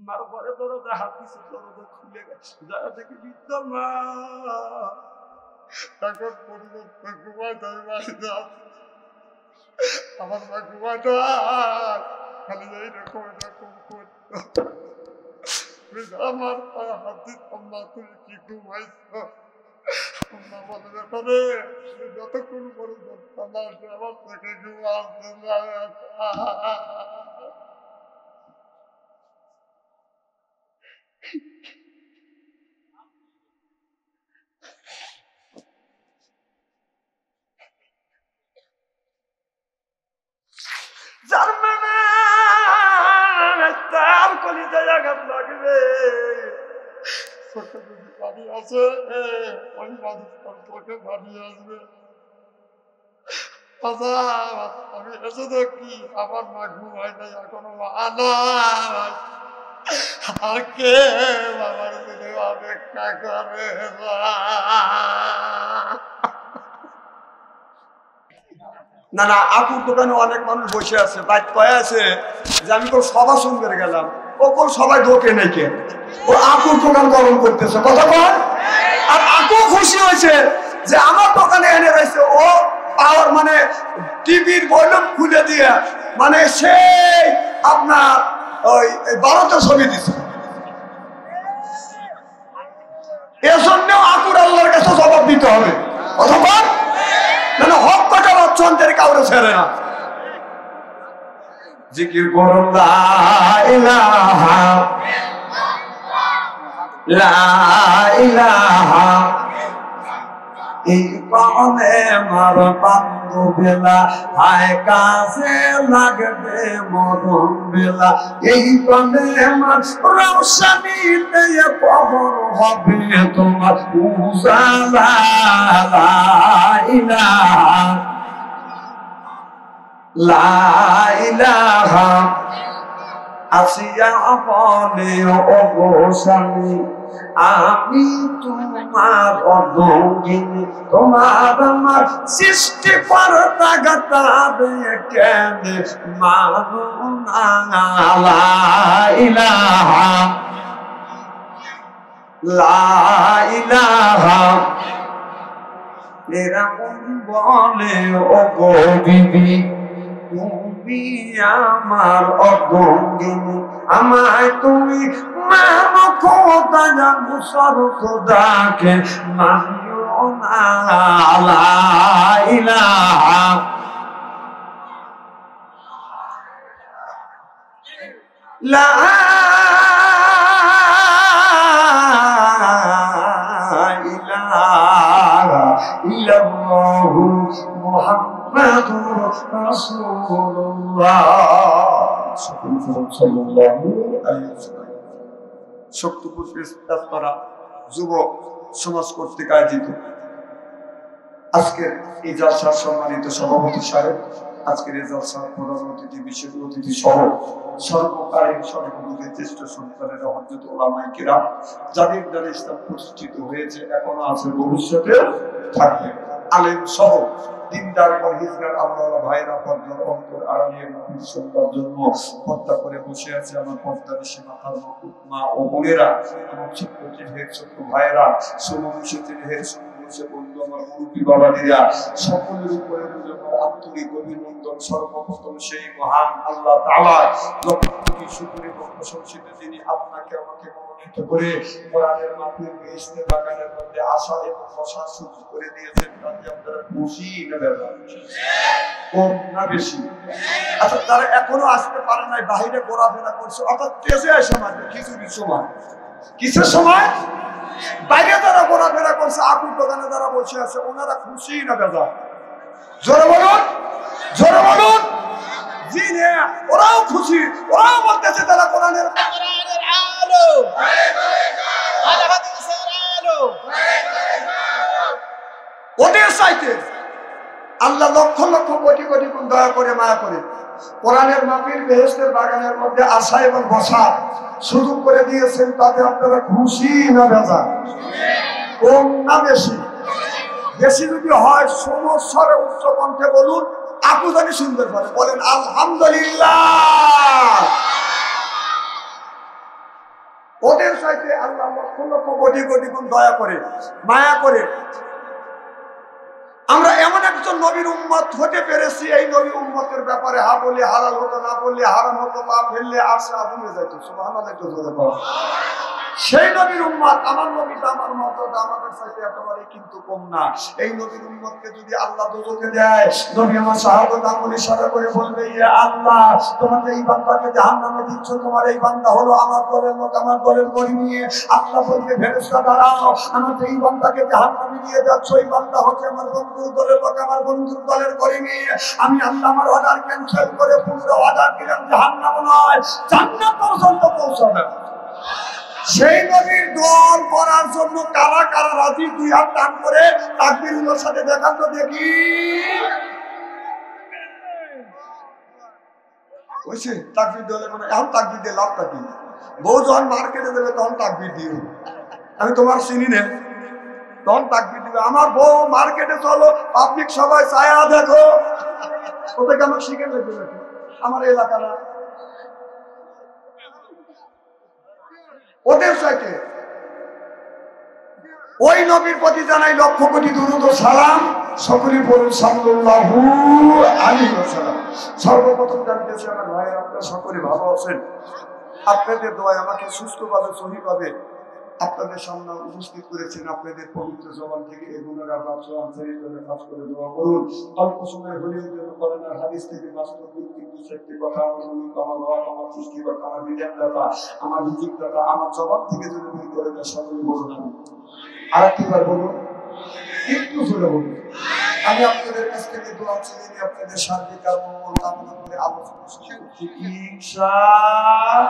মার পরে দরজা হাত দিচ্ছে, দরজা খুলে গেছে, যারা দেখি বৃদ্ধ মা। এখন পরিবর্তন ঘুমাইতে আমার মা ঘুমাইতে খালি এইরকম এরকম করতো। আমার পায়ে হাত দিতাম, মা তুমি কি ঘুমাইছ? মা বলে ব্যাপারে যতক্ষণ পর্যন্ত আমার থেকে ঘুমাচ্ছে না। তার কলিজায় আঘাত লাগবে, চোখে যদি পানি আছে ওই মানুষ তার চোখে পানি আসবে। আমি এসে দেখি আমার মা ঘুমায় নাই, এখনো আর কে বাবার দিনে অপেক্ষা করে। না না, আপুর দোকানে অনেক মানুষ বসে আছে, বাইক কয়ে আছে যে আমি তো সভা সুন্দর গেলাম, ও কোন সবাই ঢোকে নাকি, ও আপুর দোকান গরম করতেছে কথা কয়। আর আপু খুশি হয়েছে যে আমার দোকানে এনে রয়েছে, ও পাওয়ার মানে টিভির ভলিউম খুলে দিয়ে মানে সেই আপনার ওই 12টা ছবি দিচ্ছে। এর জন্যও আপুর আল্লাহর কাছে জবাব দিতে হবে অথবা মানে হক কথা বাচ্চাদের কাউরে ছেড়ে না। জিকির করুন লা ইলাহা লা ইলাহা, এই কনে মার বান্ধব বেলা হায় কাছে লাগবে মরণ বেলা, এই কনে মার রওশনীতে কবর হবে তোমার উজালা। লা ইলাহা লা ইলাহা, আসিয়া বলে ও গো স্বামী আমি তোমার অর্ধঙ্গিনী, তোমার আমার সৃষ্টি কর্তা গাতাবে কেন মানো না। লা ইলাহা লা ইলাহা, এরকম বলে ও গো বিবি তুমি আমার অর্ধঙ্গিনী, আমায় তুমি মানো খোদা জানো সর খোদাকে মানিও না। লা ইলাহা লা ইলাহা ইল্লাল্লাহু মুহাম্মাদুর রাসূলুল্লাহ সাল্লাল্লাহু আলাইহি ওয়াসাল্লাম। শক্তিপুর পেশপাড়া যুব সমাজ কর্তৃক আয়োজিত আজকের এই জলসার সম্মানিত সভাপতি সাহেব, আজকের এই জলসার প্রধান অতিথি বিশেষ অতিথি সহ সর্বকালীন সর্বযুগের জ্যেষ্ঠ সন্তানেরা হযরত উলামায়ে কিরাম, যাদের দ্বারা ইসলাম প্রতিষ্ঠিত হয়েছে, এখনো আছে, ভবিষ্যতে থাকবে, আলেম সহ দিনদার পরহেজগার আল্লাহ ভাইরা পর্দার অন্তর আড়ালিয়ে নবীর সন্তার জন্য পর্দা করে বসে আছে আমার পর্দা বেশি মাথার মা ও বোনেরা, আমার ছোট্ট ছেলের ছোট্ট ভাইয়েরা, ষোলশো ছেলের সে বন্ধু আমার মুরব্বী বাবাদিরা, সকলের উপরে আমার আন্তরিক অভিনন্দন। সর্বপ্রথম সেই মহান আল্লাহ তাআলা লক্ষ কোটি শুকর এবং প্রশংসিত, যিনি আপনাকে আমাকে মনোনীত করে কোরআনের মাহফিল বেহেশতের বাগানের মধ্যে আসা এবং বসার সুযোগ করে দিয়েছেন। তাতে আপনারা খুশি না বেজার? কম না বেশি? আচ্ছা, তারা এখনো আসতে পারে নাই, বাহিরে ঘোরাফেরা করছে, অর্থাৎ তেজে আসে মাঝে খিচুড়ির সময়, কিসের সময় বাইরে যারা ঘোরাফেরা করছে, আপুর দোকানে যারা বসে আছে, ওনারা খুশি না বেজার? জোরে বলুন, জোরে বলুন। জি না, ওরাও খুশি, ওরাও বলতেছে তারা কোরআনের আলো, ওদের চাইতে আল্লাহ লক্ষ লক্ষ কোটি কোটি গুণ দয়া করে মায়া করে কোরআনের মাহফিল বেহেশতের বাগানের মধ্যে আসা এবং বসা সুযোগ করে দিয়েছেন। তাতে আপনারা খুশি না বেজার? কম না বেশি? বেশি যদি হয় সমস্যারে উচ্চ কণ্ঠে বলুন, আপু জানি সুন্দর করে বলেন আলহামদুলিল্লাহ। ওদের চাইতে আল্লাহ লক্ষ লক্ষ কোটি কোটি গুণ দয়া করে, মায়া করে আমরা এমন একজন নবীর উম্মত হতে পেরেছি। এই নবীর উম্মতের ব্যাপারে হা বললে হালাল হতো, না বললে হারাম হতো, পা ফেললে আশা ভুলে যেত। সুবহানাল্লাহ। সেই নবীর উম্মত, আমার নবীটা আমার মর্যাদা আমাদের চাইতে একেবারে কিন্তু কম না। এই নবীর উম্মতকে যদি আল্লাহ দোজখে দেয়, নবী আমার শাহাদাত আঙ্গুল ইশারা করে বলবে, ইয়া আল্লাহ, তোমার এই বান্দাকে জাহান্নামে দিচ্ছ, তোমার এই বান্দা হলো আমার দলের লোক, আমার দলের কর্মী। আল্লাহ বলবে, ফেরেশতা দাঁড়াও, আমার এই বান্দাকে জাহান্নামে দিয়ে যাচ্ছ, এই বান্দা হচ্ছে আমার বন্ধুর দলের লোক, আমার বন্ধুর দলের কর্মী। আমি আল্লাহ আমার অর্ডার ক্যান্সেল করে পুরো অর্ডার দিলাম, জাহান্নাম নয় জান্নাত পর্যন্ত পৌঁছাবে। সেই নবীর দল করার জন্য কারা কারা রাজি? দুই হাত টান করে তাকবীরের সাথে দেখান তো দেখি। বুঝছি তাকবীর দিলে মানে এখন তাকবীর দিয়ে লাভটা কি? বউ যখন মার্কেটে দেবে তখন তাকবীর দিও। আমি তোমার চিনি না, তখন তাকবীর দিবে। আমার বউ মার্কেটে চলো, পাবলিক সবাই ছায়া দেখো, ওদেরকে আমাকে শিখে নেবে নাকি? আমার এলাকা না, ওদের চাইতে ওই নবীর প্রতি জানাই লক্ষ কোটি দুরূদ ও সালাম। সকলে বলুন সাল্লাল্লাহু আলাইহি ওয়াসাল্লাম। সর্বপ্রথম জানতেছি আমার ভাইয়ের, আপনারা সকলে ভালো আছেন? আপনাদের দোয়ায় আমাকে সুস্থভাবে সহিভাবে আপনাদের সামনে উপস্থিত করেছেন। আপনাদের পবিত্র জবান থেকে এই গুণগার কাজ করে দোয়া করুন। অল্প সময় হলেও যেন করেন আর হাদিস থেকে বাস্তব ভিত্তিক একটি কথা আমার রব, আমার সৃষ্টিকর্তা, আমার বিধানদাতা, আমার রিজিকদাতা আমার জবান থেকে যদি বের করে দেয়, সকলে বলুন আমি। আর একবার বলুন, একটু জোরে বলুন। আমি আপনাদের কাছ থেকে দোয়া চেয়ে নিয়ে আপনাদের সার্বিক আর মঙ্গল কামনা করে আলোচনা শুরু করছি ইনশাআল্লাহ।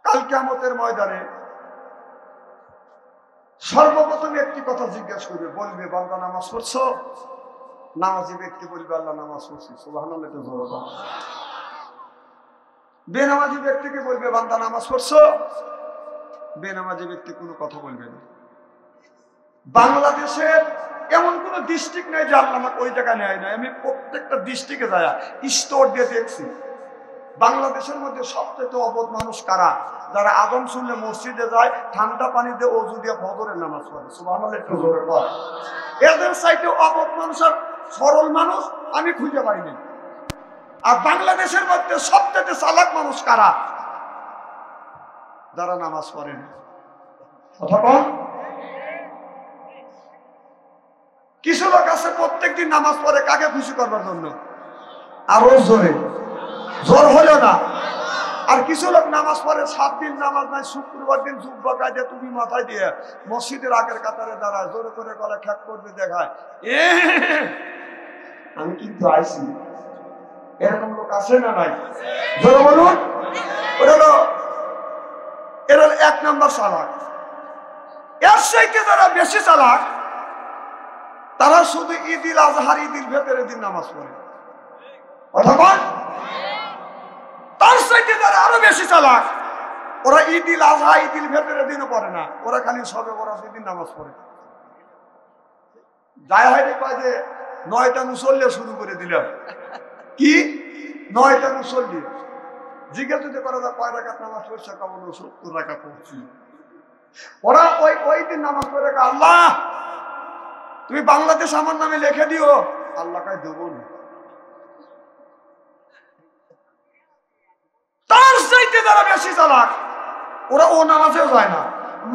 কাল কিয়ামতের ময়দানে সর্বপ্রথম একটি কথা জিজ্ঞাসা করবে, বলবে বান্দা নামাজ পড়ছো? নামাজি ব্যক্তি বলবে আল্লাহ নামাজ পড়ছি। সুবহানাল্লাহ। বেনামাজি ব্যক্তিকে বলবে বান্দা নামাজ পড়ছো? বেনামাজি ব্যক্তি কোনো কথা বলবে না। বাংলাদেশের এমন কোন ডিস্ট্রিক্ট নাই যে আল্লাহ আমাকে ওই জায়গায় নেয় না। আমি প্রত্যেকটা ডিস্ট্রিক্টে যায় স্তর দিয়ে দেখছি। বাংলাদেশের মধ্যে সবচেয়ে অবধ মানুষ কারা? যারা আদম শুনলে মসজিদে যায়, ঠান্ডা পানি দিয়ে ওযু দিয়ে ফজরের নামাজ পড়ে। সুবহানাল্লাহ। এদের চাইতে অবধ মানুষ আর সরল মানুষ আমি খুঁজে পাইনি। আর বাংলাদেশের মধ্যে সবচেয়ে চালাক মানুষ কারা? যারা নামাজ পড়ে না। অথবা কিছু লোক আছে প্রত্যেকদিন নামাজ পড়ে, কাকে খুশি করবার জন্য? আরো জোরে, জোর হলো না। আর কিছু লোক নামাজ পড়ে 7 দিন নামাজ নাই, শুক্রবার দিন জুব্বা কায়দা তুমি মাথায় দিয়ে মসজিদের আগের কাতারে দাঁড়ায়, জোরে করে গলা খ্যাক করবে, দেখায় আমি কিন্তু আইছি। এরকম লোক আছে না নাই? জোরে বলুন। এরা 1 নাম্বার চালাক। এর চাইতে যারা বেশি চালাক, তারা শুধু ঈদুল আজহার ঈদের ভেতরে দিন নামাজ পড়ে। অথবা তার চাইতে যারা আরো বেশি চালাক, ওরা ঈদুল আজহা ঈদুল ভেতরে দিনও পড়ে না, ওরা খালি সবে বরাত দিন নামাজ পড়ে। যাই হয় কয় যে 9টা মুসল্লি শুরু করে দিলাম। কি 9টা মুসল্লি? জিজ্ঞাসা যদি করা যায় কয় রাকাত নামাজ পড়ছে, কেমন 70 রাকাত পড়ছি। ওরা ওই দিন নামাজ পড়ে, আল্লাহ তুমি বাংলাদেশ আমার নামে লিখে দিও। আল্লাহ কাই দেবো না। তার চাইতে যারা বেশি চালাক, ওরা ও নামাজেও যায় না।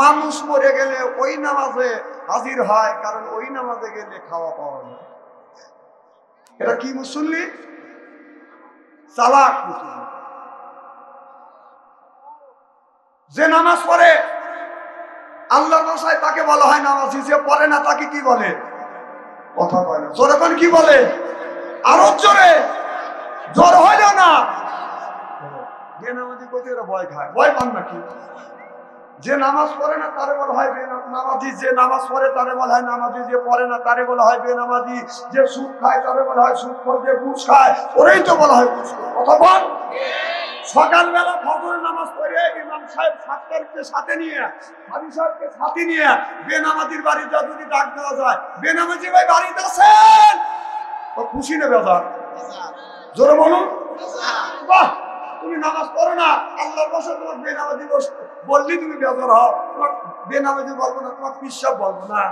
মানুষ মরে গেলে ওই নামাজে হাজির হয়, কারণ ওই নামাজে গেলে খাওয়া পাওয়া যায়। এটা কি মুসল্লি? চালাক মুসল্লি। যে নামাজ পড়ে আল্লাহর ভাষায় তাকে বলা হয় নামাজি। যে পড়ে না তাকে কি বলে? কথা বলে না। জোরে কোন কি বলে? আরো জোরে। জোর হইল না। বেনামাজি কোথায় এরা ভয় খায়? ভয় পান নাকি? যে নামাজ পড়ে না তারে বলা হয় বেনামাজি, যে নামাজ পড়ে তারে বলা হয় নামাজি, যে পড়ে না তারে বলা হয় বেনামাজি, যে সুদ খায় তারে বলা হয় সুদখোর, যে ঘুষ খায় ওরেই তো বলা হয় ঘুষখোর। কথা বল। সকালবেলা ফজরের নামাজ পড়ে ইমাম সাহেব ছাত্রকে সাথে নিয়ে, হাজি সাহেবকে সাথে নিয়ে বেনামাজির বাড়িতে যদি ডাক দেওয়া যায়, বেনামাজি ভাই বাড়িতে আছেন, ও খুশি নেবে। জোরে বলুন। বাহ, তুমি নামাজ পড়ো না, আল্লাহর বসে তোমাকে বেনামাজি বললি তুমি বেজার হও, তোমাকে বেনামাজি বলবো না, তোমাকে বিশ্বাস বলবো না।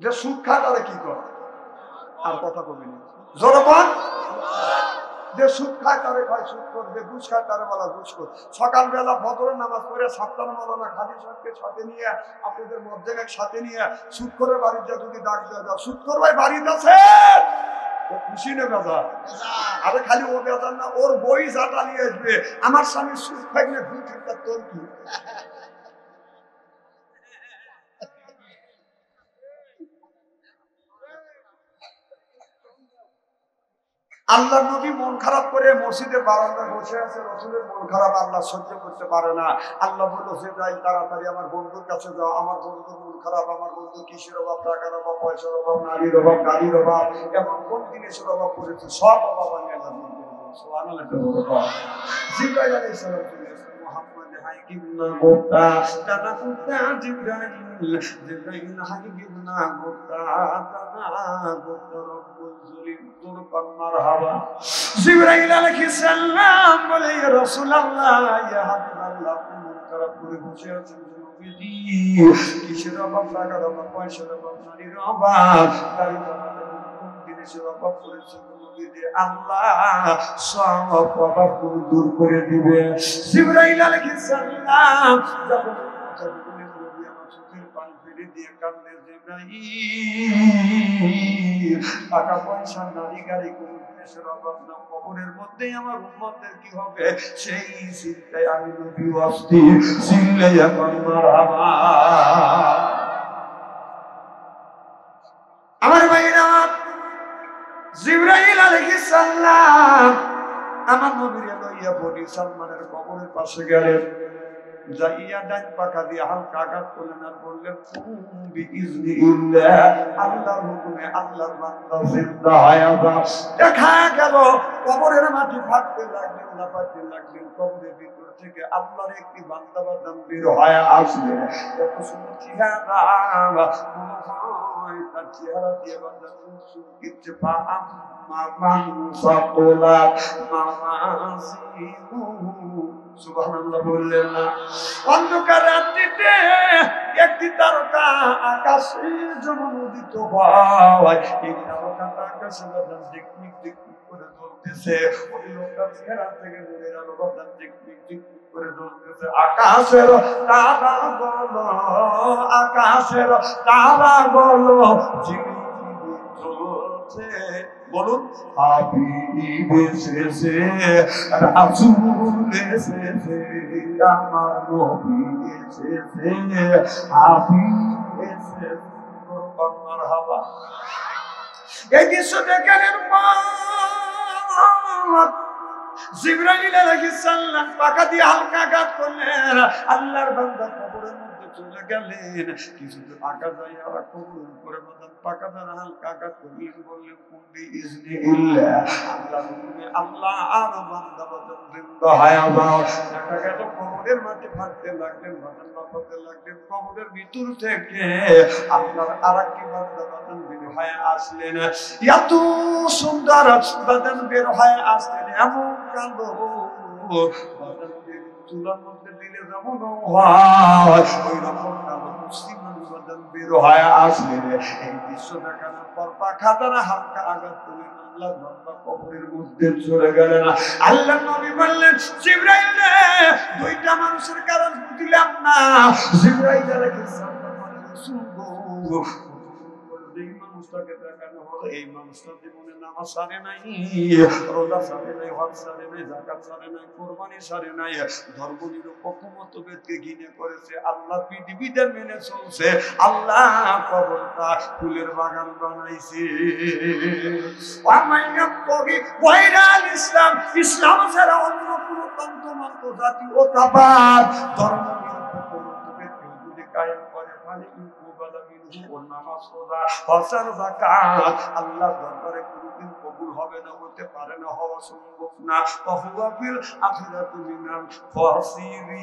যে সুদ খায় তারা কি করে? আর কথা কবি না জনগণ, যে সুদ খায় তারে কয় সুদ কর, যে ঘুষ খায় তারে বলা ঘুষ কর। সকালবেলা ফজরের নামাজ পড়ে সাপ্তাহ মাওলানা খালি সাহেবকে সাথে নিয়ে, আপনাদের মধ্যে সাথে নিয়ে সুদ করে বাড়িতে যদি ডাক দেওয়া যায়, সুদ কর ভাই বাড়িতে আছে, খুশি নেই বেজার। আরে খালি ও বেজার না, ওর বই জাটা নিয়ে আসবে, আমার স্বামী সুদ খাই না ঘুষ খাই, তোর কি? আল্লাহ নবী মন খারাপ করে মসজিদের বারান্দায় বসে আছে, রসুলের মন খারাপ আল্লাহ সহ্য করতে পারে না। আল্লাহ বললো জিবরাইল তাড়াতাড়ি আমার বন্ধুর কাছে যাও, আমার বন্ধুর মন খারাপ, আমার বন্ধু কিসের অভাব, টাকার অভাব, পয়সার অভাব, নারীর অভাব, গাড়ির অভাব, এমন কোন জিনিসের অভাব পড়েছে, সব অভাব আমি আল্লাহ দূর করে দেবো। সুবহানাল্লাহ। জিবরাইল আলাইহিস সালাম চলে আসলেন, মুহাম্মদ হাই কিবনা গোটা টানা কুতা জিবরাইল, জিবরাইল হাই কিবনা গোটা টানা গোটা রব্বুল জলিল তোর পাক মারহাবা। জিবরাইল আলাইহিস সালাম বলে, ইয়া রাসূলুল্লাহ, ইয়া হাবিবাল্লাহ, আপনি মন খারাপ করে বসে আছেন নবীজি, কিসের অভাব, টাকার অভাব, পয়সার অভাব, নারীর অভাব, গাড়ির অভাব, কোন জিনিসের অভাব পড়েছে নবীজি, আল্লাহ সব অভাব দূর করে দিবে। জিবরাইল আলাইহিস সালাম যখন নবী আমার চোখের পানি ফেলে দিয়ে কাঁদলেন, জিবরাইল টাকা পয়সা, নারী গাড়ি, কোন জিনিসের অভাব না, কবরের মধ্যেই আমার উম্মতের কি হবে সেই চিন্তায় আমি নবী অস্থির। চিল্লাই এখন মারহাবা। আমার ভাইরা, জিবরাইল আলাইহিস সালাম আমার নবীরে লইয়া বনি সালমানের কবরের পাশে গেলেন, যাইয়া ডান পাকা দিয়ে হালকা আঘাত করলেন আর বললেন, বিইজনিল্লাহ, আল্লাহর হুকুমে আল্লাহর বান্দা জিন্দা হয়ে যাও। দেখা গেল কবরের মাটি ফাটতে লাগলেন, লাফাতে লাগলেন, কবরের ভিতর থেকে আল্লাহর একটি বান্দা বান্দা বের হয়ে আসবে। এত সুন্দর চেহারা, তার চেহারা দিয়ে বান্দা কিচ্ছে পা সুবহানাল্লাহ বললেন না। অন্ধকার রাত্রিতে একটি তারকা আকাশে যেমন উদিত হয়, এই তারকাটা আকাশে বাদাম ঝিকমিক ঝিকমিক করে জ্বলতেছে, ওই লোকটার চেহারা থেকে নূরের আলো বাদাম ঝিকমিক ঝিকমিক করে জ্বলতেছে। আকাশের তারা বলো, আকাশের তারা বলো, ঝিকমিক জ্বলছে, বলুন হাবিব এসেছে, রাসূল এসেছে, আমার নবী এসেছে, হাবিব এসেছে, মারহাবা। এই দৃশ্য দেখার পর জিবরাইল আলাইহিস সালাম পাকা দিয়ে হালকা আঘাত করলেন, আল্লাহর বান্দা কবরের মধ্যে চলে গেলেন। কিছুদূর আঘাত যায় আর কবরের উপরে বাদান পাকা দ্বারা হালকা আঘাত করলেন, বললেন বিইজনিল্লাহ, আল্লাহর হুকুমে আল্লাহ আর বান্দা বাদান জিন্দা হয়ে যাও। দেখা গেল কবরের মাটি ফাটতে লাগলেন, বাদান লাফাতে লাগলেন, কবরের ভিতর থেকে আল্লাহর আরেকটি বান্দা বাদান বের হয়ে আসলেন। এত সুন্দর বাদান বের হয়ে আসলেন, এমন কালো বাদান চুলার মধ্যে দিলে যেমন হয় ওই রকম কালো মুসলিমান বাদান বের হয়ে আসলেন। এই দৃশ্য দেখানোর পর পাখা দ্বারা হালকা আঘাত করলেন, আল্লাহর বান্দা কবরের মধ্যে চলে গেলেন। আল্লাহর নবী বললেন, জিবরাইল দুইটা মানুষের কারণ বুঝলাম না। জিবরাইল আলাইহিস সালাম বললেন, এই মানুষটাকে দেখানো হলো, এই মানুষটা জীবনে নামাজ সারে নাই, রোজা সারে নাই, হজ সারে নাই, যাকাত সারে নাই, কুরবানি সারে নাই, ধর্ম নিরপেক্ষ মতভেদকে ঘৃণা করেছে, আল্লাহ বিধিবিধান মেনে চলছে, আল্লাহ কবরটা ফুলের বাগান বানাইছে। ইসলাম, ইসলাম ছাড়া অন্য কোন তন্ত্র জাতি ও তাবাদ ধর্ম নিরপেক্ষ মতভেদ কেউ যদি কায়েম করে, মানে আল্লাহর দরবারে কোনদিন কবুল হবে না, হতে পারে না, হওয়া সম্ভব না। ফাহুয়া ফিল আখিরাতি মিনাল খাসিরিন।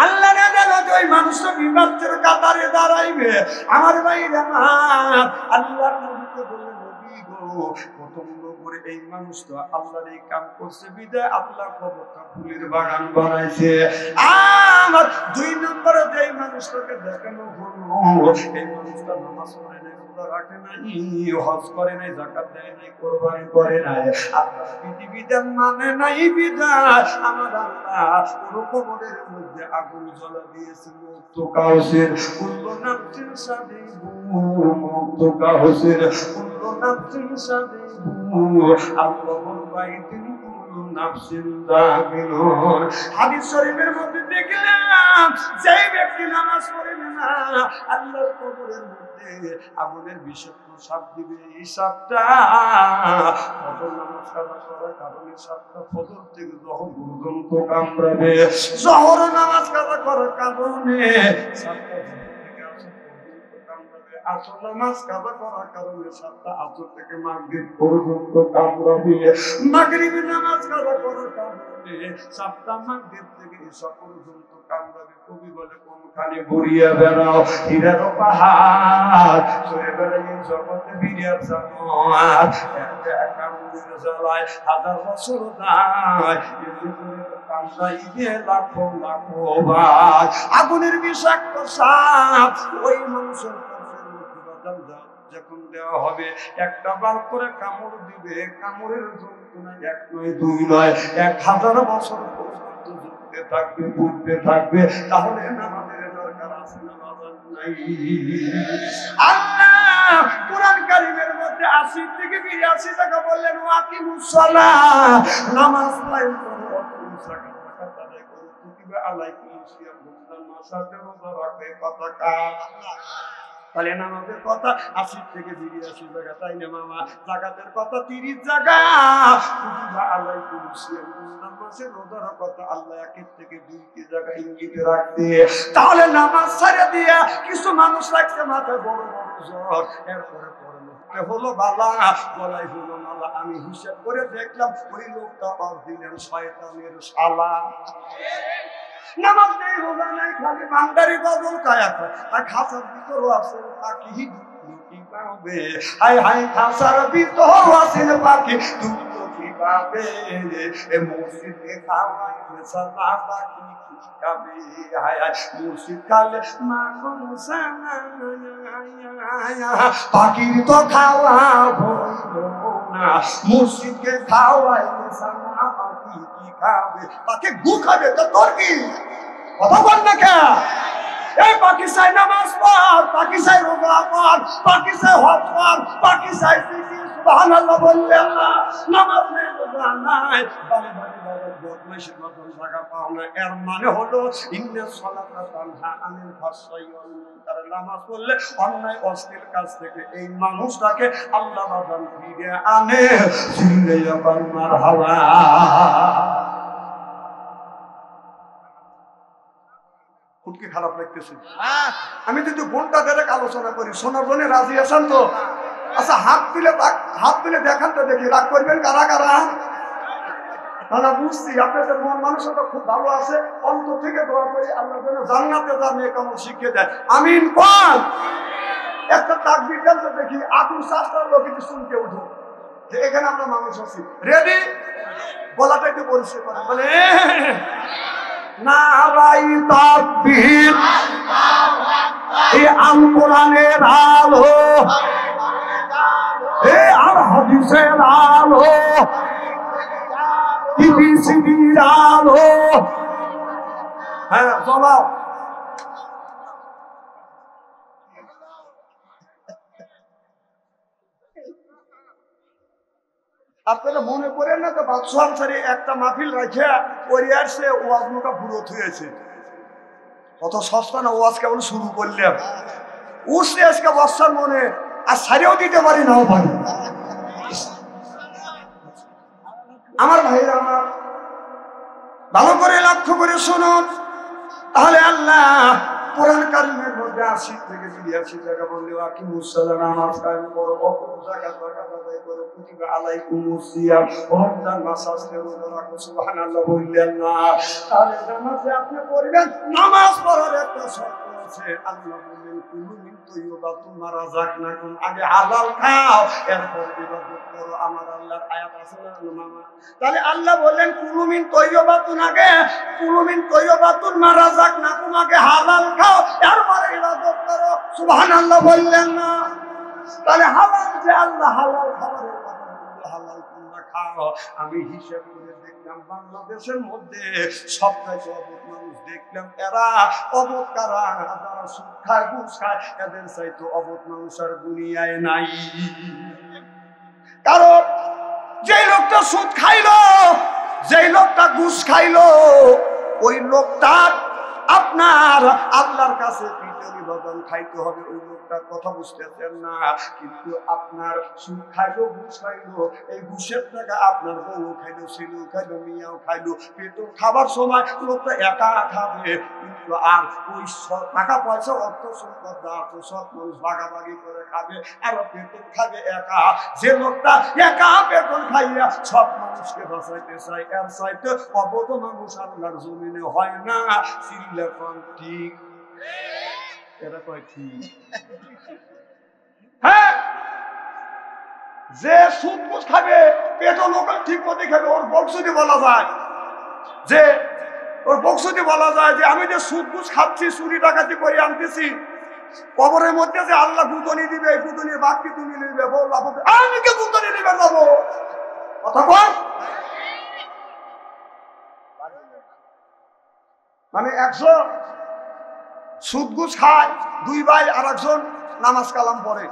আল্লাহ না জানো ওই মানুষটা বিপদের কাতারে দাঁড়াইবে। আমার ভাইরা আমার আল্লাহর নবীকে বলে, নবী গো, প্রথম নম্বরে এই মানুষটা আল্লাহর এই কাম করছে বিদায় আল্লাহ কবরটা ফুলের বাগান বানাইছে। আমার দুই নম্বরে যে মানুষটাকে দেখানো হলো, এই মানুষটা নামাজ পড়ে নাই, রোজা রাখে নাই, হজ করে নাই, যাকাত দেয় নাই, কোরবানি করে নাই, আল্লাহর বিধিবিধান মানে নাই বিধায় আমার আল্লাহ পুরো কবরের মধ্যে আগুন জ্বলা দিয়েছে। মুক্ত কাউসের কুল্লু নাফসিন সাবিবু, মুক্ত কাউসের কুল্লু নাফসিন সাবিবু, আল্লাহর বাইতিন কুল্লু নাফসিন দাখিলুন। হাদিস শরীফের মধ্যে দেখলাম যে ব্যক্তি নামাজ পড়ে না আল্লাহর কবরের মধ্যে আগুনের বিষাক্ত সাপ দিবে। এই সাপটা ফজর নামাজ কাজা করার কারণে সাপটা ফজর থেকে যখন পর্যন্ত কামড়াবে, জোহর নামাজ কাজা করার কারণে সাপটা আসর নামাজ কাজা করার কারণে সাতটা আসর থেকে মাগরিব পর্যন্ত কামড়াবে, মাগরিব নামাজ কাজা করার কারণে সাতটা মাগরিব থেকে ঈশা পর্যন্ত কামড়াবে। কবি বলে কোনখানে ঘুরিয়া বেড়াও হীরার পাহাড়, চলে বেড়াই জগতে বিরিয়ার জানোয়ার, কামড়ের জ্বালায় হাজার বছর দায়, কামড়াইবে লাখো লাখো বার। আগুনের বিষাক্ত সাপ ওই মানুষের যখন দেওয়া হবে একটা বার করে কামড় দিবে, কামড়ের যন্ত্রণা এক নয় দুই নয় 1000 বছর পর্যন্ত জ্বলতে থাকবে, ঘুরতে থাকবে। তাহলে নামাজের দরকার আছে না নাই? আল্লাহ কোরআন কারীমের মধ্যে 80 থেকে 82 টাকা বললেন ওয়াকিমুস সালাহ, নামাজ কায়েম করো, ওয়াকিমুস যাকাত আদায় করো, কুতিবা আলাইকুমুস সিয়াম, রমজান মাসে রোজা রাখবে। কথা কার? তাহলে নামাজের কথা 80 থেকে 82 জায়গা, তাই না মামা? যাকাতের কথা 30 জায়গা, কুতিবা আলাইকুমুস সিয়াম, রমজান মাসে রোজার কথা আল্লাহ 1 থেকে 2 জায়গা ইঙ্গিত রাখতে। তাহলে নামাজ ছেড়ে দিয়া কিছু মানুষ রাখছে মাথায় বড় বড় জ্বর, এরপরে পড়লো হলো বালা, গলায় হলো মালা। আমি হিসাব করে দেখলাম ওই লোকটা অরিজিনাল শয়তানের শালা। নামাজ নেই, রোজা নাই, খালি বান্দারি গজল কায়া খায়। আর খাসার ভিতরও আছে পাখি দুটি পাবে, হাই হাই খাসার ভিতরও আছে পাখি দুটি পাবে। এ মসজিদে খাওয়াই সালা পাখি খাবে, হাই হাই মুর্শিদ কালে মাখন সানা পাখির তো খাওয়া হইল না, মুর্শিদকে খাওয়াই সানা পাখি কি খাবে? পাখি গু খাবে তো তোর কি? কথা বল না কে? এই পাখি চাই নামাজ পড়, পাখি চাই রোজা পড়, পাখি চাই হজ কর, পাখি চাই সুবহানাল্লাহ বললে আল্লাহ। নামাজ নেই, রোজা নাই, বাড়ি বাড়ি বাড়ি বদমাইশের মতন জায়গা পাও না। এর মানে হলো ইন্নাস সালাতা তানহা আনিল ফাহশাই ওয়াল মুনকার, নামাজ পড়লে অন্যায় অশ্লীল কাজ থেকে এই মানুষটাকে আল্লাহ বাজান ফিরিয়ে আনে। জিন্নাইয়া বান মারহাবা। খুবই খারাপ লাগতেছে। আমি যদি ঘন্টা দেড়েক আলোচনা করি, শোনার জন্য রাজি আছেন তো? আচ্ছা হাত তুলে দেখান তো দেখি, রাগ করবেন কারা কারা? না বুঝছি আপনাদের মন মানসিকতা খুব ভালো আছে, অন্তর থেকে দোয়া করি আল্লাহ যেন জান্নাতে যার নেক আমল শিখিয়ে দেয়। আমিন কোন? একটা তাকবীর দেন তো দেখি, আতুর শাস্ত্রের লোক কিছু শুনতে উঠো যে এখানে আমরা মানুষ আছি। রেডি? গলাটা একটু পরিষ্কার করেন, বলে নারাই তাকবীর, এই আল কোরআনের আলো, এই আল হাদিসের আলো, বিবিসির আলো। হ্যাঁ চলাও। আপনারা মনে করেন না তো বাদশাহ আনসারী একটা মাহফিল রাখে ওই আসছে ওয়াজ মুখা বুড়ো থুয়েছে, কত সস্তা না, ওয়াজ কেবল শুরু করলাম উঠছে আজকে বর্ষার মনে, আর সারিয়েও দিতে পারি নাও পারি। আমার ভাইরা আমার ভালো করে লক্ষ্য করে শুনুন, তাহলে আল্লাহ কোরআন কারীমের মধ্যে 80 থেকে 82 জায়গা বললে আকিমুস সালাহ, নামাজ কায়েম করো, ওয়াকিমুস যাকাত আদায় করে কুতিবা আলাইকুমুস সিয়াম রমজান মাস আসলে রোজা রাখো সুবহানাল্লাহ বললেন না তাহলে নামাজে আপনি পড়বেন নামাজ পড়ার একটা শর্ত আছে আল্লাহ বলেন কুলু মিন তাইয়্যিবাতুমা রাযাকনাকুম আগে হালাল খাও এরপর ইবাদত করো আমার আল্লাহর আয়াত আছে না মামা তাহলে আল্লাহ বলেন কুলু মিন তাইয়্যিবাতুন আগে কুলু মিন তাইয়্যিবাতুমা রাযাকনাকুম আগে হালাল খাও এরপর ইবাদত করো সুবহানাল্লাহ বললেন না তাহলে হালাল যে আল্লাহ হালাল খাবারের কথা বলল হালাল তোমরা খাও আমি হিসাব করে দেখলাম বাংলাদেশের মধ্যে সবচেয়ে অবধ মানুষ দেখলাম এরা অবধ কারা যারা সুদ খায় ঘুষ খায় এদের চাইতে অবধ মানুষ আর দুনিয়ায় নাই কারণ যে লোকটা সুদ খাইলো যে লোকটা ঘুষ খাইলো ওই লোকটা আপনার আল্লাহর কাছে নিবেদন খাইতে হবে ওই লোকটার কথা বুঝতেছেন না কিন্তু আপনার সুদ খাইলো ঘুষ খাইলো এই ঘুষের টাকা আপনার বউ খাইলো ছেলেও খাইলো মিয়াও খাইলো পেটও খাবার সময় লোকটা একা খাবে কিন্তু আর ওই টাকা পয়সা অর্থ সম্পদ দাঁত সব মানুষ ভাগাভাগি করে খাবে আর পেটন খাবে একা যে লোকটা একা পেটন খাইয়া সব মানুষকে বাঁচাইতে চায় এর চাইতে অবধ মানুষ আল্লাহর জমিনে হয় না সিলেকন ঠিক এরা কয় ঠিক হ্যাঁ যে সুদ ঘুষ খাবে পেটও লোকের ঠিক মতো খাবে ওর বক্সুদি বলা যায় যে ওর বক্সুদি বলা যায় যে আমি যে সুদ ঘুষ খাচ্ছি চুরি ডাকাতি করে আনতেছি কবরের মধ্যে যে আল্লাহ গুতনি দিবে এই গুতনি বাকি তুমি নিবে বল আমি কে গুতনি নিবে যাবো কথা বল মানে একজন সুদ ঘুষ খায় দুই ভাই আর একজন নামাজ কালাম পড়ে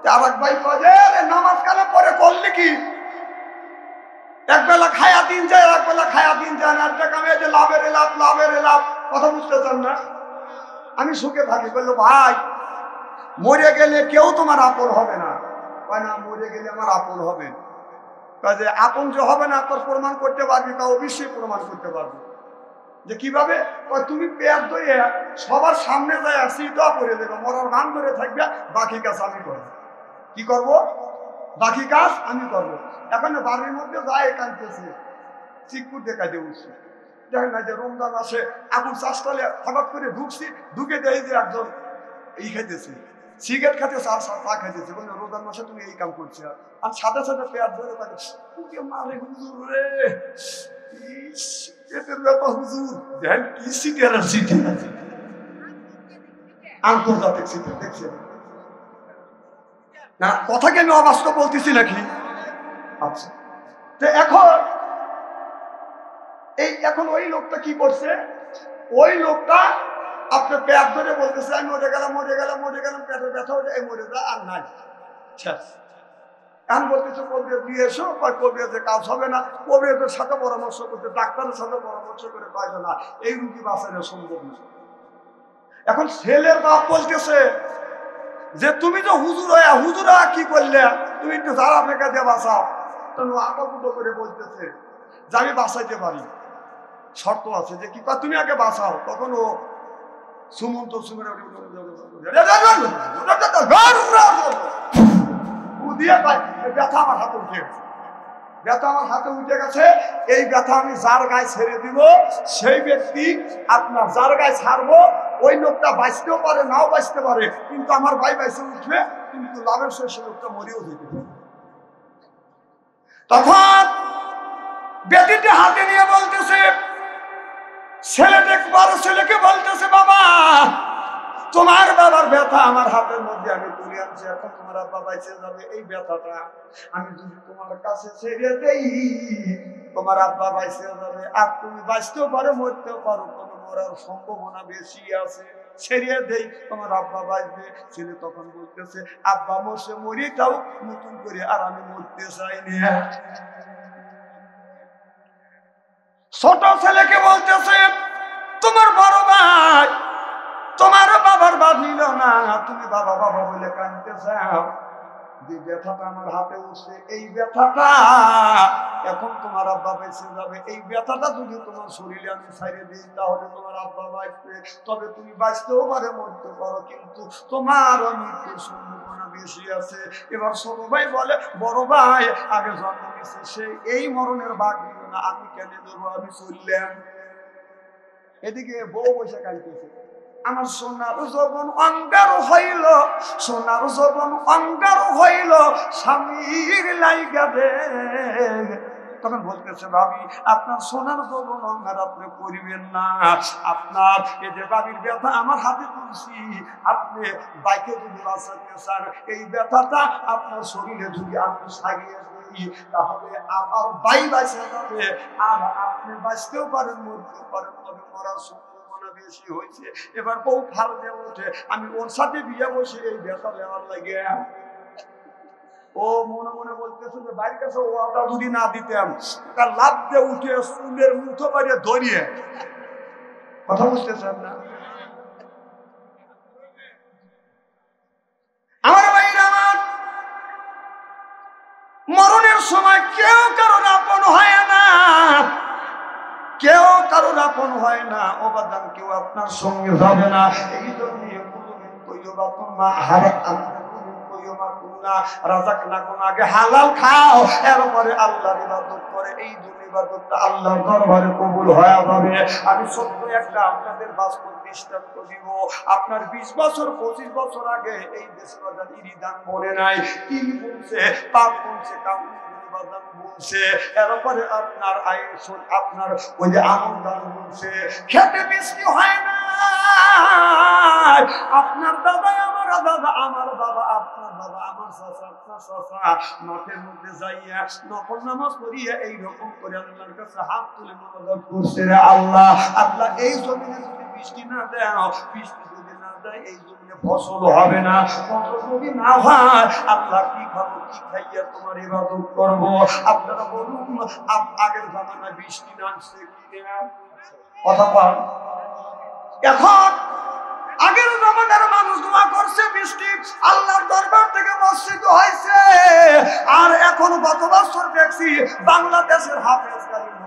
আর এক ভাই নামাজ কালাম পড়ে করলে কি একবেলা খায়া দিন যায় এক বেলা খায়া দিন যায় না একটা কামে যে লাভের লাভ কথা বুঝতে চান না আমি সুখে থাকি বললো ভাই মরে গেলে কেউ তোমার আপন হবে না না মরে গেলে আমার আপন হবে কাজে আপন যে হবে না তোর প্রমাণ করতে পারবি তা অবশ্যই প্রমাণ করতে পারবি যে কিভাবে তুমি পেয়ার দইয়ে সবার সামনে যায় সিটা করে দেবে মরার ভান ধরে থাকবে বাকি কাজ আমি করবো কি করব বাকি কাজ আমি করবো এখন বাড়ির মধ্যে যায় কাঁদতেছে চিকুর দেখা দিয়ে উঠছে দেখেন না যে রমজান আসে আগুন চাষটালে হঠাৎ করে ঢুকছি ঢুকে দেয় যে একজন এই খাইতেছে সিগারেট খাইতেছে আর চা খাইতেছে বলে রমজান মাসে তুমি এই কাম করছো আর সাথে সাথে পেয়ার ধরে তাকে মারে হুজুর রে আন্তর্জাতিক সিটি দেখছেন না কথাকে আমি অবাস্তব বলতেছি নাকি আচ্ছা তো এখন ওই লোকটা কি করছে ওই লোকটা আপনার পেট ধরে বলতেছে আমি মরে গেলাম পেটের ব্যথা হয়ে যায় মরে যা আর নাই এখন বলতেছে কবির দিয়ে এসো কবিরাজের কাজ হবে না কবিরাজের সাথে পরামর্শ করতে ডাক্তারের সাথে পরামর্শ করে পাইবে না এই রুগী বাঁচানো সম্ভব না এখন ছেলের বাপ বলতেছে যে তুমি তো হুজুরা কি করলে তুমি একটু যারা ফেঁকা দিয়ে বাঁচাও তখন আপাতত করে বলতেছে যে আমি বাঁচাইতে পারি শর্ত আছে যে কি তুমি আগে বাঁচাও তখন ও সুমন্ত ব্যথা আমার হাতে উঠে গেছে এই ব্যথা আমি যার গায়ে ছেড়ে দিব সেই ব্যক্তি আপনার যার গায়ে ছাড়বো ওই লোকটা বাঁচতেও পারে নাও বাঁচতে পারে কিন্তু আমার ভাই বাইসে উঠবে কিন্তু লাভের শেষে লোকটা মরেও যেতে পারে তখন ব্যক্তিটি হাতে নিয়ে বলতেছে ছেলেকে বলতেছে বাবা তোমার বাবার ব্যথা আমার হাতের মধ্যে আমি তুলে আনছি এখন তোমার আব্বা বাইচে যাবে এই ব্যথাটা আমি যদি তোমার কাছে ছেড়ে দেই তোমার আব্বা বাইচে যাবে আর তুমি বাঁচতেও পারো মরতেও পারো তবে মরার সম্ভাবনা বেশি আছে ছেড়ে দেই তোমার আব্বা বাঁচবে ছেলে তখন বলতেছে আব্বা মরছে মরি তাও নতুন করে আর আমি মরতে চাইনি ছোট ছেলেকে বলতেছে তোমার বড় ভাই তোমার বাবার বাদ নিল না তুমি বাবা বলে কাঁদতে চাও যে ব্যথাটা আমার হাতে উঠছে এই ব্যথাটা এখন তোমার আব্বা বেঁচে যাবে এই ব্যথাটা যদি তোমার শরীরে আমি ছাইড়ে দিই তাহলে তোমার আব্বা বাঁচবে তবে তুমি বাঁচতেও পারে মরতে পারো কিন্তু তোমার মৃত্যুর সম্ভাবনা বেশি আছে। এবার ছোট ভাই বলে, বড় ভাই আগে জন্ম নিচ্ছে সে, এই মরণের ভাগ নিল না, আমি কেন দেবো, আমি চললাম। এদিকে বউ বসে কাঁদতেছে, আমার সোনার যৌবন অঙ্গার হইল, সোনার যৌবন অঙ্গার হইল, স্বামীর লাইগা দে। তখন বলতেছে, ভাবি আপনার সোনার যৌবন অঙ্গার আপনি করিবেন না, আপনার এই যে বাবির ব্যথা আমার হাতে তুলছি, আপনি বাইকে যদি বাঁচাতে চান, এই ব্যথাটা আপনার শরীরে যদি আপনি সারিয়ে দিই, তাহলে আমার বাই বাঁচা যাবে, আর আপনি বাঁচতেও পারেন, মরতেও পারেন, তবে মরার সম্ভাবনা বেশি হয়েছে। এবার বউ ফাল দিয়ে ওঠে, আমি ওর সাথে বিয়ে বসে এই ব্যথা নেওয়ার লাগে। ও মনে মনে বলতেছে যে বাইরের কাছে ওটা যদি না দিতাম, তার লাভ দিয়ে উঠে চুলের মুঠো বাড়িয়ে ধরিয়ে, কথা বুঝতেছেন না? আমার ভাইরা আমার, মরণের সময় কেউ কারোর আপন হয় না, কেউ কারোর আপন হয় না, অবাদান কেউ আপনার সঙ্গে যাবে না। এই জন্য আগে হালাল খাও, এরপরে আল্লাহর ইবাদত করে, এই দুই ইবাদতটা আল্লাহর দরবারে কবুল হয়ে যাবে। আমি সত্য একটা আপনাদের বাস্তব দৃষ্টান্ত দিব। আপনার 20 বছর 25 বছর আগে এই দেশে বাজার ইরিদান মনে নাই, কি বলছে, পাপ বলছে, বাদাম বলছে, এরপরে আপনার আয়ুষ, আপনার ওই যে আমদান বলছে, খেতে বৃষ্টি হয় না, আপনার দাদা আমার দাদা, আমার বাবা আপনার বাবা, আমার চাচা আপনার চাচা মাঠের মধ্যে যাইয়া নফল নামাজ পড়িয়া এইরকম করে আল্লাহর কাছে হাত তুলে মোনাজাত করছে, রে আল্লাহ, আল্লাহ এই জমিনে যদি বৃষ্টি না দেও, বৃষ্টি যদি না দেয়, এই জমিনে ফসল হবে না, ফসল যদি না হয়, আল্লাহ কি খাবো, কি খাইয়া তোমার ইবাদত করবো? আপনারা বলুন, আগের জামানায় বৃষ্টি নামছে কি না? কথা বল। এখন আগের জামানার মানুষ দোয়া করছে, বৃষ্টি আল্লাহর দরবার থেকে বর্ষিত হয়েছে। আর এখন গত বছর দেখছি বাংলাদেশের হাফেজ কারীম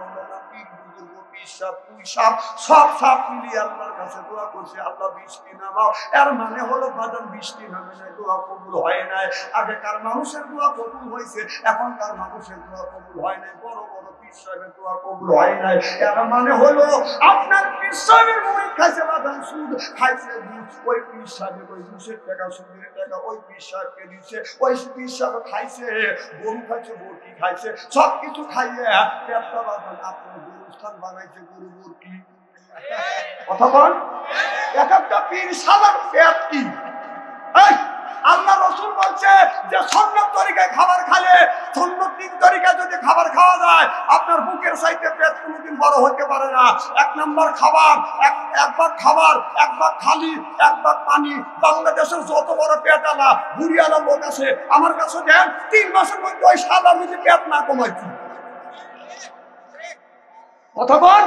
সব সব মিলিয়ে আল্লাহর কাছে দোয়া করছে, আল্লাহ বৃষ্টি নামাও। এর মানে হলো বাজার বৃষ্টি নামে নাই, দোয়া কবুল হয় নাই। আগেকার মানুষের দোয়া কবুল হয়েছে, এখনকার মানুষের দোয়া কবুল হয় নাই, বড় বড় পীর সাহেবের দোয়া কবুল হয় নাই। এর মানে হলো আপনার পীর সাহেবের মুড়ি খাইছে, বাদাম সুদ খাইছে, ওই পীর সাহেবের ওই 200 টাকা সুদের টাকা ওই পীর সাহেবকে দিচ্ছে, ওই পীর সাহেব খাইছে, গরু খাইছে, বরকি খাইছে, সব কিছু খাইয়ে পেটটা বাঁধান আপনার গুরুস্থান বানাইছে, গুরু মুরগি। কথা বল। এক একটা পীর সাহেবের পেট কি? আল্লাহ রাসূল বলছে যে সুন্নাত তরিকায় খাবার খেলে, সুন্নাত তরিকায় যদি খাবার খাওয়া যায়, আপনার বুকের সাইডে পেট কোনোদিন বড় হতে পারে না। এক নম্বর খাবার, একবার খাবার, একবার খালি, একবার পানি। বাংলাদেশের যত বড় পেটওয়ালা বুড়িওয়ালা লোক আছে আমার কাছে দেন, 3 মাসের মধ্যে ওই সাদা যদি পেট না কমাইছি। কথা বল।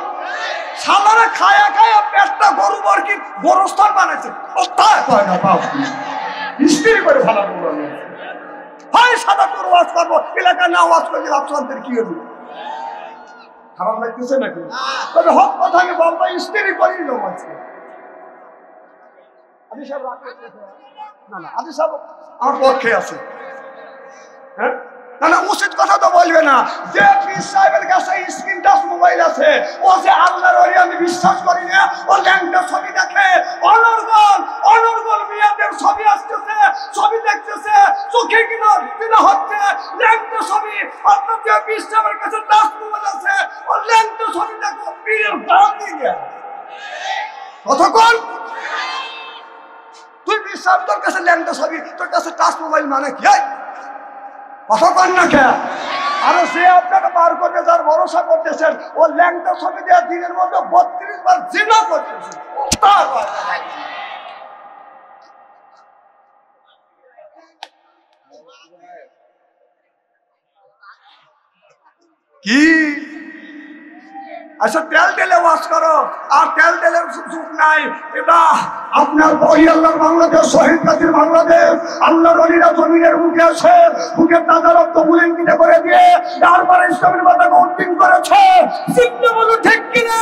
সালারে খায়া খায়া পেটটা গরু বরকি গোরস্থান বানাইছে, ওস্তাদ কয় না বাপ স্ত্রী করে ভালো বলবে, হয় সাদা করে ওয়াজ করবো, এলাকায় না ওয়াজ করলে আপনাদের কি হলো? খারাপ লাগতেছে নাকি? তবে হক কথা আমি বলবো, স্ত্রী করেই লোক আছে। আদি সাহেব না না, আদি সাহেব আমার পক্ষে আছে। হ্যাঁ না না, উচিত কথা তো বলবে না। যে পীর সাহেবের কাছে স্ক্রিন টাচ মোবাইল আছে, ও যে আল্লাহর ওলি আমি বিশ্বাস করি না, ও ল্যাংটা ছবি দেখে, অনর্গল অনর্গল মিয়াদের ছবি আসতেছে, ছবি দেখতেছে, চোখে কিনা কিনা হচ্ছে ল্যাংটা ছবি। আপনার যে পীর সাহেবের কাছে টাচ মোবাইল আছে, ও ল্যাংটা ছবি দেখো, পীরের দাম দিয়ে কতক্ষণ তুই পীর সাহেব, তোর কাছে ল্যাংটা ছবি, তোর কাছে টাচ মোবাইল মানে কি? কথা কন না কে? আরে সে আপনাকে বার করবে, যার ভরসা করতেছেন, ও ল্যাংটা ছবি দেওয়া দিনের মধ্যে 32 বার জিনা করতেছে। কি আচ্ছা, তেল টেলে ওয়াজ করো, আর তেল টেলের যুগ নাই। এটা আপনার ওই আল্লাহর বাংলাদেশ, শহীদ গাজীর বাংলাদেশ, আল্লাহর ওলিরা জমিনের মুখে আছে, বুকের তাজা রক্ত বুলেঙ্কিতে করে দিয়ে তারপরে ইসলামের পতাকা উত্তীর্ণ করেছে। চিন্তা বলুন ঠিক কিনা?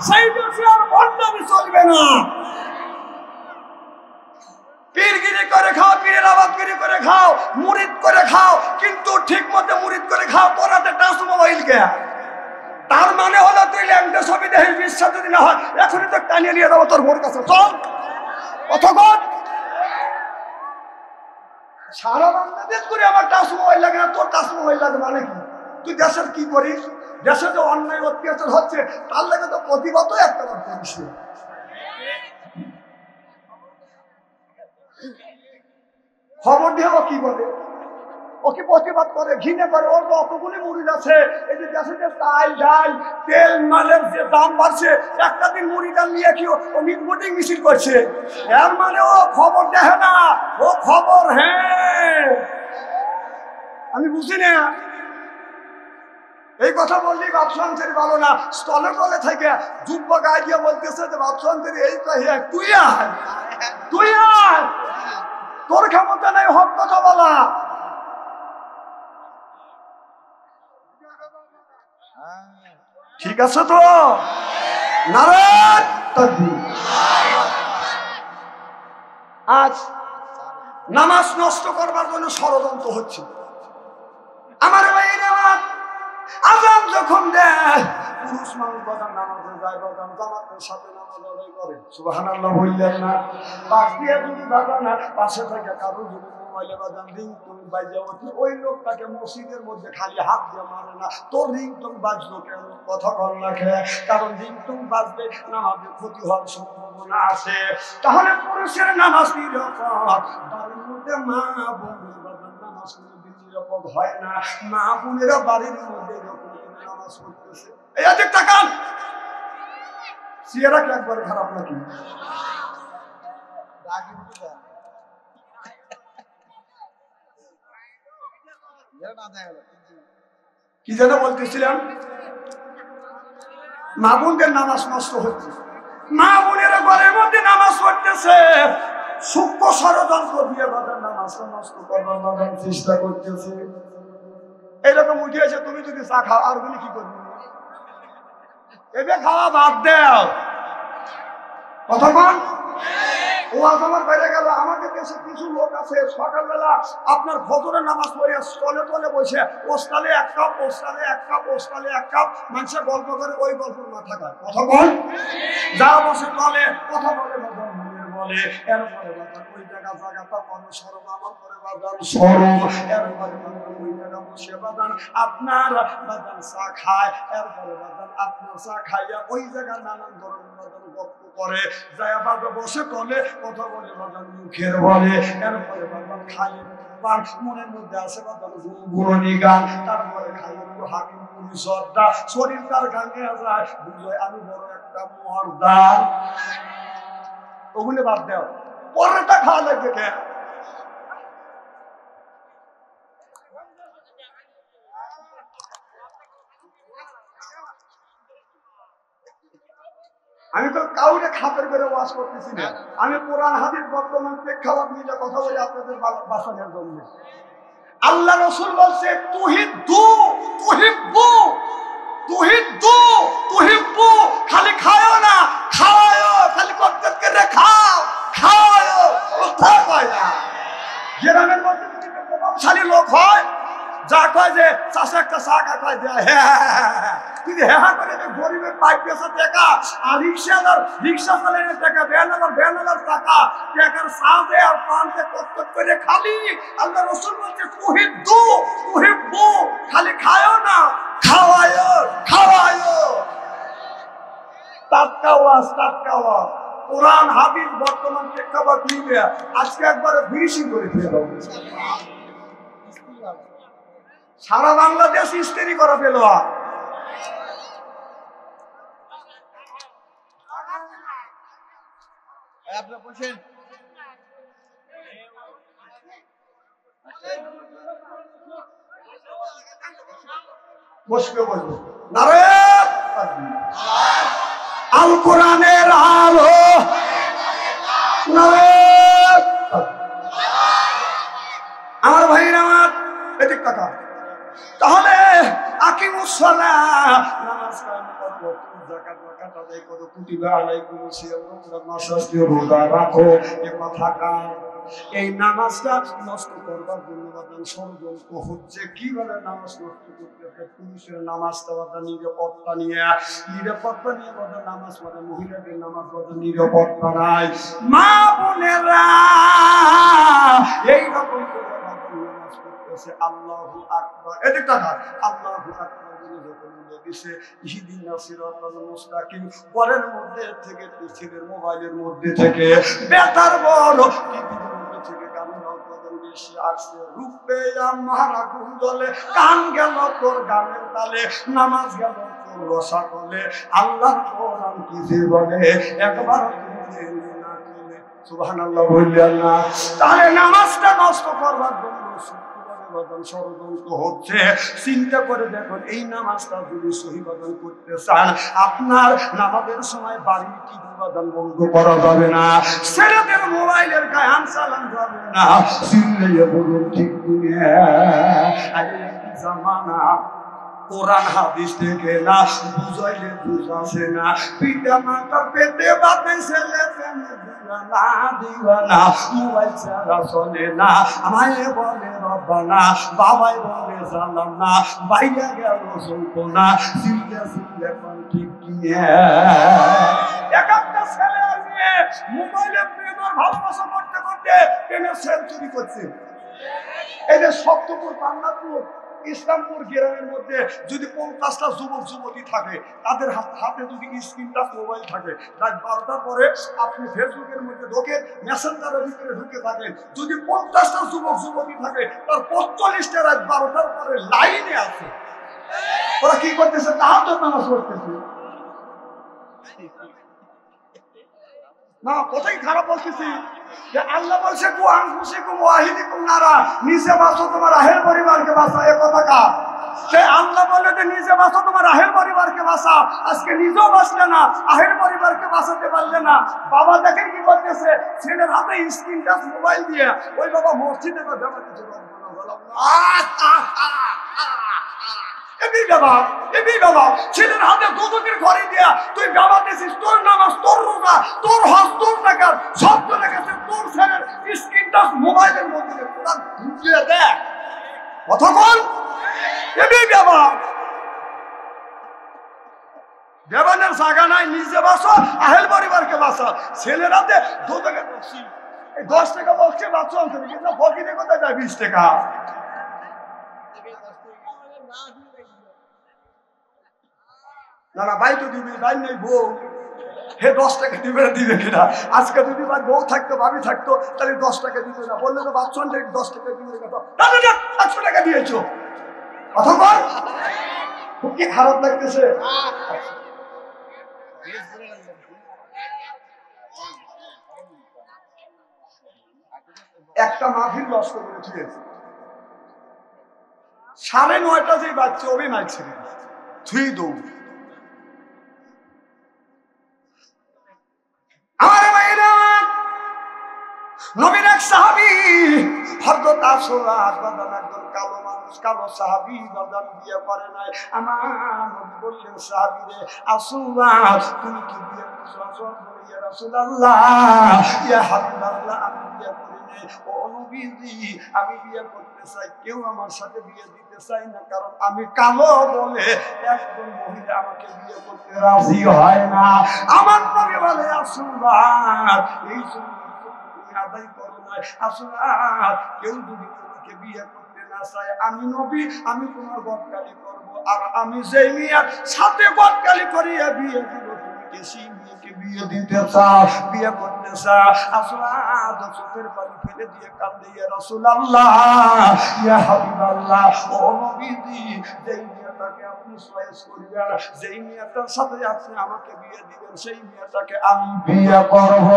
সেই দেশে আর বন্যামি চলবে না। পীরগিরি করে খাও, পীরের আবাদগিরি করে খাও, মুরিদ করে খাও, কিন্তু ঠিক মতো মুরিদ করে খাও। তোরাতে টাচ মোবাইল কে? তার মানে হলো তুই ল্যাংটা ছবি দেখিস, বিশ্বাস যদি না হয় এখনই তো টানিয়ে নিয়ে যাবো তোর বোর কাছে, চল। অথবা সারা বাংলাদেশ করে আমার টাচ মোবাইল লাগে না, তোর টাচ মোবাইল লাগে মানে কি? তুই দেশের কি করিস? দেশে যে অন্যায় অত্যাচার হচ্ছে তার লাগে তো প্রতিবাদও একটা করিস। খবর দিয়ে ও কি বলে? ওকে প্রতিবাদ করে, ঘৃণা করে। ওর তো অতগুলি মুড়িদ আছে। এই যে দেশে যে চাল ডাল তেল মালের যে দাম বাড়ছে, একটা দিন মুড়ি ডাল নিয়ে কি ও মিটিং মিছিল করছে? এর মানে ও খবর দেখে না, ও খবর হ্যাঁ। আমি বুঝি না। এই কথা বললি বাপসু আনসারি ভালো না, স্থলে টলে থেকে যুব্য গায়ে দিয়ে বলতেছে যে বাপসু আনসারি এই কহিয়া তুই আয়, তুই আয়, তোর ক্ষমতা নাই হক কথা বলা। ঠিক আছে তো? নারায়ণ তাকবীর। আজ নামাজ নষ্ট করবার জন্য ষড়যন্ত্র হচ্ছে। আমার ভাইয়েরা, আজান যখন দেয় পুরুষ মানুষ বাজান নামাজে যায়, বাজান জামাতের সাথে নামাজ আদায় করে, সুবহানাল্লাহ বললেন না? পাশ দিয়ে যদি বাজান পাশে থেকে কারো যদি মোবাইলে বাজান রিংটোন বাজে ওঠে, ওই লোকটাকে মসজিদের মধ্যে খালি হাত দিয়ে মারে না। তোর রিংটোন বাজলো কেন? কথা বল না খেয়ে, কারণ রিংটোন বাজলে নামাজের ক্ষতি হওয়ার সম্ভাবনা আছে। তাহলে পুরুষের নামাজ নিরাপদ, বাড়ির মধ্যে মা বোনের বাজান নামাজ নিরাপদ হয় না। মা বোনেরা বাড়ির মধ্যে নামাজ পড়তেছে, এই আজ টাকান সিয়ারা একবার খারাপ নাকি? কি যেন বলতেছিলাম? মা বোনদের নামাজ নষ্ট হচ্ছে, মা বোনেরা ঘরের মধ্যে নামাজ পড়তেছে, সূক্ষ্ম ষড়যন্ত্র দিয়ে বাজার নামাজটা নষ্ট করবার বাজার চেষ্টা করতেছে। এইরকম উঠিয়েছে, তুমি যদি চা খাও আর গুলি কি করবে? এবে খাওয়া বাদ দেও। কতক্ষণ ও আজ আমার বাইরে গেল। আমাদের দেশে কিছু লোক আছে সকালবেলা আপনার ফজরের নামাজ পড়ে তলে তলে বসে ওস্তালে এক কাপ, ওস্তালে এক কাপ, ওস্তালে এক কাপ, মানুষের গল্প করে, ওই গল্পের মাথা খায়। কথা বল, যা বসে তলে কথা বলে বলে, এরপরে বাজার ওই জায়গা জায়গাটা কোনো সরব আমার করে বাজার সরব, এরপরে ওই জায়গা বসে বাজার আপনার বাজার চা খায়, এরপরে বাজার আপনার চা খাইয়া ওই জায়গা নানান ধরনের বাজার গল্প করে, যায় বাজার বসে তলে কথা বলে বাজার মুখের বলে, এরপরে বাজার খাই মনের মধ্যে আসে বাজার গুণী গান, তারপরে খাই হাকিম পুলিশটা শরীর তার গানে যায়, বুঝলো আমি বড় একটা মর্দার। ওগুলো বাদ দেও, পরেরটা খাওয়া লাগবে কে? আমি তো কাউকে খাতের করে ওয়াজ করতেছি না, আমি কোরআন হাদিস বর্তমান প্রেক্ষাপট নিয়ে কথা বলি আপনাদের বাঁচানোর জন্য। আল্লাহ রাসূল বলছে তুহিদ্দু তুহিব্বু, তুহিদ্দু তুহিব্বু, খালি খায়ও না খাওয়ায়ও, খালি করতে করে খাও খাওয়ায়ও, কথা কয় না। গ্রামের মধ্যে যদি প্রভাবশালী লোক হয়, যা কয় যে চাষে একটা চা খায় দেয়, হ্যাঁ কিন্তু হ্যাঁ করে গরিবের পাইপ পেশা টাকা আর রিক্সা চালানোর টাকা, ভ্যানালার টাকা টাকার সাথে আর পান্তে কষ্ট করে খালি। আল্লাহ রাসূল বলছে তুহিদ্দু তুহিব্বু, খালি খায়ও না খাওয়ায়ও খাওয়ায়ও। টাটকা ওয়াজ, টাটকা ওয়াজ, কোরআন হাদিস বর্তমান প্রেক্ষাপট নিয়ে আজকে একবারে ফিনিশিং করে ফেলো। সারা বাংলাদেশ ইস্তেরি করে ফেলো। আপনারা বসেন। বসবে বসবে। নারায়ণ তাকবীর। আল কোরআনের আলো, নারায়ণ তাকবীর। আমার ভাইরা আমার এদিক তাকাও। তাহলে আকিমুস সালাহ, নামাজ কায়েম করো, যাকাত ওয়াকাত আদায় করো, কুতিবা আলাইকুমুস সিয়াম, রোজা রাখো, এ কথা কার? এই নামাজটা নষ্ট করবার জন্য বাদান ষড়যন্ত্র হচ্ছে। কিভাবে নামাজ নষ্ট করতে? পুরুষের নামাজটা বাদান নিরাপত্তা নিয়ে বাদান নামাজ পড়ে, মহিলাদের নামাজ বাদান নিরাপত্তা নাই। মা বোনেরা এইরকম করে বাদান নামাজ পড়তেছে। আল্লাহু আকবার, এদিক তাকান, আল্লাহু আকবার বলে যখন দিছে ইহদিনাস সিরাতাল মুস্তাকিম, পরের মধ্যে থেকে ছেলের মোবাইলের মধ্যে থেকে বেতার বড় টিভির মধ্যে থেকে গানের উৎপাদন বেশি আসছে। রূপে আমার গুঞ্জলে, কান গেল তোর গানের তালে, নামাজ গেল তোর রসাতলে, আল্লাহর কোরআন কি যে বলে একবার না চলে। সুবহানাল্লাহ বললেন না? তাহলে নামাজটা নষ্ট করবার জন্য ষড়যন্ত্র হচ্ছে। চিন্তা করে দেখুন, এই নামাজটা যদি সহিবাদন করতে চান, আপনার নামাজের সময় বাড়ির টিভি বাদন বন্ধ করা যাবে না, ছেলেদের মোবাইলের গান চালান যাবে না। চিল্লাইয়া বলুন ঠিক জামানা কোরআন হাদিস থেকে না বুঝাইলে বুঝাছে না। পিতা মাতা পেটে বাপে ছেলে দিওয়ানা দিওয়ানা, মোবাইল ছাড়া চলে না। মায়ে বলে রব্বানা, বাবাই বলে জানলাম না, বাইরে গেল চলতো না। চিল্লা চিল্লা কোন ঠিক কিনে এক একটা ছেলে আর মেয়ে মোবাইলে প্রেম আর ভালোবাসা করতে করতে প্রেমের সেঞ্চুরি করছে। এই যে সপ্তপুর পান্নাপুর ইসলামপুর গ্রামের মধ্যে যদি 50টা যুবক যুবতী থাকে, তাদের হাতে যদি স্ক্রিন টাচ মোবাইল থাকে, রাত 12টার পরে আপনি ফেসবুকের মধ্যে ঢোকে, মেসেঞ্জারের ভিতরে ঢুকে থাকেন, যদি 50টা যুবক যুবতী থাকে, তার 45টা রাত 12টার পরে লাইনে আছে। ওরা কি করতেছে? তাহাজ্জুদ নামাজ পড়তেছে। না, কথাই খারাপ বলতেছি যে আল্লাহ বলছে কু আনফুসিকুম ওয়া আহলিকুম নারা, নিজে বাঁচো তোমার আহেল পরিবারকে বাঁচা। এ কথা কা? সে আল্লাহ বলে যে নিজে বাঁচো তোমার আহেল পরিবারকে বাঁচা। আজকে নিজেও বাঁচলে না, আহেল পরিবারকে বাঁচাতে পারলে না। বাবা দেখেন কি করতেছে, ছেলের হাতে স্ক্রিন টাচ মোবাইল দিয়ে ওই বাবা মসজিদে বা যাওয়া কিছু ছেলের হাতে দুদকের ঘরে দিয়া তুই বাবা দিছিস, তোর নামাজ, তোর রোজা, তোর হজ, তোর টাকার সব চলে গেছে তোর ছেলের স্ক্রিন টাচ মোবাইলের মধ্যে। কোরআন ঢুকিয়ে দেয় কতক্ষণ? দেবানের জায়গা নাই, নিজে বাঁচো, আহেল পরিবারকে বাঁচা। ছেলের হাতে দুদকের বক্সি, এই 10 টাকা বক্সে বাঁচো অন্তরে, কিন্তু বকিতে কোথায় যায় 20 টাকা? না না, ভাই তো দিবি, ভাই নেই বউ, হে 10 টাকা দিবে না, দিবে কিনা? আজকে যদি ভাই বউ থাকতো, ভাবি থাকতো, তাহলে 10 টাকা দিবে না, বললে তো বাচ্চন 10 টাকা দিবে না, 100 টাকা দিয়েছো। অথবা খুব কি খারাপ লাগতেছে? একটা মাহফিল নষ্ট করে দিয়েছে, 9:30 যে বাচ্চা অভিনয় ছেড়ে থুই দৌড়। আমার ভাইরা, নবীর এক সাহাবী হযরত আসওয়াদ রাদিয়াল্লাহু একজন কালো মানুষ, কালো সাহাবী বাজান বিয়ে করে নাই। আমার নবী বললেন, সাহাবী রে আসওয়াদ তুমি কি বিয়ে করছো? আসওয়াদ বলে, ইয়া রাসূলুল্লাহ, ইয়া হাবিবাল্লাহ, আমি বিয়ে করি নাই। ও নবীজি, আমি বিয়ে করতে চাই, কেউ আমার সাথে বিয়ে দিতে চাই না, কারণ আমি কালো বলে একজন মহিলা আমাকে বিয়ে করতে রাজি হয় না। আমার নবী বলে, আসওয়াদ এই আদায় করো না। আসওয়াদ, কেউ যদি তোমাকে বিয়ে করতে না চায়, আমি নবী, আমি তোমার গদকালি করব। আর আমি যেই মেয়ের সাথে গদকালি করিয়া বিয়ে দিব, তুমি কি সেই মেয়েকে বিয়ে দিতে চাও, বিয়ে করতে চাও? আসওয়াদ চোখের পানি ফেলে দিয়ে কাঁদে, ইয়া রাসূলুল্লাহ, ইয়া হাবিবাল্লাহ, ও নবীজি, যেই মেয়েটাকে আপনি চয়েস করবেন, যেই মেয়েটার সাথে আপনি আমাকে বিয়ে দিবেন, সেই মেয়েটাকে আমি বিয়ে করব।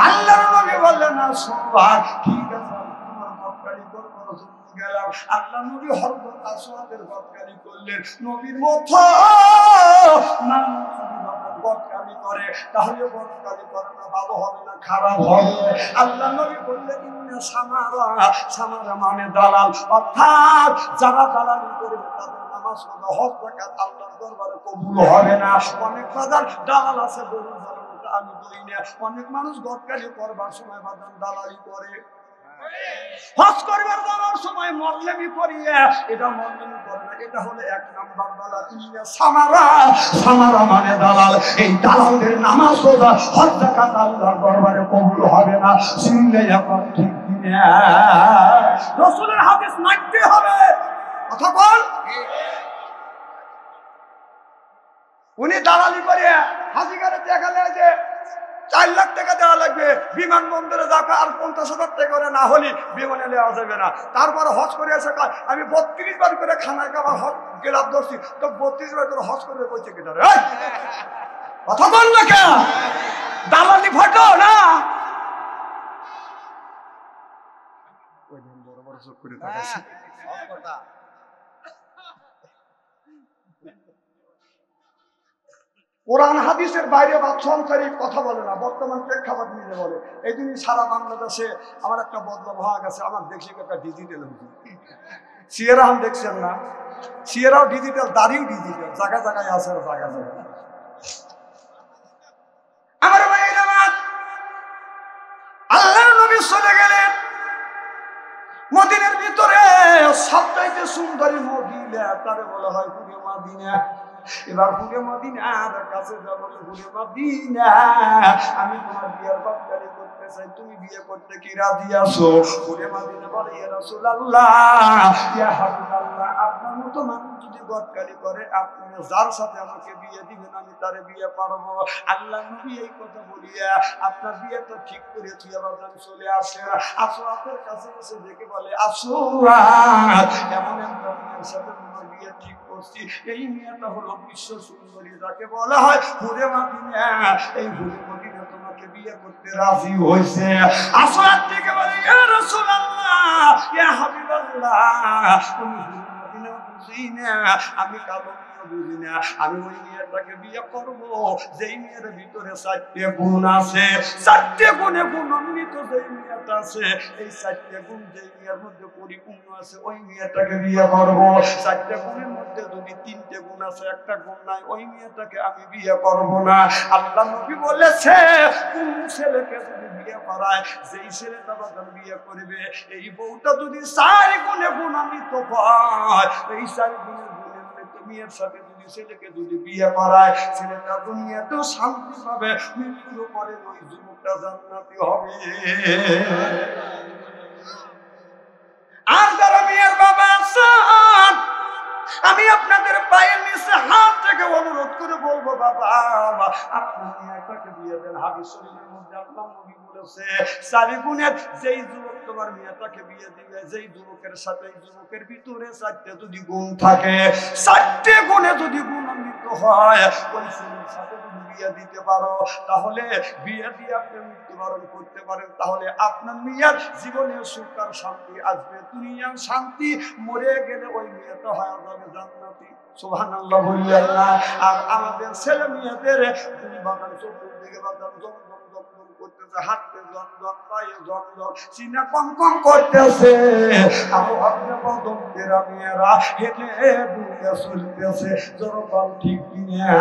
আল্লাহর নবী বললেন, আসওয়াদ ঠিক আছে, তোমার গদকালি করব। গেলাম, আল্লাহ নবী হযরত আসওয়াদের গদকালি করলেন। নবীর মতো মানুষ গদকালি করে, তাহলে গদকালি করে না, ভালো হবে না খারাপ হবে? আল্লাহ নবী বললেন, ইন্না সামারা, সামারা মানে দালাল, অর্থাৎ যারা দালালি করবে তাদের নামাজ রোজা হজ যাকাত আল্লাহর দরবারে কবুল হবে না। অনেক বাজার দালাল আছে, গরু দালাল আমি বলি না। অনেক মানুষ গদকালি করবার সময় বাজার দালালি করে। হজ করবার যাওয়ার সময় মল্লেমি করিয়া, এটা মল্লেমি করে না, এটা হলো এক নাম্বার দালাল। সামারা, সামারা মানে দালাল। এই দালালদের নামাজ রোজা হজ যাকাত আল্লাহর দরবারে কবুল হবে না। শুনলে এখন ঠিক না, রাসূলের হাদিস মানতে হবে। কথা বল। উনি দালালি করে হাজি করে দেখালে যে 4 লাখ টাকা দেওয়া লাগবে, বিমানবন্দরে যাকে আর 50,000 টাকা করে না হলে বিমানে নেওয়া যাবে না। তারপরে হজ করে এসে আমি 32 বার করে খানা খাবার হজ গেলাম ধরছি, তো 32 বার করে হজ করে বলছে কি ধরে কথা বল না কে? দালালি ফটো না, বড় বড় চোখ করে তাকাচ্ছে। কোরআন হাদিসের বাইরে বাচ্চান্তরী কথা বলে না, বর্তমান প্রেক্ষাপট নিয়ে বলে। এই দিনই সারা বাংলাদেশে আমার একটা বদলাব হওয়া গেছে। আমার দেখছি একটা ডিজিটাল সিয়েরা আম দেখছেন না? সিয়েরাও ডিজিটাল, দাড়িও ডিজিটাল, জায়গা জায়গায় আছে, জায়গা জায়গায়। আমার ভাইয়ের আমার আল্লাহর নবী চলে গেলেন মদিনার ভিতরে। সবচাইতে সুন্দরী মহিলা তারে বলা হয় পুরো মদিনা। এবার পুরো মদিনার কাছে যাবো, পুরো মদিনা আমি তোমার বিয়ের বাপকারি করতে চাই, তুমি বিয়ে করতে কি রাজি আছো? পুরো মদিনা বলে ইয়া রাসূলুল্লাহ, ইয়া হাবিবাল্লাহ, আপনার মতো মানুষ যদি গদকারি করে, আপনি যার সাথে আমাকে বিয়ে দিবেন আমি তারে বিয়ে করব। আল্লাহ নবী এই কথা বলিয়া আপনার বিয়ে তো ঠিক করে তুই আবার চলে আসে। আসওয়াতের কাছে এসে দেখে বলে, আসওয়াত, এমন একটা মেয়ের সাথে তোমার বিয়ে ঠিক করছি। এই মেয়েটা হলো বিশ্ব সুন্দরী, যাকে বলা হয় হুরে মদিনা। এই হুরে মদিনা তোমাকে বিয়ে করতে রাজি হয়েছে। আসওয়াত থেকে বলে, ইয়া রাসূলুল্লাহ, ইয়া হাবিবাল্লাহ, তুমি হুরে মদিনা বুঝি না, আমি কালো বুঝি না, আমি ওই মেয়েটাকে বিয়ে করবো যেই মেয়ের ভিতরে 4টে গুণ আছে। 4টে গুণে গুণান্বিত যেই মেয়েটা আছে, এই 4টে গুণ যেই মেয়ের মধ্যে পরিপূর্ণ আছে, ওই মেয়েটাকে বিয়ে করবো। 4টে গুণের মধ্যে যদি 3টে গুণ আছে, একটা গুণ নাই, ওই মেয়েটাকে আমি বিয়ে করবো না। আল্লাহ নবী বলেছে, কোন ছেলেকে যদি বিয়ে করায়, যেই ছেলেটা বাজার বিয়ে করবে, এই বউটা যদি 4 গুণে গুণান্বিত হয়, এই 4 গুণের মেয়ের সাথে যদি ছেলেকে যদি বিয়ে করায়, ছেলেটা দুনিয়াতেও শান্তি পাবে, মৃত্যুর পরে ওই যুবকটা জান্নাতি হবে। আর যারা মেয়ের বাবা আছেন, আমি আপনাদের পায়ের নিচে হাত থেকে অনুরোধ করে বলবো, বাবা আপনার মেয়েটাকে বিয়ে দেন। হাদিস শরীফের মধ্যে আল্লাহ নবী বলেছে, 4 গুণের যেই যুবক তোমার মেয়েটাকে বিয়ে দিবে, যেই যুবকের সাথে এই যুবকের ভিতরে 4টে যদি গুণ থাকে, 4টে গুণে যদি গুণান্বিত হয়, ওই ছেলের সাথে যদি বিয়ে দিতে পারো, তাহলে বিয়ে দিয়ে আপনি মৃত্যুবরণ করতে পারেন, তাহলে আপনার মেয়ের জীবনে সুখ আর শান্তি আসবে, দুনিয়ার শান্তি। মরে গেলে ওই মেয়েটা হয়ে যাবে জান্নাতি। সুবহানাল্লাহ বললেন না? আর আমাদের ছেলে মেয়েদের দুই বাগান চতুর্দিকে বাগান জমজম জমজম করতেছে, হাঁটতে জমজম, পায়ে জমজম, সিনা কম কম করতেছে। আরো আপনি কদম তেরা মেয়েরা হেঁটে দুনিয়া চলতেছে, জনগণ ঠিক কিনা?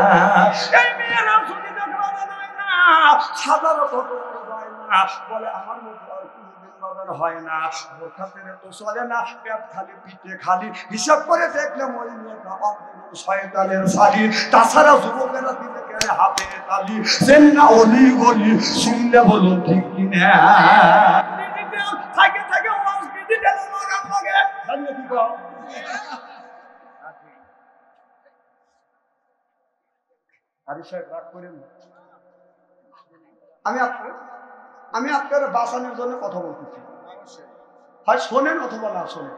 এই মেয়েরা যদি দেখবা যায় না, সাধারণত যায় না, বলে আমার মতো আর কোনদিন হয় না, বোরখা পেরে তো চলে না, পেট খালি পিঠে খালি। হিসাব করে দেখলাম ওই মেয়েটা শয়তানের শাড়ি। তাছাড়া যুবকেরা দিতে গেলে হাতে তালি, চেন না অলি গলি, শুনলে বলুন ঠিক কিনা? ডিজিটাল থাকে থাকে ওয়াজ ডিজিটাল লাগান লাগে, জানিয়ে দিব। আরে সাহেব রাগ করেন, আমি আপনার বাঁচানোর জন্য কথা বলতেছি, হয় শোনেন অথবা না শোনেন।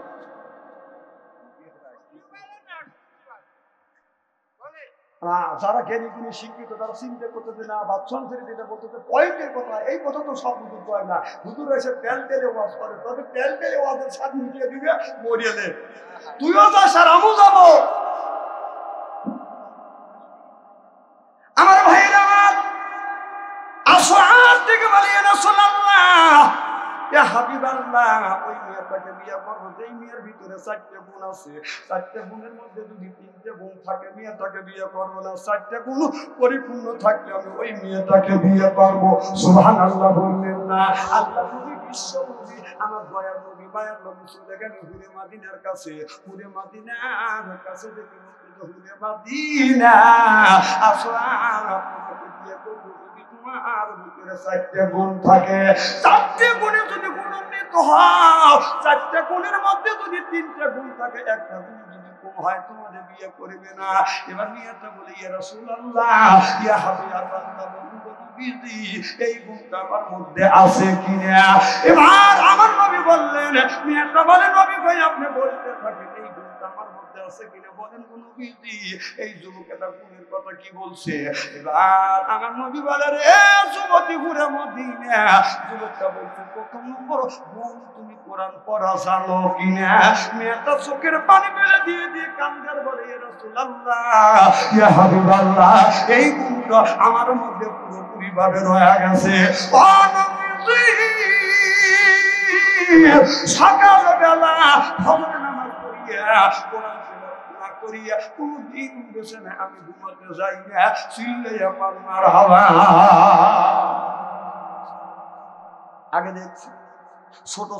যারা জ্ঞানী গুণী শিক্ষিত, তারা চিন্তা করতেছে না, বাচ্চন ছেড়ে যেটা বলতেছে পয়েন্টের কথা, এই কথা তো সব হুজুর কয় না। হুজুর এসে তেল তেলে ওয়াজ করে, তবে তেল তেলে ওয়াজের স্বাদ মিটিয়ে দিবে মরিয়ালে। তুইও যাস আর আমিও যাবো। আমার ভাইয়ের আমার আসওয়াত থেকে বলি, রাসূলুল্লাহ, ইয়া হাবিবাল্লাহ ওই মেয়েটাকে বিয়ে করবো যেই মেয়ের ভিতরে 4টে গুণ আছে, 4টে গুণের মধ্যে যদি 3টে গুণ থাকে মেয়েটাকে বিয়ে করবো না, 4টে গুণ পরিপূর্ণ থাকলে আমি ওই মেয়েটাকে বিয়ে করবো। সুবহানাল্লাহ বললেন না? আল্লাহ নবী বিশ্ব নবী আমার দয়ার নবী মায়ার নবী চলে গেলেন হুরে মাদিনার কাছে। হুরে মাদিনার কাছে দেখে হুরে মাদিনা আসলাম তোমাকে বিয়ে করবো যদি তোমার ভিতরে 4টে গুণ থাকে। 4টে গুণে যদি গুণান্বিত হও, 4টে গুণের মধ্যে যদি 3টে গুণ থাকে, একটা গুণ যদি কম হয় তোমাদের বিয়ে করবে না। এবার মেয়েটা বলে ইয়া রাসূলুল্লাহ ইয়া হাবিবাল্লাহ বন্ধু নবীজি এই গুণটা আমার মধ্যে আছে কিনা? এবার আমার নবী বললেন, মেয়েটা বলে নবী ভাই আপনি বলতে থাকেন এই গুণটা আমার মধ্যে আছে কিনা বলেন নবীজি। এই যুবকের গুণের কথা কি বলছে? এবার আমার নবী বলে রে যুবতী হুরে মদিনা, যুবকটা বলছে প্রথম নম্বর গুণ তুমি কোরআন পড়া জানো কিনা? মেয়েটা চোখের পানি ফেলে দিয়ে দিয়ে কান্দার বলে ইয়া রাসূলুল্লাহ ইয়া হাবিবাল্লাহ এই গুণটা আমার মধ্যে পুরোপুরি ভাবে রয়ে গেছে। ও নবীজি সকালবেলা ফজর নামাজ পড়িয়া কোরআন তেলাওয়াত না করিয়া কোনদিন বিছানায় আমি ঘুমাতে যাই না। চিল্লাইয়া পার মারহাবা। আগে দেখছি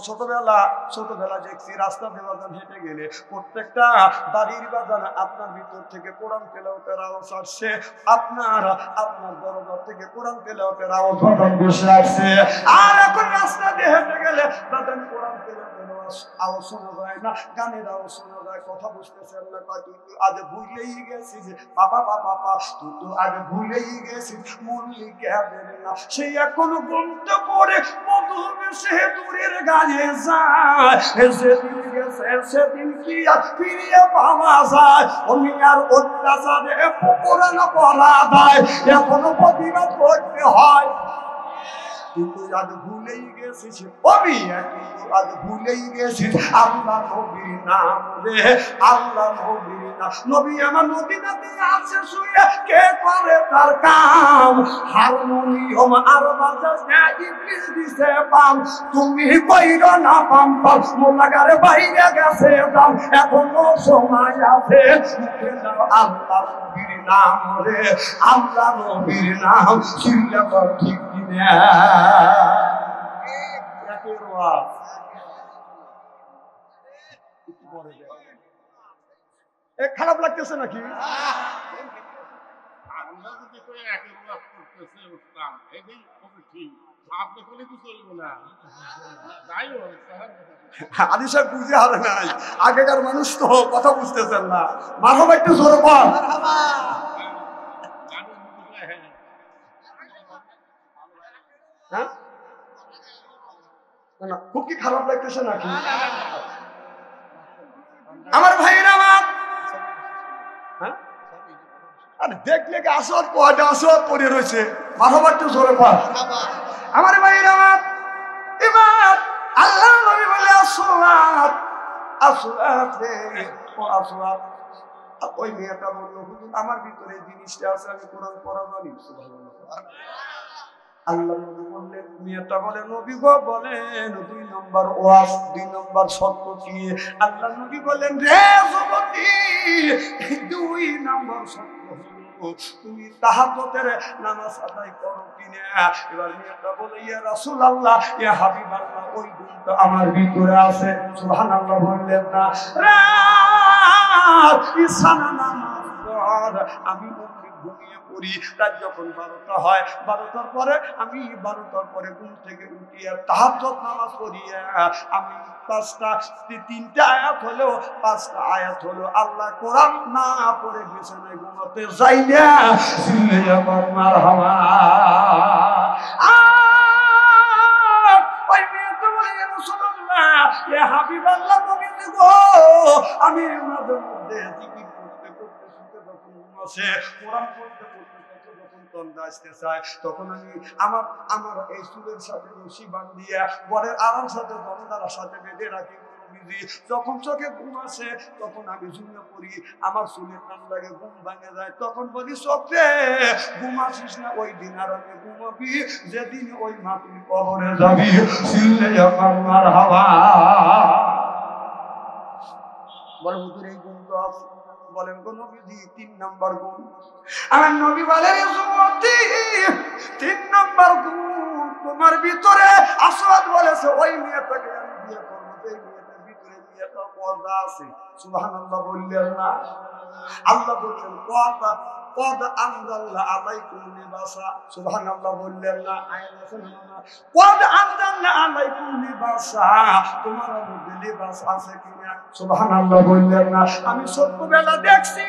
ছোটবেলা দেখছি রাস্তা দিয়ে বাজান হেঁটে গেলে প্রত্যেকটা বাড়ির বাজান আপনার ভিতর থেকে কোরআন তেলাওয়াতের আওয়াজ আসছে, আপনার দরবার থেকে কোরআন তেলাওয়াতের আওয়াজ বাজান বসে আসছে। আর এখন রাস্তা দিয়ে হেঁটে গেলে বাজান কোরআন তেলাওয়াতের আওয়াজ শোনা যায় না, গানের আওয়াজ শোনা যায়। কথা বুঝতেছেন না? তুই তো আগে ভুলেই গেছিস বাবা বাবা, তুই তো আগে ভুলেই গেছিস মুরলি কেঁদেন না, সেই এখনো ঘুমতে পড়ে মধুবে সে দূরের গায়ে যায়। সেদিন গেছে সেদিন কি আর ফিরিয়ে পাওয়া যায়? অমিয়ার অত্যাচারে কোরআন পড়া যায়, এখনো প্রতিবাদ করতে হয়। কিন্তু আজ ভুলেই গেছিস আমি, কিন্তু আজ ভুলেই গেছিস আল্লাহ নবীর নাম রে, আল্লাহ নবীর নাম। নবী আমার মদিনাতে আছে শুয়ে কে করে তার কাম, হারমোনিয়াম আর বাজাস না ইবলিস দিছে পাম। তুমি কইরো না পাম পাম মোলাগারে বাইরে গেছে দাম, এখনো সময় আছে মুখে দাও আল্লাহ নবীর নাম রে, আল্লাহ নবীর নাম। চিল্লা কর ঠিক কিনা? খারাপ লাগতেছে নাকি? আদিশা বুঝে হারে নাই, আগেকার মানুষ তো কথা বুঝতেছেন না। মারহাবা একটু জোরে বল। হ্যাঁ না খুব কি খারাপ লাগতেছে নাকি? আমার ভাইয়েরা আমার হ্যাঁ আরে দেখলে কি আসর কয়টা আসর পড়ে রয়েছে? মারহাবা একটু জোরে বল। আমার ভাইয়েরা আমার এবার আল্লাহ নবী বলে আসসালাত আসসালাত রে ও আসসালাত। ওই মেয়েটা বললো হুজুর আমার ভিতরে জিনিসটা আছে, আমি কোরআন পড়া জানি। সুবহানাল্লাহ। আল্লাহ নবী বললেন, মেয়েটা বলে নবী গো বলেন 2 নম্বর ওয়াজ 2 নম্বর শর্ত কি? আল্লাহ নবী বলেন রে যুবতী 2 নম্বর শর্ত হলো তুমি তাহাজ্জুদের নামাজ আদায় করো কিনা। এবার মেয়েটা বলে ইয়া রাসূলুল্লাহ ইয়া হাবিবাল্লাহ ওই গুণটা আমার ভিতরে আছে। সুবহানাল্লাহ বললেন না? রাত ইসানা নামাজ পড় আমি ঘুমিয়ে পড়ি। রাত যখন 12টা হয় 12টার পরে আমি 12টার পরে ঘুম থেকে উঠিয়া তাহাজ্জুদ নামাজ পড়িয়া আমি 3টা আয়াত হলো 5টা আয়াত হলো আল্লাহ কোরআন না পড়ে বিছানায় ঘুমাতে যাই না। সিল্লায়া মারহাবা। ওই মেয়েটা বলে ইয়া রাসূলুল্লাহ ইয়া হাবিবাল্লাহ নবী গো আমি মাঝে মধ্যে জিকির করতে করতে শুতে যখন ঘুমাসে কোরআন পড়তে পড়তে যখন তন্দ্রা আসতে চায় তখন আমি আমার এই চুলের সাথে রশি বাঁধিয়া বরের আরাম সাথে দমদার সাথে বেঁধে রাখি নবীজি যখন চোখে ঘুম আসে তখন আমি ঝুলে পড়ি, আমার চুলে টান লাগে, ঘুম ভাঙে যায়, তখন বলি চোখে ঘুম আসিস না, ওই দিন আর আমি ঘুমাবি যেদিন ওই মাটির কবরে যাবি। চিল্লে আমার মারহাবা। বলে হুজুর এই গুণ তো আছে। বলেন গো নবীজি 3 নাম্বার গুণ। আমার নবী বলেন সুমতি 3 নাম্বার গুণ তোমার ভিতরে আসওয়াদ বলেছে ওই মেয়েটাকে আমি বিয়ে করব, এই মেয়েটার ভিতরে মেয়েটা পর্দা আছে। সুবহানাল্লাহ বললেন না? আল্লাহ বললেন পর্দা কদ আনজালনা আলাইকুম লিবাসা। সুবহানাল্লাহ বললেন না? আয়াত আছে না? কদ আনজালনা আলাইকুম লিবাসা, তোমার মধ্যে লিবাস আছে কিনা? সুবহানাল্লাহ বললেন না? আমি ছোটবেলা দেখছি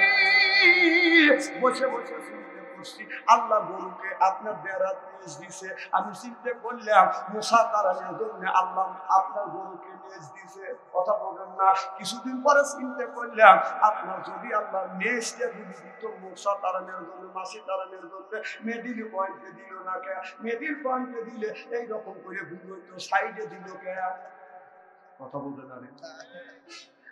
বসে বসে চিন্তা করছি আল্লাহ গরুকে আপনার বেড়াত নিজ দিছে, আমি চিন্তা করলাম মুসা তারানের জন্য আল্লাহ আপনার গরুকে নিজ দিছে। কথা বলেন না? কিছুদিন পরে চিন্তা করলাম আপনার যদি আল্লাহ নেজটা যদি দিত মুসা তারানের জন্য, মাসি তারানের জন্য, মিডিল পয়েন্টে দিল না কে? মিডিল পয়েন্টে দিলে এইরকম করে ভুল হইতো, সাইডে দিল কে? কথা বলতে জানেন?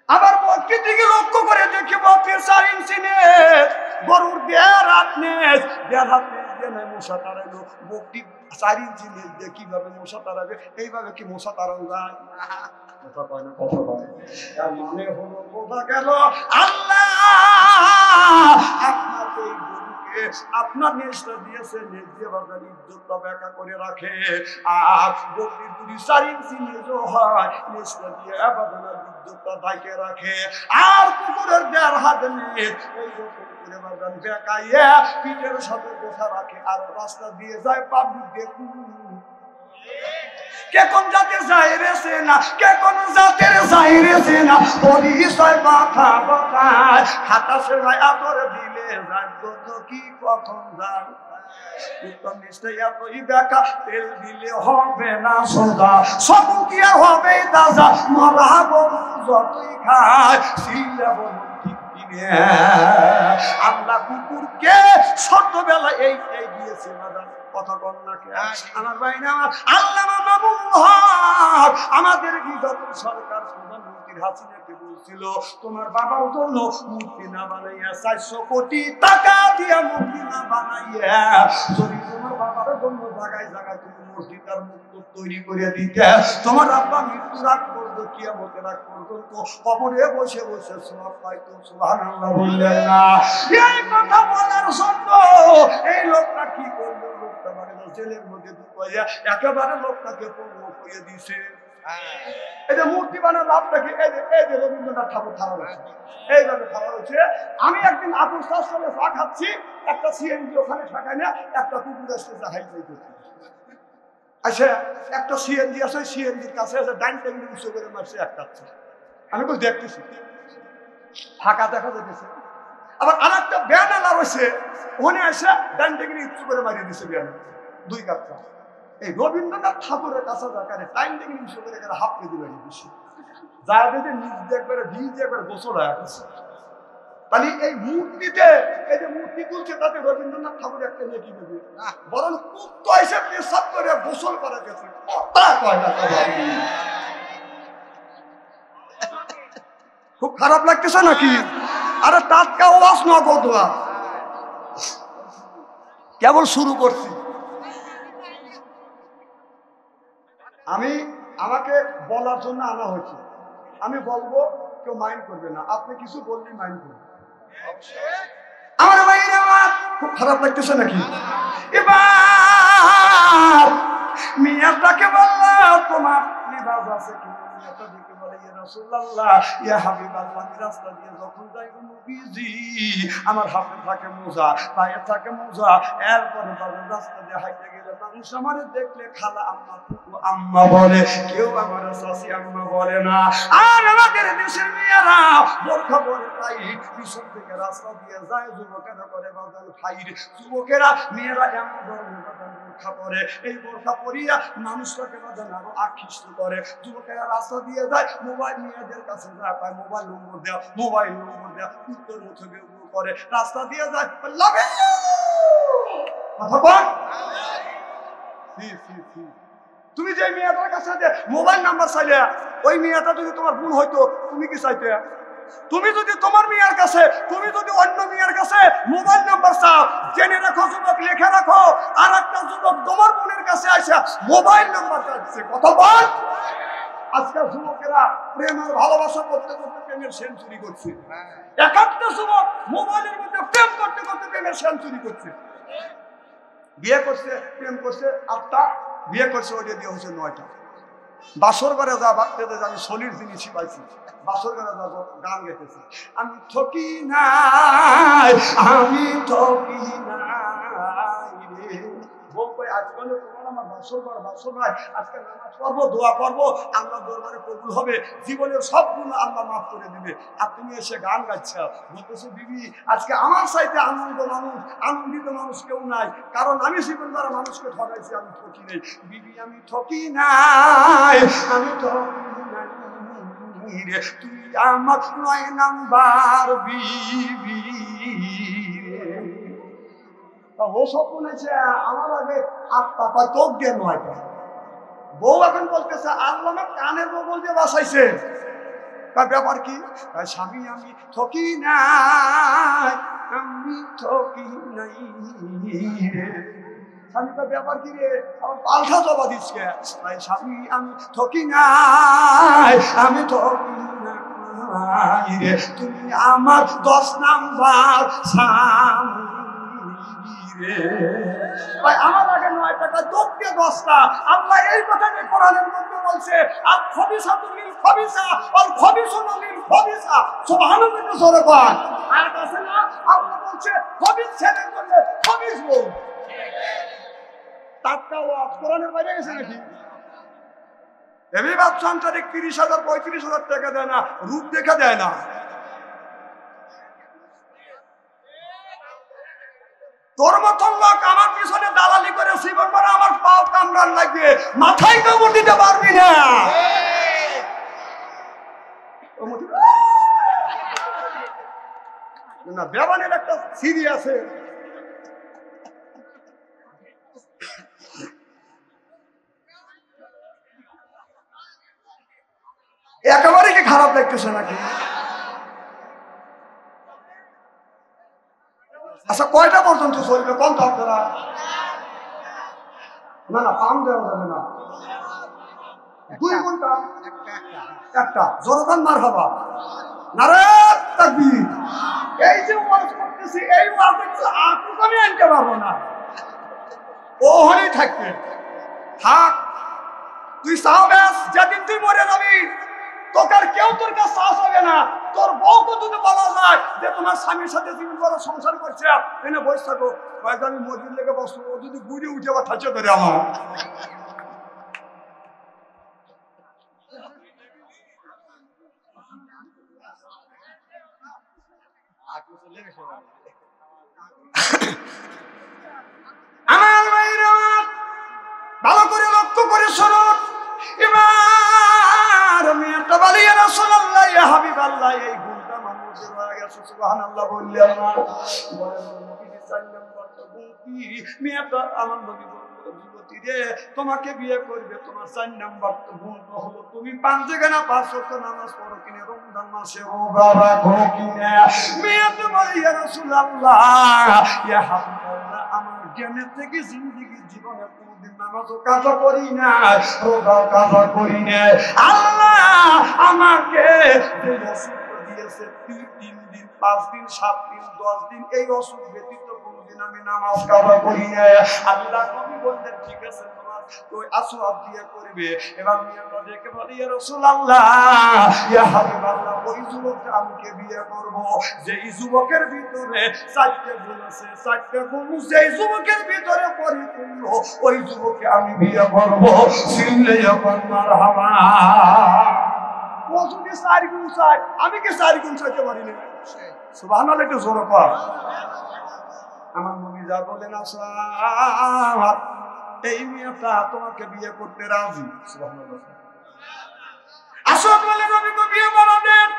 আবার বকরি দিকে লক্ষ্য করে দেখি বকরির 4 ইঞ্চি নেজ, গরুর 1.5 হাত নেজ, 1.5 হাত নেজ দিয়ে নাই মশা তাড়াইলো। বকরি 4 ইঞ্চি নেজ দিয়ে কিভাবে মশা তাড়াবে? এইভাবে কি মশা তাড়ানো যায়? কথা কয় না, কথা কয়। তার মানে হলো বোঝা গেল আল্লাহ আপনাকে এই গরুকে আপনার নেজটা দিয়েছে, নেজ দিয়ে বাজার ইজ্জতটা ব্যাখ্যা করে রাখে। আর বকরির যদি 4 ইঞ্চি নেজও হয়, নেজটা দিয়ে বাজার ইজ্জতটা ঢাকে রাখে। আর কুকুরের 1.5 হাত নেজ এইরকম করে বাজার বেকাইয়া পিঠের সাথে বসা রাখে, আর রাস্তা দিয়ে যায় পাবলিক দেখুন কে কোন জাতের যাইরেছে না, কে কোন জাতের যাইরেছে না, পরিচয় কথা বকায় খাতা সেলাই আদর দিলে যায় তো কি কখন যায়। উত্তম নিশ্চয় এতই ব্যাখ্যা তেল দিলে হবে না সোজা, সব কি আর হবে দাজা মরা বল যতই খায় সিলে বল ঠিক কিনে। আল্লাহ কুকুরকে ছোটবেলা এই দিয়েছে বাজার। কথা বল না কে আমার ভাই না? আল্লাহ আমাদের বিগত সরকার প্রধানমন্ত্রী হাসিনাকে বলছিল তোমার বাবার জন্য মূর্তি না বানাইয়া 400 কোটি টাকা দিয়া মূর্তি না বানাইয়া যদি তোমার বাবার জন্য জায়গায় জায়গায় তুমি মসজিদের মুক্ত তৈরি করে দিতে, তোমার আব্বা মৃত্যুর আগ পর্যন্ত কিয়ামতের আগ পর্যন্ত কবরে বসে বসে সওয়াব পাইতো। সুবহানাল্লাহ বললেন না? এই কথা বলার জন্য এই লোকটা কি করলো? লোকটা মানে জেলের মধ্যে ঢুকাইয়া একেবারে লোকটাকে পঙ্গু করে দিয়েছে। এই যে মূর্তি বানার লাভটাকে এই যে রবীন্দ্রনাথ ঠাকুর খারাপ হয়েছে, এইভাবে খারাপ হয়েছে। আমি একদিন আপুর শাসনে চা খাচ্ছি, একটা সিএনজি ওখানে ঠাকায় না, একটা কুকুর আসতে হাই করতে আচ্ছা, একটা সিএনজি আছে, সিএনজির কাছে আছে ডাইন টেবিল উঁচু করে মারছে একটা। আমি তো দেখতেছি ফাঁকা দেখা যেতেছে। আবার আর একটা ব্যানালা রয়েছে, ওখানে এসে ডাইন টেবিল উঁচু করে মারিয়ে দিচ্ছে ব্যানার 2 কাপ চা। এই রবীন্দ্রনাথ ঠাকুরের কাছে দেখানে টাইম টেবিল উঁচু করে হাফ কেজি বাড়িয়ে দিচ্ছে, যার যে নিজ দিয়ে একবারে ভিজ দিয়ে একবারে গোসল হয়ে গেছে। তাহলে এই মূর্তিতে এই যে মূর্তি তুলছে তাতে রবীন্দ্রনাথ ঠাকুর একটা নেকি দেবে, বরং কুত্তা এসে পেশাব করে গোসল করা গেছে। খুব খারাপ লাগতেছে নাকি? আরে টাটকা ওয়াজ না গদোয়া, কেবল শুরু করছি। আমাকে বলার জন্য আনা হয়েছে, আমি বলবো, কেউ মাইন্ড করবে না। আপনি কিছু বললেই মাইন্ড করবে। আমার ভাইরা খুব খারাপ লাগতেছে নাকি? এবার মিয়াটাকে বললাম তোমার লিবাস আছে কি? মিয়াটা দেখে বলে ইয়া রাসূলুল্লাহ, ইয়া হাবিবাল্লাহ, আমি রাস্তা দিয়ে যখন যাই নবীজি আমার হাতে থাকে মোজা, পায়ে থাকে মোজা, এরপরে রাস্তা দিয়ে হাঁটতে গেলে মানুষ আমার দেখলে খালা আম্মা ফুকু আম্মা বলে, কেউ আমার চাচি আম্মা বলে না। আর আমাদের দেশের মেয়েরা বোরখা পরে তাই পিছন থেকে রাস্তা দিয়ে যায়, যুবকেরা করে বাজার ফাইর, যুবকেরা মেয়েরা এমন ধরনের বোরখা পরে, এই বোরখা পরিয়া মানুষটাকে বাজার আরো আকৃষ্ট করে। যুবকেরা রাস্তা দিয়ে যায়, মোবাইল মেয়েদের কাছে যায়, পায় মোবাইল নম্বর দেওয়া, মোবাইল নম্বর দেওয়া, উত্তর মুখে করে রাস্তা দিয়ে যায়, লাগে কথা বল। তুমি যে মেয়েটার কাছে যে মোবাইল নাম্বার চাইলে ওই মেয়েটা যদি তোমার বোন হইতো তুমি কি চাইতে? তুমি যদি তোমার মেয়ের কাছে, তুমি যদি অন্য মেয়ের কাছে মোবাইল নাম্বার চাও, জেনে রাখো যুবক, লিখে রাখো, আর একটা যুবক তোমার বোনের কাছে আসে মোবাইল নাম্বার চাচ্ছে। কথা বল। আজকাল যুবকেরা প্রেম আর ভালোবাসা করতে করতে প্রেমের সেঞ্চুরি করছে। এক একটা যুবক মোবাইলের মধ্যে প্রেম করতে করতে প্রেমের সেঞ্চুরি করছে। বিয়ে করছে, প্রেম করছে 8টা, বিয়ে করছে ওইটা দিয়ে হচ্ছে 9টা। বাসর ঘরে যা ভাবতে আমি শনির জিনিসই পাইছি। বাসর ঘরে যা গান গেতেছে, আমি ঠকি নাই, আমি ঠকি নাই রে। আজকাল তোমার আমার বাসর ঘর, বাসর নয়, আজকে নামাজ পড়বো, দোয়া করবো, আল্লাহ দরবারে কবুল হবে, জীবনের সব গুণ আল্লাহ মাফ করে দিবে। আর তুমি এসে গান গাচ্ছ, বলতেছো বিবি আজকে আমার চাইতে আনন্দিত মানুষ কেউ নাই, কারণ আমি জীবন দ্বারা মানুষকে ঠকাইছি, আমি ঠকি নেই। বিবি আমি ঠকি নাই, আমি ঠকি নাই রে, তুই আমার 9 নাম্বার বিবি। ও সব বলেছে আমার আগে 8টা, তোর দিয়ে 9টা। বউ এখন বলতেছে আল্লাহ কানের বগল দিয়ে বাসাইছে, তার ব্যাপার কি? স্বামী আমি ঠকি নাই, আমি ঠকি নাই রে। স্বামীটার ব্যাপার কি রে? আমার পাল্টা জবাব দিচ্ছে, ভাই স্বামী আমি ঠকি নাই, আমি ঠকি নাই রে, তুমি আমার 10 নাম্বার স্বামী রে। ভাই আমার আগে 9 টাকা, তোর দিয়ে 10টা। আল্লাহ এই কথাটা কোরআনের মধ্যে বলছে, আর খবিসাতুল লিল খবিসা ওয়াল খবিসুনা লিল খবিসা। সুবহানাল্লাহ, জোরে বল। আর আছে না, আল্লাহ বলছে খবিস ছেলের জন্য খবিস বউ। টাটকা ওয়াজ কোরআনের বাইরে গেছে নাকি? এমনি বাচ্চান্তারে 30,000 35,000 টাকা দেয় না, রূপ দেখা দেয় না। তোর মতন লোক আমার পিছনে দালালি করে জীবন ভরা আমার পাও কামড়ান লাগবে, মাথায় কামড় দিতে পারবি না। না বেবানের একটা সিডি আছে, একেবারে কি খারাপ লাগতেছে নাকি? আচ্ছা কয়টা পর্যন্ত চলবে কোন তো আপনারা? না না, পাম দেওয়া যাবে না, 2 ঘন্টা একটা জনগণ মার খাবা নারে তাকবীর। এই যে ওয়াজ করতেছি, এই ওয়াজে আমি আনতে পারবো না, ও হলেই থাকবে। থাক, তুই চাও ব্যাস, যেদিন তুই মরে যাবি তোকে আর কেউ তোর কাছে চাষ হবে না। তোর বউকে যদি বলা যায় যে তোমার স্বামীর সাথে জীবন বড় সংসার করছে, এনে বসে থাকো, হয়তো আমি মসজিদ লেগে বসবো, ও যদি ঘুরে উঠে আবার ঠাচে ধরে আমার। আমার ভাইরা ভালো করে লক্ষ্য করে শুনুন, এবার আমি একটা বলি ইয়া রাসূলুল্লাহ, ইয়া হাবিবাল্লাহ, এই গুণটা মানুষের হয়ে গেছে। সুবহানাল্লাহ বললেন না, বলেন নবীজি 4 নম্বর তো কি মেয়েটা আমার নবী বলল, যুবতী রে তোমাকে বিয়ে করবে, তোমার 4 নম্বর তো গুণ হলো তুমি 5 জায়গা 5 ওয়াক্ত নামাজ পড়ো কিনা, রমজান মাসে রোজা রাখো কিনা। মেয়েটা বলে ইয়া রাসূলুল্লাহ, ইয়া হাবিবাল্লাহ, আমার জ্ঞানের থেকে জিন্দেগি জীবনে কোনদিন নামাজও কাজা করি না, রোজাও কাজা করি না। আল্লাহ আমাকে যে অসুখ দিয়েছে 3 দিন 5 দিন 7 দিন 10 দিন, এই অসুখ ব্যতীত কোনদিন আমি নামাজ কাজা করি না। আল্লাহ নবী বললেন ঠিক আছে, তোমার ওই আসওয়াব দিয়ে করবে। এবার মেয়েটা দেখে বলে ইয়া রাসূলুল্লাহ, ইয়া হাবিবাল্লাহ, ওই যুবককে আমাকে বিয়ে করব যেই যুবকের ভিতরে 4টে গুণ আছে, 4টে গুণ যেই যুবকের ভিতরে পরিপূর্ণ, ওই যুবককে আমি বিয়ে করব। সিল্লে যখন মারহাবা, ও যদি 4 গুণ চায়, আমি কি 4 গুণ চাইতে পারি না? সুবহানাল্লাহ, একটু জোরে কর। আমার নবী যা বলেন আসলাম, এই মেয়েটা তোমাকে বিয়ে করতে রাজি। সুবহানাল্লাহ। আসল বলে নবীকে বিয়ে করাবেন।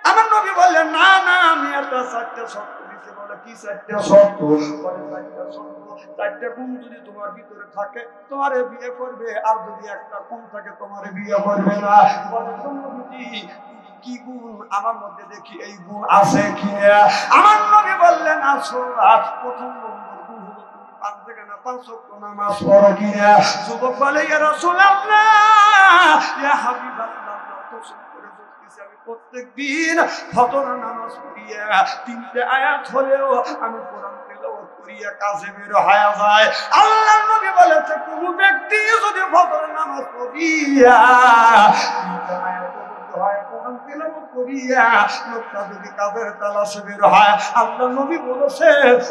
আমার নবী বললেন না না, মেয়েটা চারটা শর্ত দিতে বলে কি চারটা শর্ত বলে চারটা শর্ত চারটা গুণ যদি তোমার ভিতরে থাকে তোমারে বিয়ে করবে আর যদি একটা গুণ থাকে তোমারে বিয়ে করবে না বলে নবীজি কি গুণ আমার মধ্যে দেখি এই গুণ আছে কিনা আমার নবী বললেন আসো প্রথম নম্বর গুণ হলো তুমি পাঁচ থেকে না 5 ওয়াক্ত নামাজ পড়ো কিনা যুবক বলে ইয়া রাসূলুল্লাহ ইয়া হাবিবাল্লাহ আমি প্রত্যেকদিন ফজর নামাজ পড়িয়া 3টে আয়াত হলেও আমি কোরআন তেলাওয়াত করিয়া কাজে বের হয়ে যায় আল্লাহর নবী বলেছে কোন ব্যক্তি যদি ফজর নামাজ পড়িয়া 3টে আয়াত হয় কোরআন তেলাওয়াত করিয়া লোকটা যদি কাজের তালাশে বের হয় আল্লাহর নবী বলেছে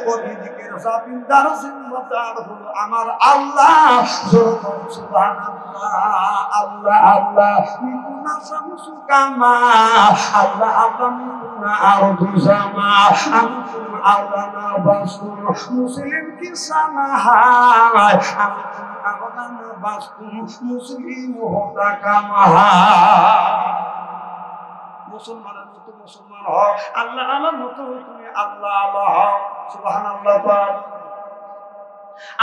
ও রিজিকের জামিনদার জিম্মাদার হলো আমার আল্লাহ সুবহানাল্লাহ আল্লাহ আল্লাহ মিকুনা শামসু কামা আল্লাহ আল্লাহ মিকুনা আরদু জামা আনতুম আওলানা বাসু মুসলিম কি সানাহায় আনতুম আওলানা বাসু মুসলিম হোতা কামা মুসলমানের মতো মুসলমান হও আল্লাহ আল্লাহর মতো তুমি আল্লাহ আল্লাহ হও সুবহানাল্লাহ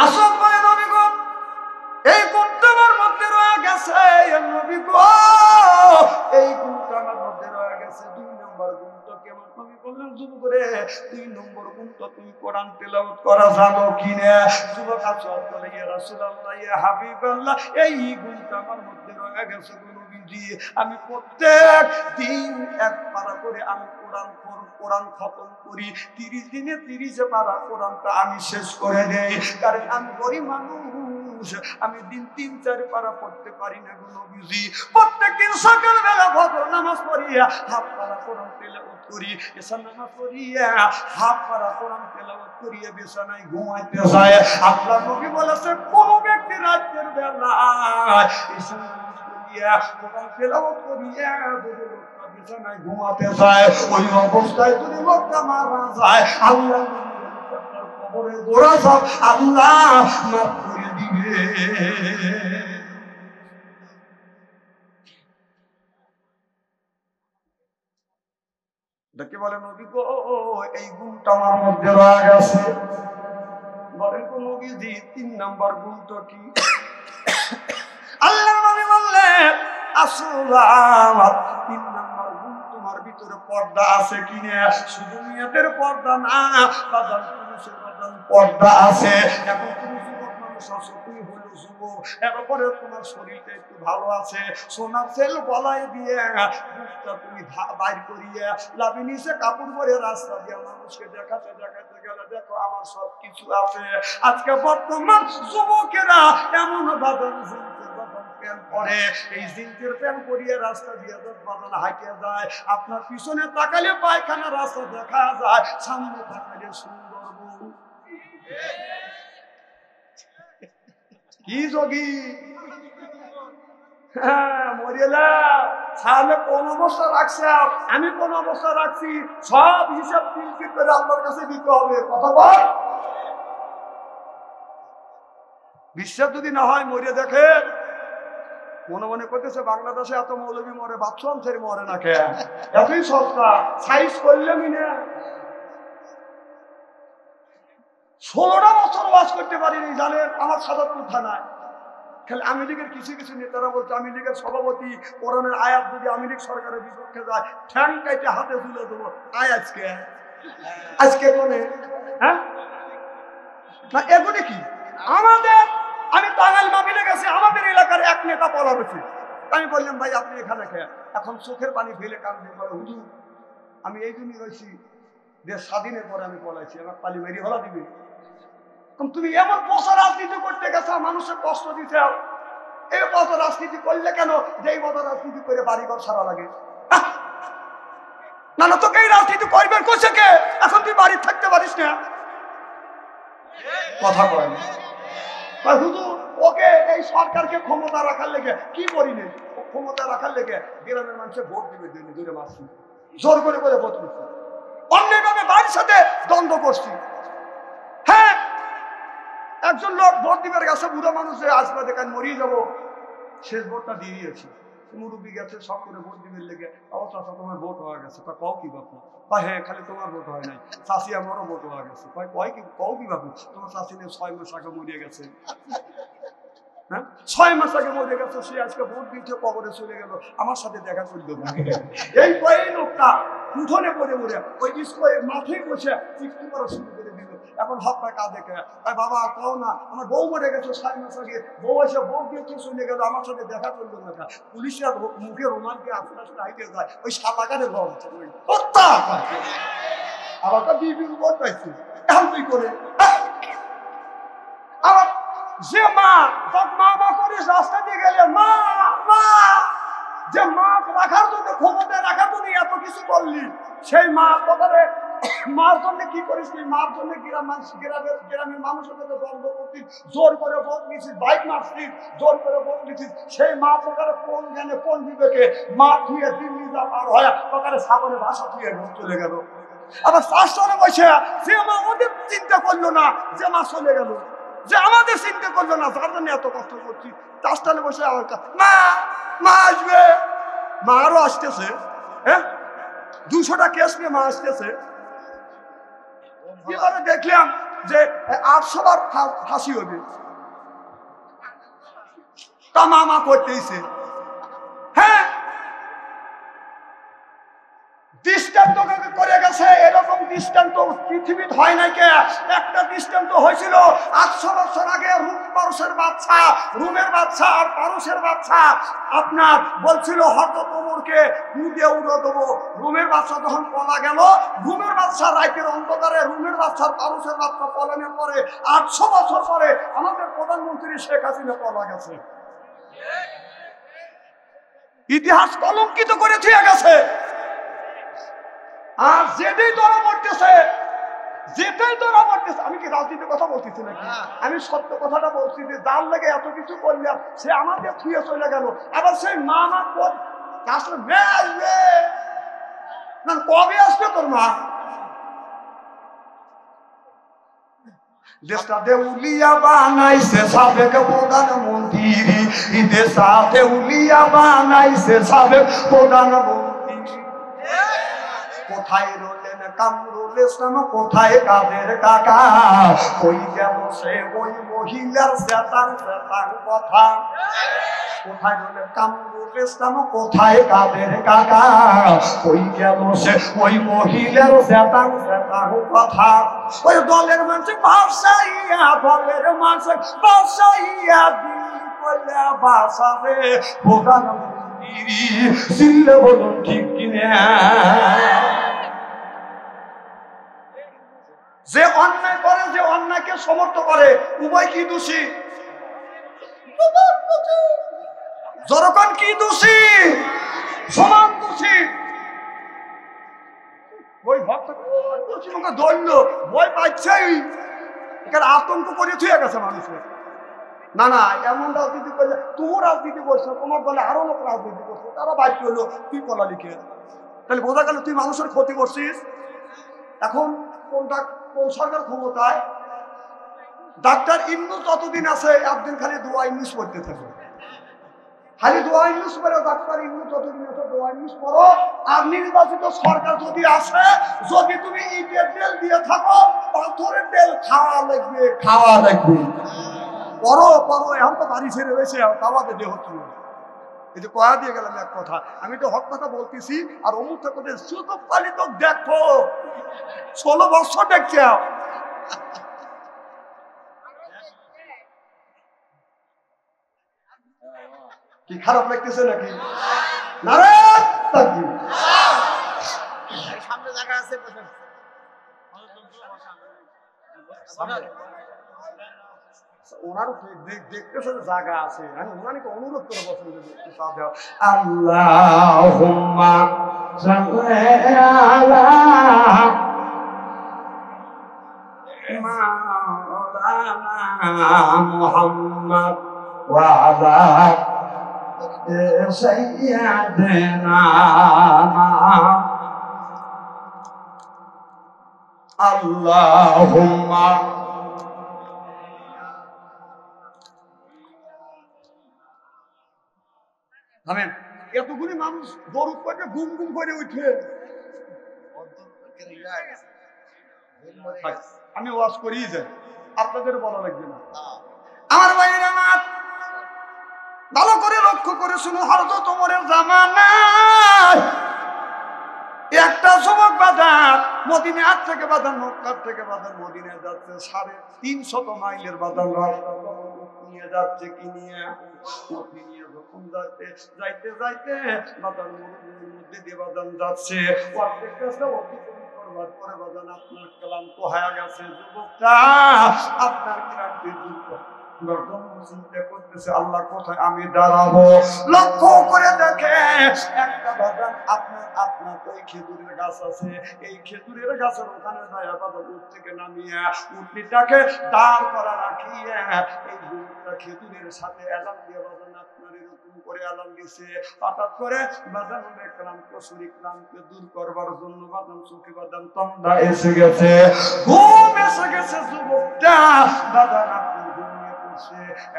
আসল করে নবী গো এই গুণটা আমার মধ্যে রয়ে গেছে নবী গো এই গুণটা আমার মধ্যে রয়ে গেছে 2 নম্বর গুণটা কেমন নবী বললেন যুবক রে 2 নম্বর গুণটা তুমি কোরআন তেলাওয়াত করা জানো কিনা যুবক আসল বলে ইয়া রাসূলুল্লাহ ইয়া হাবিবাল্লাহ এই গুণটা আমার মধ্যে রয়ে গেছে নবীজি আমি প্রত্যেক দিন এক পারা করে আমি কোরআন খতম করি 30 দিনে 30 পারা কোরআনটা আমি শেষ করে দেই কারণ আমি গরিব মানুষ আমি দিন 3-4 পারা পড়তে পারি না গো নবীজি প্রত্যেকদিন সকালবেলা ফজর নামাজ পড়িয়া হাফ পারা কোরআন তেলাওয়াত করি এশার নামাজ পড়িয়া হাফ পারা কোরআন তেলাওয়াত করিয়া বিছানায় ঘুমাইতে যায় আল্লাহর নবী বলেছে কোন ব্যক্তি রাতের বেলায় এশার নামাজ পড়িয়া কোরআন তেলাওয়াত করিয়া বিছানায় ঘুমাতে যায় ওই অবস্থায় যদি লোকটা মারা যায় আল্লাহ কবরে গোরা সব আল্লাহ মাফ করে দিবে দেখে বলে নবী গো এই গুণটা আমার মধ্যে রয়ে গেছে বলেন গো নবীজি 3 নাম্বার গুণটা কি আল্লাহ নবী বললেন আসসালাম 3 নাম্বার গুণ তোমার ভিতরে পর্দা আছে কিনা শুধু মেয়েদের পর্দা না বাজার পুরুষের পর্দা আছে এখন তুমি যুবক মানুষ আছো তুমি হলো যুবক এরপরে তোমার শরীরটা একটু ভালো আছে সোনার সেল গলায় দিয়ে মুখটা তুমি বাইর করিয়া লাভি নিচে কাপড় পরে রাস্তা দিয়ে মানুষকে দেখাতে দেখাতে গেলে দেখো আমার সব কিছু আছে আজকে বর্তমান যুবকেরা এমন বাজার প্যান্ট পরে এই জিন্সের প্যান্ট পরিয়ে রাস্তা দিয়ে বাজার হাঁটিয়ে যায় আপনার পিছনে তাকালে পায়খানা রাস্তা দেখা যায় সামনে তাকালে সুন্দর কি যোগী মরিয়েলা তাহলে কোন অবস্থা রাখছে আমি কোন অবস্থা রাখছি সব হিসাব তিলকিট করে আল্লাহর কাছে দিতে হবে কথা বল বিশ্বাস যদি না হয় মরিয়ে দেখে মনে মনে করতেছে বাংলাদেশে এত মৌলবী মরে বাথরুম ছেড়ে মরে না কে এতই সস্তা সাইজ করলে মিনে 16টা বছর ওয়াজ করতে পারিনি জানেন আমার সাদাতপুর থানায় খালি আওয়ামী লীগের কিছু কিছু নেতারা বলছে আওয়ামী লীগের সভাপতি কোরআনের আয়াত যদি আওয়ামী লীগ সরকারের বিপক্ষে যায় ঠ্যাং কাইটে হাতে তুলে দেবো আয় আজকে কোনে হ্যাঁ না এগুলি কি আমাদের আমি টাঙ্গাইল মাহফিলে গেছি আমাদের এলাকার এক নেতা পলা রয়েছে আমি বললাম ভাই আপনি এখানে খেয়ে এখন চোখের পানি ফেলে কাঁদতে পারে হুজুর আমি এই জন্যই রয়েছি দেশ স্বাধীনের পরে আমি পলাইছি আমার পালি মেরি হলা দিবে তুমি এমন পচা রাজনীতি করতে গেছো মানুষের কষ্ট দিতে এই পচা রাজনীতি করলে কেন যেই পচা রাজনীতি করে বাড়িঘর সারা লাগে না না তোকে এই রাজনীতি করবেন কোথা কে এখন তুই বাড়ি থাকতে পারিস না কথা কয় না হুজুর ওকে এই সরকারকে ক্ষমতা রাখার লেগে কি করিনি ক্ষমতা রাখার লেগে গ্রামের মানুষের ভোট দিবে দূরে মারছি জোর করে ভোট দিচ্ছি অন্যভাবে বাড়ির সাথে দ্বন্দ্ব করছি হ্যাঁ একজন লোক ভোট দিবার গেছে বুড়ো মানুষের আসবে দেখান মরিয়ে যাবো শেষ ভোটটা দিয়ে দিয়েছি মুরব্বী গেছে সব করে ভোট দিবেন লেগে, অবস্থা তোমার ভোট হয়ে গেছে। তা কও কি বাপু? কয় হ্যাঁ, খালি তোমার ভোট হয় নাই, চাষি আমারও ভোট হয়ে গেছে। কয় কয় কি কও কি বাপু? তোমার চাষি নিয়ে 6 মাস আগে মরিয়ে গেছে। হ্যাঁ, 6 মাস আগে মরে গেছে, সে আজকে ভোট দিতে কবরে চলে গেল, আমার সাথে দেখা করলো না। এই কয়েক লোকটা উঠোনে পড়ে মরে ওই স্কুলের মাঠে বসে চিঠি করা শুরু করে দিল। এখন হপ্তায় কাজে কে বাবা কও না, আমার বউ মরে গেছে 6 মাস আগে, বউ এসে ভোট দিতে চলে গেল, আমার সাথে দেখা করলো না। পুলিশের মুখে রোমানকে আস্তে আস্তে হাইতে যায়, ওই শালাকারে ভোট আবার তো বিপিন ভোট পাইছি। এখন তুই করে আবার যে মা মা মা করিস রাস্তা দিয়ে গেলে মা মা, যে মা রাখার জন্য ক্ষমতায় রাখার জন্য এত কিছু করলি, সেই মা কথারে মার জন্য কি করিস? তুই মার জন্য গ্রামের মানুষের সাথে দ্বন্দ্ব করতিস, জোর করে ভোট নিছিস, বাইক মারছিস, জোর করে ভোট নিছিস। সেই মা প্রকারে কোন জ্ঞানে কোন বিবেকে মা থুয়ে দিল্লি যা পার হয় প্রকারে সাগরে ভাষা থুয়ে চলে গেল। আবার শাসনে বসে যে মা ওদের চিন্তা করলো না, যে মা চলে গেল, যে আমাদের চিন্তা করলো না, যার জন্য এত কষ্ট করছি, তার স্থানে বসে আমার মা মা আসবে, মা আরো আসতেছে। হ্যাঁ, 200টা কেস নিয়ে মা আসতেছে। এবারে দেখলাম যে 800 বার ফাঁসি হবে, তা মা করতেইছে। হ্যাঁ, দৃষ্টান্ত করে গেছে, এরকম দৃষ্টান্ত পৃথিবীতে হয় নাই। কে একটা দৃষ্টান্ত হয়েছিল 800 বছর আগে, পারস্যের বাদশা, রুমের বাদশা আর পারস্যের বাদশা আপনার বলছিল হয়তো তোমরকে দিয়ে উড়ো দেবো। রুমের বাদশা যখন পলা গেল, রুমের বাদশা রাইতের অন্ধকারে রুমের বাদশার পারস্যের বাদশা পলানোর পরে 800 বছর পরে আমাদের প্রধানমন্ত্রী শেখ হাসিনা পলা গেছে। ইতিহাস কলঙ্কিত করে দিয়ে গেছে। আর যেটাই ধরা পড়তেছে, যেটাই ধরা পড়তেছে, আমি কি রাজনীতির কথা বলতেছি নাকি? আমি সত্য কথাটা বলছি যে যার লেগে এত কিছু করলাম, সে আমাদের থুয়ে চলে গেল। আবার সেই মা মা আসলে আসবে না, কবে আসবে তোর মা? দেশটা দেউলিয়া বানাইছে সাবেক প্রধানমন্ত্রী, দেশটা দেউলিয়া বানাইছে সাবেক প্রধানমন্ত্রী। কোথায় রইলেন কামরুল ইসলাম, কোথায় কাদের কাকা? ওই গেল সে ওই মহিলার চেতান চেতান কথা। কোথায় রইলেন কামরুল ইসলাম, কোথায় কাদের কাকা? ওই গেল সে ওই মহিলার চেতান চেতান কথা। ওই দলের মানুষ বাসাইয়া, দলের মানুষ বাসাইয়া দিল্লি করলে বাসাবে প্রধানমন্ত্রী। চিল্লে বলুন ঠিক কিনা? যে অন্যায় করে, যে অন্যায়কে সমর্থন করে, উভয় কি দোষী? জনগণ কি দোষী? সমান দোষী। ওই ভক্ত দৈন্য ভয় পাচ্ছেই, এখানে আতঙ্ক করে থুয়ে গেছে মানুষের। না না, এমন রাজনীতি করলে তুমিও রাজনীতি করছো, তোমার দলে আরো লোক রাজনীতি করছো, তারা বাইক করলো, তুই পলা লিখে, তাহলে বোঝা গেল তুই মানুষের ক্ষতি করছিস। এখন কোনটা কোন সরকার ক্ষমতায়? ডাক্তার ইউনূস যতদিন আছে একদিন খালি দোয়া ইউনূস পড়তে থাকবে, খালি দোয়া ইউনূস পড়ো। ডাক্তার ইউনূস যতদিন আছে দোয়া ইউনূস পড়ো। আর নির্বাচিত সরকার যদি আসে, যদি তুমি ইটের তেল দিয়ে থাকো, পাথরের তেল খাওয়া লাগবে, খাওয়া লাগবে। পড়ো পড়ো, এখন তো বাড়ি ছেড়ে রয়েছে, তাওয়াতে দেহ তুলো। এই যে কয়া দিয়ে গেলাম এক কথা, আমি তো হক কথা বলতেছি। আর অমুক থেকে শুধু পালিত দেখো 16 বছর দেখছে। কি খারাপ লাগতেছে নাকি? নারায়ণ তাকবীর। সামনে জায়গা আছে, ওনারও দেখতেছে জায়গা আছে, আমি ওনাকে অনুরোধ করে বসেন যদি একটু সাথ দাও। আল্লাহুম্মা সাল্লি আলা মাওলানা মুহাম্মদ ওয়া আলা সাইয়্যিদিনা আল্লাহুম্মা আমিন। এতগুলি মানুষ দরুদ পড়ে গুম গুম করে উঠে। আমি ওয়াজ করি যাই, আপনাদের বলা লাগবে না। আমার ভাইয়েরা আমার ভালো করে লক্ষ্য করে শুনো, হযরত ওমরের জামানায় একটা যুবক বাজার মদিনার থেকে বাজার, মক্কার থেকে বাজার মদিনায় যাচ্ছে, 350 মাইলের বাজার রাস্তা নিয়ে যাচ্ছে, কি নিয়ে উটনি নিয়ে যখন যাইতে যাইতে যাইতে বাজার মরুভূমির মধ্যে দিয়ে বাজার যাচ্ছে, অর্ধেক রাস্তা অতিক্রম করবার পরে বাজার আপনার ক্লান্ত হয়ে গেছে, যুবকটা আপনার ক্লান্তি দূর করতে চিন্তা করতেছে আল্লাহ কোথায় আমি দাঁড়াবো। লক্ষ্য করে দেখে একটা বাগান আপনার ওই খেজুরের গাছ আছে, এই খেজুরের গাছের ওখানে যায় বাবা উঠ থেকে নামিয়ে উটনিটাকে দাঁড় করা রাখিয়ে এই দুধটা খেজুরের সাথে এলান দিয়ে বাজান আপনার এরকম করে এলান দিছে। হঠাৎ করে বাজান অনেক ক্লান্ত শরীর ক্লান্ত দূর করবার জন্য বাদাম চোখে বাদাম তন্দা এসে গেছে, ঘুম এসে গেছে, যুবকটা বাদান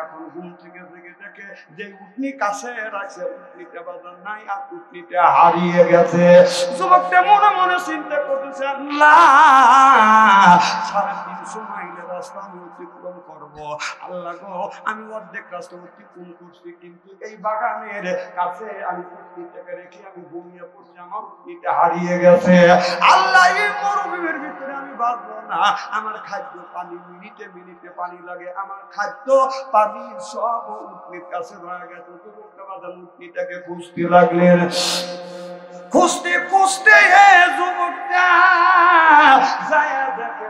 এখন ঘুম থেকে জেগে দেখে যে উটনি কাছে রাখছে, উটনিটা বাজার নাই, আর উটনিটা হারিয়ে গেছে। যুবকটা মনে মনে চিন্তা করতেছে আল্লাহ 350 মাইলের রাস্তা আমি অতিক্রম করবো, আল্লাহ গো আমি অর্ধেক রাস্তা অতিক্রম করছি, কিন্তু এই বাগানের কাছে আমি উটনিটাকে রেখে আমি ঘুমিয়ে পড়ছি, আমার উটনিটা হারিয়ে গেছে। আল্লাহ এই মরুভূমির ভিতরে আমি বাঁচবো না, আমার খাদ্য পানি মিনিটে মিনিটে পানি লাগে, আমার খাদ্য পানি সব উটনির কাছে রয়ে গেছে। যুবকটা বাজার উটনিটাকে খুঁজতে লাগলেন, খুঁজতে খুঁজতে যুবকটা যায় দেখে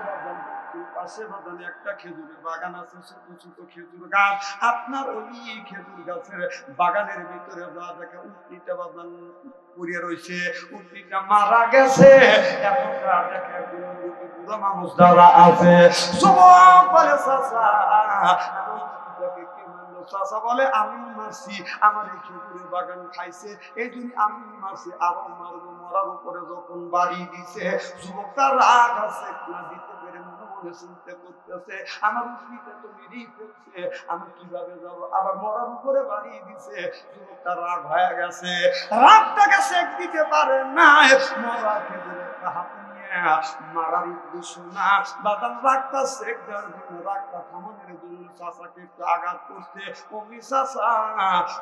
পাশে বাজানে একটা খেজুরের বাগান আছে, ছোট ছোট খেজুর গাছ, আপনার ওই খেজুর গাছের বাগানের ভিতরে যা দেখে উটনিটা বাজান পড়ে রয়েছে, উটনিটা মারা গেছে। এখন দেখে বুড়ো মানুষ যারা আছে, যুবক বলে চাচা চাচা বলে আমি মারছি, আমার এই খেজুরের বাগান খাইছে, এই জন্য আমি মারছি, আরো মারবো। মরার উপরে যখন বাড়ি দিছে, যুবকটা রাগ আছে না দিতে পেরে মনে মনে চিন্তা করতেছে আমার উটনিটা তো মেরেই ফেলছে, আমি কিভাবে যাবো, আবার মরার উপরে বাড়ি দিছে। যুবকটা রাগ হয়ে গেছে, রাগটাকে শেখ দিতে পারে না, মরা খেজুরের হাতে মারার উদ্দেশ্য না, বাদাম রাগটা শেখ দেওয়ার জন্য, রাগটা থামানোর জন্য চাচাকে একটু আঘাত করতে, অমনি চাচা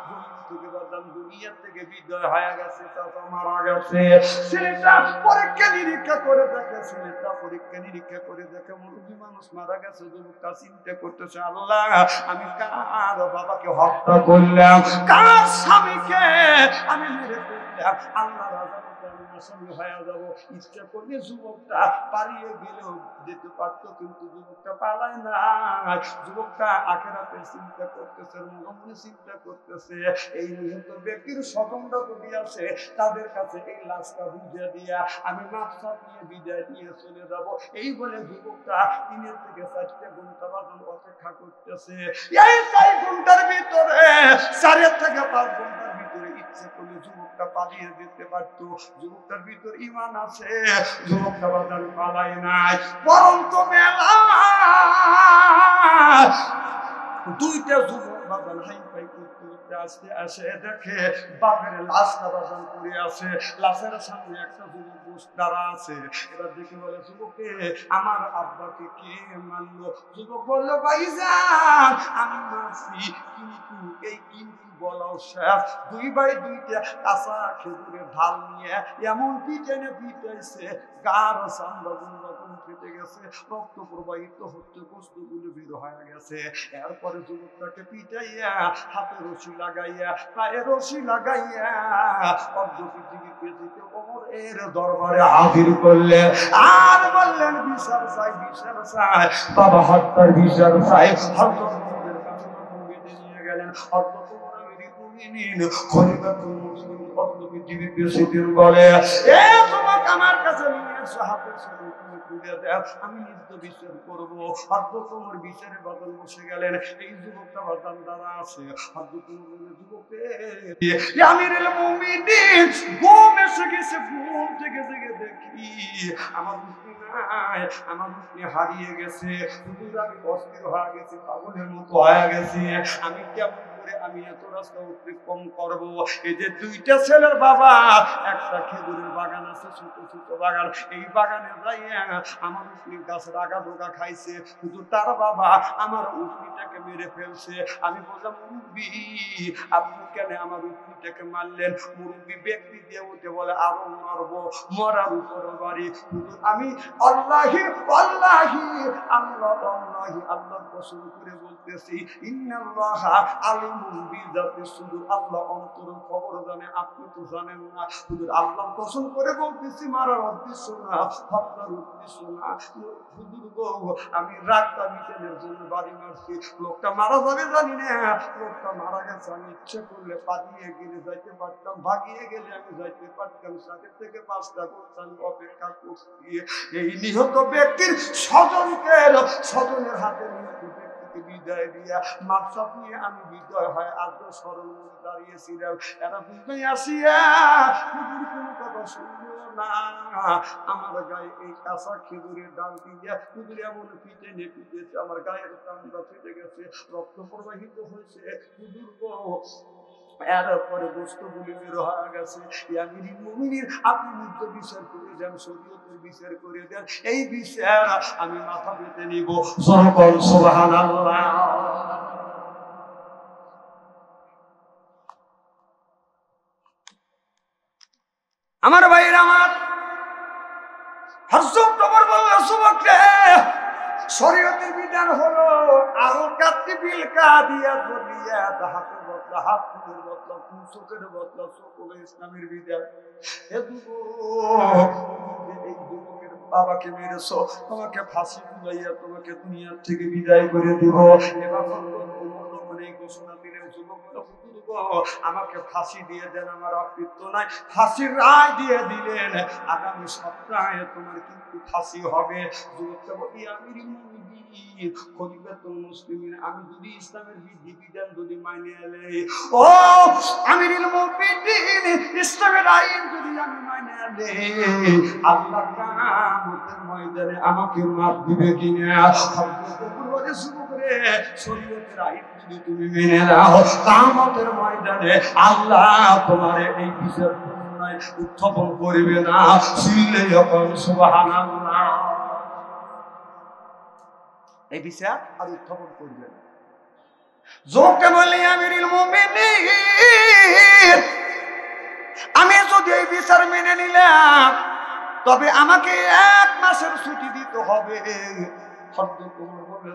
জমিন থেকে বাদাম দুনিয়া থেকে বিদায় হয়ে গেছে, চাচা মারা গেছে। ছেলেটা পরীক্ষা নিরীক্ষা করে দেখে, ছেলেটা পরীক্ষা নিরীক্ষা করে দেখে মুরব্বী মানুষ মারা গেছে। যুবকটা চিন্তা করতেছে আল্লাহ আমি কার বাবাকে হত্যা করলাম, কার স্বামীকে আমি মেরে ফেললাম, আল্লাহ রাজা আসামি হয়ে যাব। ইচ্ছা করলে যুবকটা পালিয়ে গেলেও যেতে পারত, কিন্তু যুবকটা পালায় না। যুবকটা আখেরাতে চিন্তা করতেছে, মনে চিন্তা করতেছে এই নিহত ব্যক্তির স্বজনরা যদি আসে তাদের কাছে এই লাশটা বুঝিয়ে দিয়া আমি মাপসাপ নিয়ে বিদায় নিয়ে চলে যাব। এই বলে যুবকটা 3 থেকে 4 ঘন্টা বাদন অপেক্ষা করতেছে। এই 4 ঘন্টার ভিতরে 4 থেকে 5 ঘন্টার ভিতরে ইচ্ছে করলে যুবকটা পালিয়ে যেতে পারত। যুবকটার ভিতর ঈমান আছে, যুবকটা বাজার পালায় নাই, বরং তো মেলা 2টা যুবক বাজার হাই ফাই করতে আসতে আসে দেখে বাপের লাশটা বাজার পড়ে আছে, লাশের সামনে একটা যুবক দাঁড়া আছে। এবার দেখে বলে যুবকে আমার আব্বাকে কে মানলো? যুবক বললো ভাইজান আমি মারছি, কিন্তু এই কিন্তু বলাও শেষ, 2 ভাই 2টা কাঁচা খেজুরের ঢাল নিয়ে এমন পিটাইনে পিটাইছে গার চামড়া গুলো ফেটে গেছে, রক্ত প্রবাহিত হচ্ছে, কষ্টগুলো বের হয়ে গেছে। এরপরে যুবকটাকে পিটাইয়া হাতে রশি লাগাইয়া পায়ে রশি লাগাইয়া অর্ধ পৃথিবী পেজিতে ওমরের দরবারে হাজির করলেন আর বললেন বিচার চাই, বিচার চাই, বাবা হত্যার বিচার চাই। হযরত ওমরের কাছে বেঁধে নিয়ে গেলেন। হযরত ওমর আমিরুল মুমিনিন খলিফাতুল মুসলিমিন অর্ধ পৃথিবী প্রেসিডেন্ট বলে এ তোমাকে আমার কাছে নিয়ে এসো, হাতের সাথে তুমি খুলে দাও, আমি নিত্য বিচার করবো। হযরত ওমর বিচারে বাদল বসে গেলেন। এই যুবকটা বাদান দ্বারা আছে। হযরত ওমর বলে যুবকে আমিরুল মুমিনিন ঘুম এসে গেছে, ঘুম থেকে জেগে দেখি আমার উটনি নাই, আমার উটনি হারিয়ে গেছে। হুজুর আমি অস্থির হয়ে গেছি, পাগলের মতো হয়ে গেছি, আমি কেমন করে আমি এত রাস্তা অতিক্রম করব। এই যে দুইটা ছেলের বাবা, একটা খেজুরের বাগান আছে, ছোট ছোট বাগান, এই বাগানে যাইয়া আমার উঠনির গাছের আগা ডোকা খাইছে। কিন্তু তার বাবা আমার উঠনিটাকে মেরে ফেলছে। আমি বললাম, মুরব্বি আপনি কেন আমার উঠনিটাকে মারলেন? মুরব্বি ব্যক্তি দিয়ে উঠে বলে, আরো মারবো, মরার উপরে বাড়ি। আমি আল্লাহি আল্লাহি আল্লাহ আল্লাহি আল্লাহর কসম করে বলতেছি, ইন্নাল্লাহা আলিমুন বিযাতিস সুদূর, আল্লাহ অন্তরের খবর জানে, আপনি তো জানেন না। হুজুর আল্লাহর কসম করে বলতেছি, মারার উদ্দেশ্য না, হত্যার উদ্দেশ্য না। হুজুর গো, আমি রাগটা মিটানোর জন্য বাড়ি মারছি। লোকটা মারা যাবে জানি না, লোকটা মারা গেছে। আমি ইচ্ছে করলে পালিয়ে গেলে যাইতে পারতাম, ভাগিয়ে গেলে আমি যাইতে পারতাম। 4 থেকে 5টা করতে আমি অপেক্ষা করছি। এই নিহত ব্যক্তির স্বজনের হাতে নিহত ব্যক্তিকে বিদায় দিয়া মাকসাদ নিয়ে আমি বিদায় হয় আদ্র স্মরণ করে দাঁড়িয়েছিলাম। এরা বুঝতেই আসিয়া হুজুর কোনো কথা শুনলো না। আমার গায়ে এই কাঁচা খেজুরের ডাল দিয়া হুজুর এমন পিঠে পিটেছে, আমার গায়ের চামড়া ফেটে গেছে, রক্ত প্রবাহিত হয়েছে। হুজুর গো, এরপরে গোস্তগুলি বের হয়ে গেছে। আমিরুল মুমিনিন, আপনি নিজ বিচার করে দেন, শরীয়তের বিচার করে দেন। এই বিচার আমি মাথা পেতে নিব। সুবহানাল্লাহ। আমার ভাইয়ের, আমার হযরত ওমর বললেন, যুবক রে, শরীয়তের বিধান হলো আল কাতিবিল কাদিয়া দুনিয়া, হাতে বদলা হাত, ফুলের বদলা ফুল, চোখের বদলা চোখ হলো ইসলামের বিধান। হে যুবক, এই যুবকের বাবাকে মেরেছো, তোমাকে ফাঁসি ঝুলাইয়া তোমাকে দুনিয়ার থেকে বিদায় করে দিব। এবার এই ঘোষণা দিলেন, যুবক আমাকে ফাঁসি দিয়ে দেন, আমার অকৃত্য নাই। ফাঁসির রায় দিয়ে দিলেন, আগামী সপ্তাহে তোমার কিন্তু ফাঁসি হবে। যুবকটা বলি, আমিরুল মুমিনিন, খলিফাতুল মুসলিমিন, আমি যদি ইসলামের বিধিবিধান যদি মাইনে এলে, ও আমিরুল মুমিনিন, ইসলামের আইন যদি আমি মাইনে এলে, আল্লাহ কিয়ামতের ময়দানে আমাকে মাফ দিবে কিনা? যুবক রে, শরীয়তের আইন যদি তুমি মেনে নাও, কিয়ামতের ময়দানে আল্লাহ তোমার এই বিচার উত্থাপন করবে না। চিল্লে যখন সুবহানাল্লাহ, এই বিচার আর উত্থাপন করবে না। যুবককে বলি, আমিরুল মুমিনিন, আমি যদি এই বিচার মেনে নিলাম, তবে আমাকে 1 মাসের ছুটি দিতে হবে।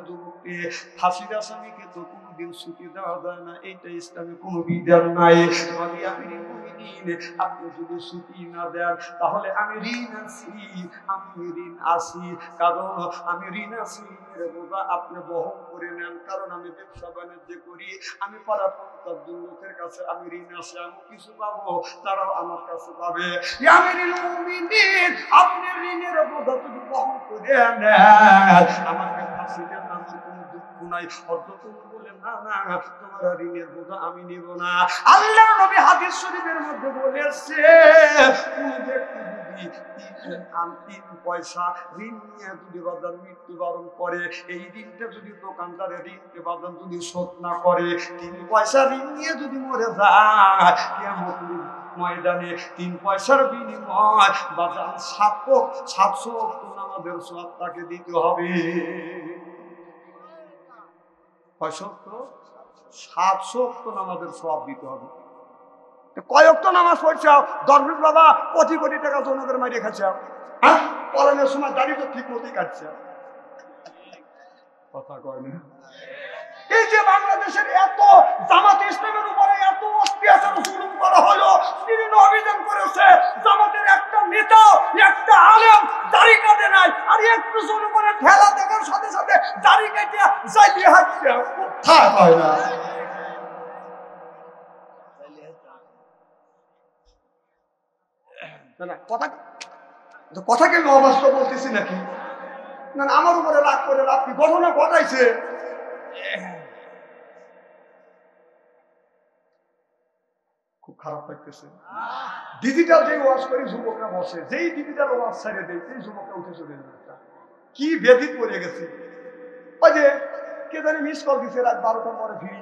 যুবককে, ফাঁসির আসামিকে তো কোনোদিন ছুটি দেওয়া যায় না, এইটা ইসলামে কোনো বিধান নাই। আমিরুল মুমিনিন, আপনি যদি ছুটি না দেন, তাহলে আমি ঋণ আছি, কারণ আমি ঋণ আছি বোঝা আপনি বহন করে নেন। কারণ আমি ব্যবসা বাণিজ্য করি, আমি পাড়া পঞ্চাশ লোকের কাছে আমি ঋণ আছি, আমি কিছু পাবো, তারাও আমার কাছে পাবে। আমিরুল মুমিনিন, আপনি ঋণের বোঝা যদি বহন করে নেন, আমাকে ফাঁসি দেন, আমার কোনো দুঃখ নাই। হযরত ওমর বলেন, না না, তোমার ঋণের বোঝা আমি নিব না। আল্লাহর নবী হাদিস শরীফের মধ্যে বলেছে, কোন ব্যক্তি যদি 3 পয়সা ঋণ নিয়ে যদি বাজার মৃত্যুবরণ করে, এই ঋণটা যদি দোকানদারের ঋণকে বাজার যদি শোধ না করে, 3 পয়সা ঋণ নিয়ে যদি মরে যায়, কিয়ামতের ময়দানে 3 পয়সার বিনিময় বাজার 700 ওয়াক্ত নামাজের সওয়াব তাকে দিতে হবে। 700 ওয়াক্ত নামাজের সওয়াব দিতে হবে। কয় ওয়াক্ত নামাজ পড়ছাও? দরবেশ বাবা কোটি কোটি টাকা জনগণের মারিয়ে খাচ্ছাও, হ্যাঁ? পড়ানোর সময় দাঁড়িয়ে তো ঠিক মতোই কাটছে, কথা কয় না। এই যে বাংলাদেশের এত জামাতে ইসলামের উপরে এত অত্যাচার জুলুম করা হলো, বিভিন্ন অভিযান করেছে, জামাতের একটা নেতা, একটা আলেম দাড়ি কাটে নাই, আর একটু জনগণের ঠেলা দেখার সাথে সাথে দাড়ি কেটে চাইলে হাঁটছে, কোথায় হয় না? কথাকে অবাস্তব বলতেছি নাকি? না, আমার উপরে রাগ করে লাভ কি? ঘটনা ঘটাইছে। খুব খারাপ লাগতেছে। ডিজিটাল যে ওয়াজ করে যুবকরা বসে, যেই ডিজিটাল ওয়াজ ছেড়ে দেয়, সেই যুবকরা উঠে চলে যাবে। কি বেদিক পড়ে গেছে। ওই যে কে জানি মিস কল দিছে রাত 12টার পরে ফিরি,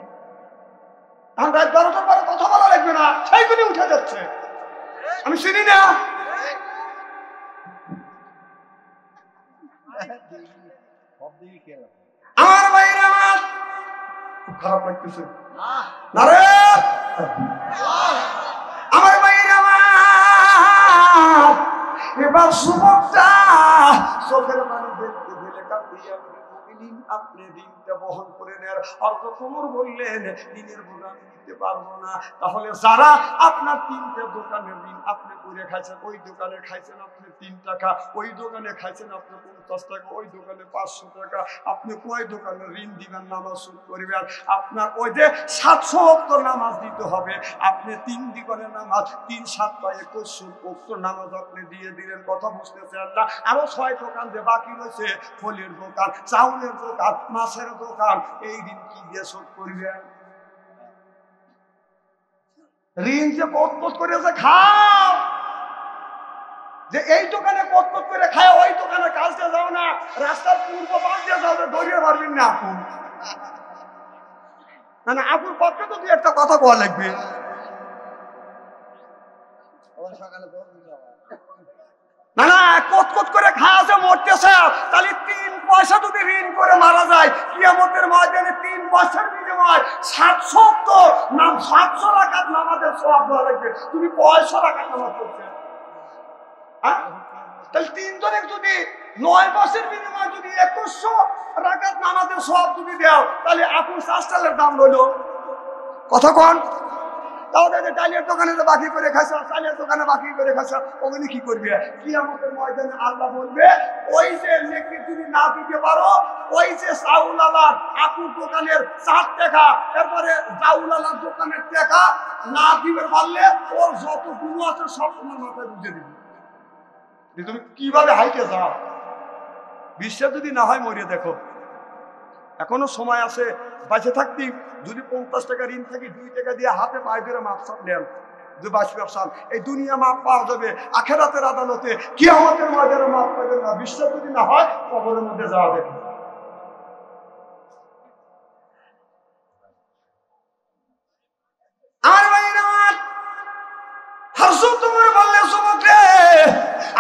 এখন রাত 12টার পরে কথা বলা লাগবে না, সেইগুলি উঠে যাচ্ছে। আমি চিনি না। আমার ভাইরা আমার খুব খারাপ লাগতেছে না রে। আমার ভাইরা আমার এবার যুবকটা চোখের পানি দেখতে ফেলে কাঁদিয়া আপনি ঋণটা বহন করে নেয়ার অর্থ কোমর বললেন ঋণের বোঝা আমি নিতে পারবো না। তাহলে যারা আপনার 3টা দোকানের ঋণ আপনি করে খাইছেন, ওই দোকানে খাইছেন আপনি 3 টাকা, ওই দোকানে খাইছেন আপনি 50 টাকা, ওই দোকানে 500 টাকা, আপনি কয় দোকানে ঋণ দিবেন, নামাজ শুরু করবেন, আপনার ওই যে 700 ওয়াক্ত নামাজ দিতে হবে। আপনি 3 দোকানের নামাজ 3 7 21 ওয়াক্ত নামাজ আপনি দিয়ে দিলেন। কথা বুঝতেছেন না? আরো 6 দোকান যে বাকি রয়েছে, ফলের দোকান, চাউলের দোকান, মাছের দোকান, এই ঋণ কি দিয়ে শোধ করবেন? ঋণ যে কত করে যে খাও, যে এই দোকানে কত করে খায়, ওই দোকানে কাজটা যাও না, রাস্তার পূর্ব পাশ দিয়ে যাও, দৌড়িয়ে পারবেন না আপু। না আপুর পক্ষে তো দুই একটা কথা বলা লাগবে। না না কত করে খাওয়া আছে, মরতেছে, তাহলে 3 পয়সা যদি ঋণ করে মারা যায়, কিয়ামতের ময়দানে 3 পয়সার বিনিময় 700 তো নাম 700 রাকাত নামাজের সওয়াব দেওয়া লাগবে। তুমি 500 রাকাত নামাজ পড়ছো, তাহলে 3 জনের যদি 9 বছর বিনিময় যদি 2100 রাকাত নামাজের সওয়াব তুমি দাও, তাহলে আপু চাষটালের দাম হলো কথা কোন? তাহলে ডালের দোকানে বাকি করে খাইছ, চালের দোকানে বাকি করে খাইছ, ওগুলি কি করবে? কিয়ামতের ময়দানে আল্লাহ বলবে, ওই যে নেকি তুমি না দিতে পারো, ওই যে চাউলালার আপুর দোকানের 4 টাকা, এরপরে চাউলালার দোকানের টাকা না দিবে পারলে ওর যত গুণ আছে সব তোমার মাথায় বুঝে দিবে। তুমি কিভাবে হাইটে যাও? বিশ্বাস যদি না হয় মরিয়ে দেখো, এখনো সময় আছে। বাঁচে থাকতে যদি 50 টাকা ঋণ থাকে, 2 টাকা দিয়ে হাতে পায়ে ধরে মাপ নেন, যে বাঁচি ব্যবসা, এই দুনিয়া মাপ পাওয়া যাবে, আখেরাতের আদালতে কিয়ামতের ময়দানে মাপ পাবেন না। বিশ্বাস যদি না হয় কবরের মধ্যে যাওয়া দেখে। আমার ভাইরা হাসু তোমার বললে যুবক রে,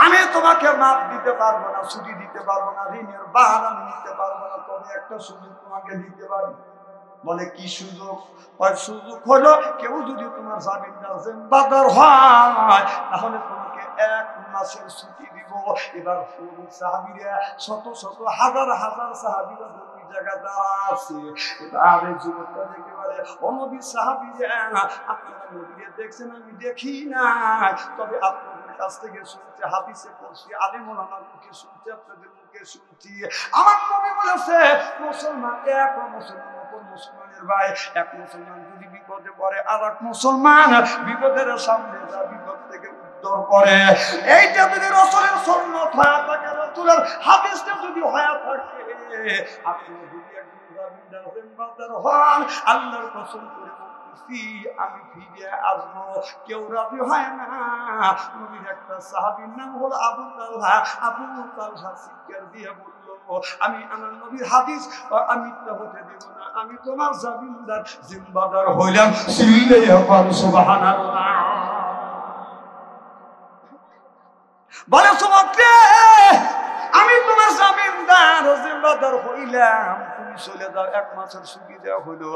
আমি তোমাকে মাপ দিতে পারবো না, ছুটি দিতে পারবো না, ঋণের বাহার আমি নিতে পারবো না, তবে একটা সুযোগ তোমাকে দিতে পারি। বলে কি সুযোগ? ওই সুযোগ হলো কেউ যদি তোমার জামিনদার জিম্মাদার হয়, তাহলে তোমাকে 1 মাসের ছুটি দিব। এবার সাহাবীরা শত শত হাজার হাজার সাহাবীরা ওই জায়গায় দাঁড়া আছে। এবার এই যুবকটা দেখে বলে, ও নবী সাহাবীরা, আপনারা নবীকে দেখছেন, আমি দেখি না, তবে আপনাদের কাছ থেকে শুনছি, হাদিসে পড়ছি, আলেম ওলামার মুখে শুনছি, আপনাদের মুখে শুনছি। আমার নবী বলেছে, মুসলমান এক মুসলমান মুসলমানের ভাই, এক মুসলমান যদি বিপদে পড়ে, আর এক মুসলমান বিপদের সামনে যা বিপদ থেকে উদ্ধার করে। এইটা যদি রাসূলের সুন্নাত হয়ে থাকে, রাসূলের হাদিসটা যদি হয়ে থাকে, আপনি যদি একজন জামিনদার জিম্মাদার হন, আল্লাহর কসম করে বলতেছি, আমি ফিরে আসবো। কেউ রাজি হয় না। নবীর একটা সাহাবীর নাম হলো আবু তালহা। আবু তালহা চিৎকার দিয়ে বলল, আমি আমার নবীর হাদিস আমি মিথ্যা হতে দেব না, আমি তোমার জামিনদার জিম্মাদার হইলাম। চিল্লাইয়া বলো সুবহানাল্লাহ। বলে যুবক রে, আমি তোমার জামিনদার জিম্মাদার হইলাম, তুমি চলে যাও, 1 মাসের ছুটি দেওয়া হলো।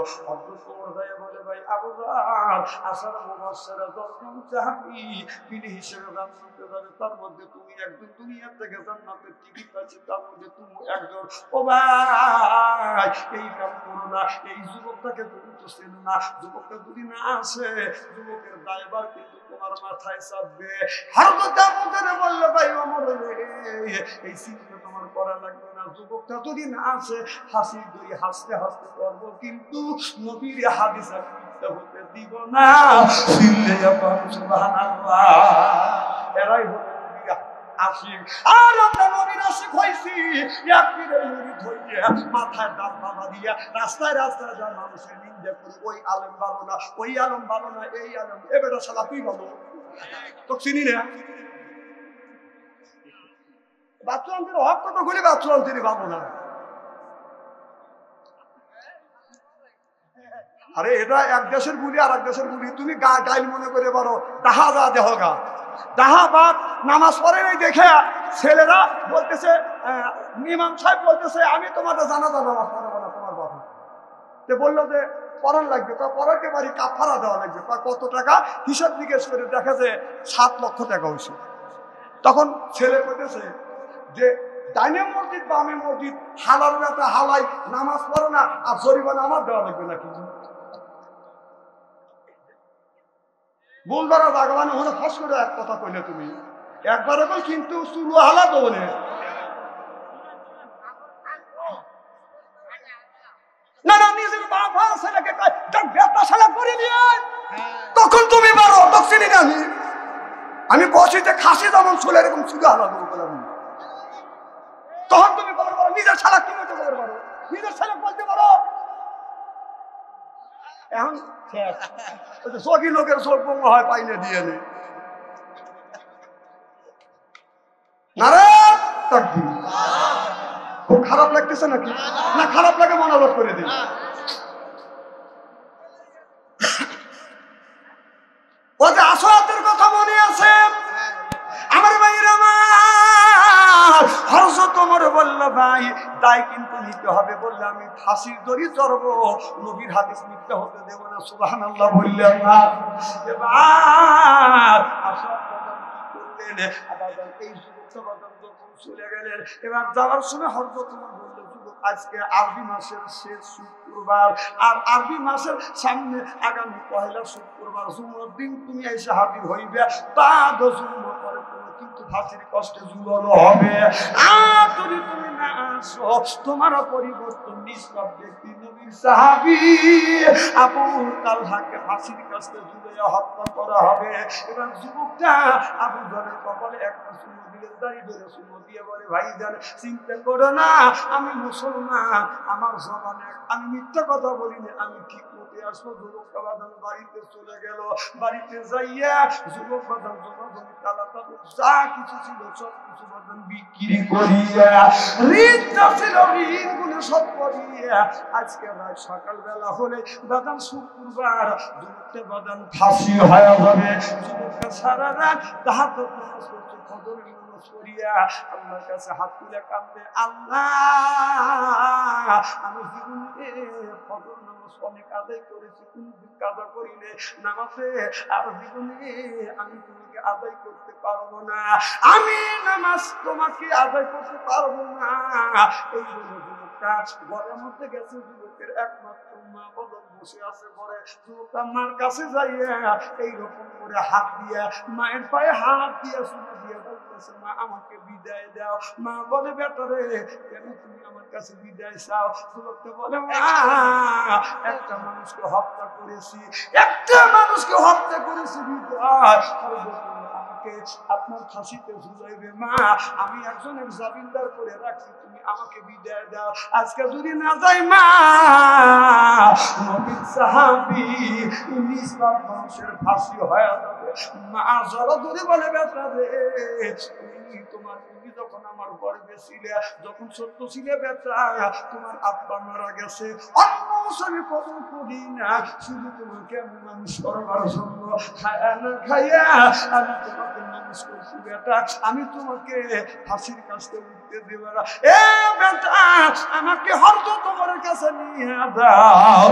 বলে ভাই আবু জার, আসার মুবাশশিরা 10 জন সাহাবী বিলি হিসেবে জান্নাতে যাবে, তার মধ্যে তুমি একজন, দুনিয়া থেকে জান্নাতের টিকিট পাচ্ছি, তার মধ্যে তুমি একজন। ও ভাই এই কাম করো না, এই যুবকটাকে তুমি তো চেনো না, যুবকটা যদি না আসে, যুবকের দায়ভার কিন্তু তোমার মাথায় চাপবে। হযরত আবু জার বলল, ভাই ওমর রে, এই চিন্তা তোমার করা লাগবে না, যুবকটা যদি না আসে, হাসি দুই হাসতে হাসতে করবো, কিন্তু নবীর হাদিস আমি মিথ্যা হতে দিব না। সুবহানাল্লাহ। এরাই হলো নবীর আশিক। আর আমরা নবীর আশিক হইছি, এক পীরের মুরিদ হইয়া মাথায় দাঁড়া দিয়া রাস্তায় রাস্তায় যা মানুষের নিন্দা করি, ওই আলেম ভালো না, ওই আলেম ভালো না, এই আলেম এবারে শালা তুই ভালো, তো চিনি না। বাচ্চুয়ান্তির হক কত করে, বাচ্চুয়ান্তির ভালো না। আরে এটা এক দেশের গুলি আর এক দেশের গুলি, তুমি গাইল মনে করে পারো দাহা যা দেহ গা দাহা বাপ নামাজ পড়ে নাই দেখে ছেলেরা বলতেছে, ইমাম সাহেব বলতেছে আমি তোমাদের জানাজা নামাজ পড়াবো না তোমার বাবা। তে বললো যে পড়ান লাগবে, তা পড়াতে পারি কাফারা দেওয়া লাগবে, তা কত টাকা হিসাব জিজ্ঞেস করে দেখা যে 7 লক্ষ টাকা হয়েছে। তখন ছেলে বলতেছে যে ডাইনে মসজিদ বামে মসজিদ হালার ব্যথা হালাই নামাজ পড়ো না আর জরিমানা আমার দেওয়া লাগবে নাকি? বলবারা বাগবানে ওরা ফস করে এক কথা কইলে তুমি একবারে কই কিন্তু চুলু হালা দেবো না। না না নিজের বাবা ছেলেকে ব্যথা শালা করে নিয়ে তখন তুমি পারো দক্ষিণী না আমি বসি যে খাসি যেমন চলে এরকম চুলু হালা দেবো বলে তখন তুমি বলতে পারো নিজের শালা কি বলতে পারো, নিজের শালা বলতে পারো। এখন যোগী লোকের চোখ বঙ্গ হয় পাইলে দিয়ে নেই না রে। খুব খারাপ লাগতেছে নাকি? না খারাপ লাগে মনোযোগ করে দিন। ও যে আসরাতের কথা মনে আছে আমার ভাইয়ের আমার হযরত ওমর বলল ভাই দায় কিন্তু নিতে হবে, বললে আমি ফাঁসির দড়ি চড়বো, নবীর হাদিস মিথ্যা হতে দেব না। সুবহানাল্লাহ বললেন না। এবার আসরাত প্রধান কি করলেন, আবাদান এই যুবকটা বাদান যখন চলে গেলেন, এবার যাওয়ার সময় হযরত ওমর বলল যুবক আজকে আরবি মাসের শেষ শুক্রবার আর আরবি মাসের সামনে আগামী পহেলা শুক্রবার জুমার দিন তুমি এসে হাজির হইবে, তা জুমা পরে কিন্তু ফাঁসির কষ্টে ঝুলানো হবে। আর যদি তুমি না আসো তোমার পরিবর্তন নিষ্পাপ ব্যক্তি নবীর সাহাবী আবু তালহাকে ফাঁসির কষ্টে ঝুলিয়ে হত্যা করা হবে। এবার যুবকটা আবু জনের কপালে একটা চুমো দিলে দাঁড়িয়ে ধরে চুমো দিয়ে বলে ভাইজান চিন্তা করো না আমি মুসলমান, আমার জবানে আমি মিথ্যা কথা বলিনি, আমি ঠিক মতে আসবো। যুবকটা বাদান বাড়িতে চলে গেল, বাড়িতে যাইয়া যুবক বাদান জমা জমি তালা তাবু যা কিছু ছিল সব কিছু বাদান বিক্রি করিয়া ঋণটা ছিল ঋণগুলো সব করিয়া আজকে রাত সকালবেলা হলে বাদান শুক্রবার যুবকটা বাদান ফাঁসি হয়ে যাবে। যুবকটা সারা রাত তাহাজ্জুদ নামাজ পড়ছে, ফজরের নামাজ পড়িয়া আল্লাহর কাছে হাত তুলে কাঁদে, আল্লাহ আমি জীবনে ফজর নামাজ অনেক আদায় করেছি, কোনদিন কাজা করিলে নামাজে আর জীবনে আমি তোমাকে আদায় করতে পারবো না, আমি নামাজ তোমাকে আদায় করতে পারবো না। এই জন্য যুবকটা ঘরের মধ্যে গেছে, যুবকের একমাত্র মা বদল বসে আছে ঘরে। যুবকটা মার কাছে যাইয়া এইরকম করে হাত দিয়া মায়ের পায়ে হাত দিয়া শুনে দিয়ে বলতেছে মা আমাকে বিদায় দাও। মা বলে বেটারে কেন তুমি আমার কাছে বিদায় চাও? যুবকটা বলে মা একটা মানুষকে হত্যা করেছি, একটা মানুষকে হত্যা করেছি বিদায় আমাকে আপনার ফাঁসিতে ঝুলাইবে। মা আমি একজনের জামিনদার করে রাখছি, তুমি আমাকে বিদায় দাও। আজকে যদি না যাই মা নবীর সাহাবী 19 লাখ মানুষের ফাঁসি হয়ে যাবে। মা জড়ো ধরে বলে বেটা রে তোমার তুমি যখন আমার গর্ভে ছিলে, যখন সত্য ছিলে বেটা তোমার আব্বা মারা গেছে, অন্য আমি কদর করি না, শুধু তোমাকে আমি মানুষ করবার জন্য খায়া না খাইয়া আমি তোমাকে মানুষ করছি বেটা, আমি তোমাকে ফাঁসির কাছে উঠতে দেব না। এ বেটা আমাকে হযরত ওমরের কাছে নিয়ে যাও।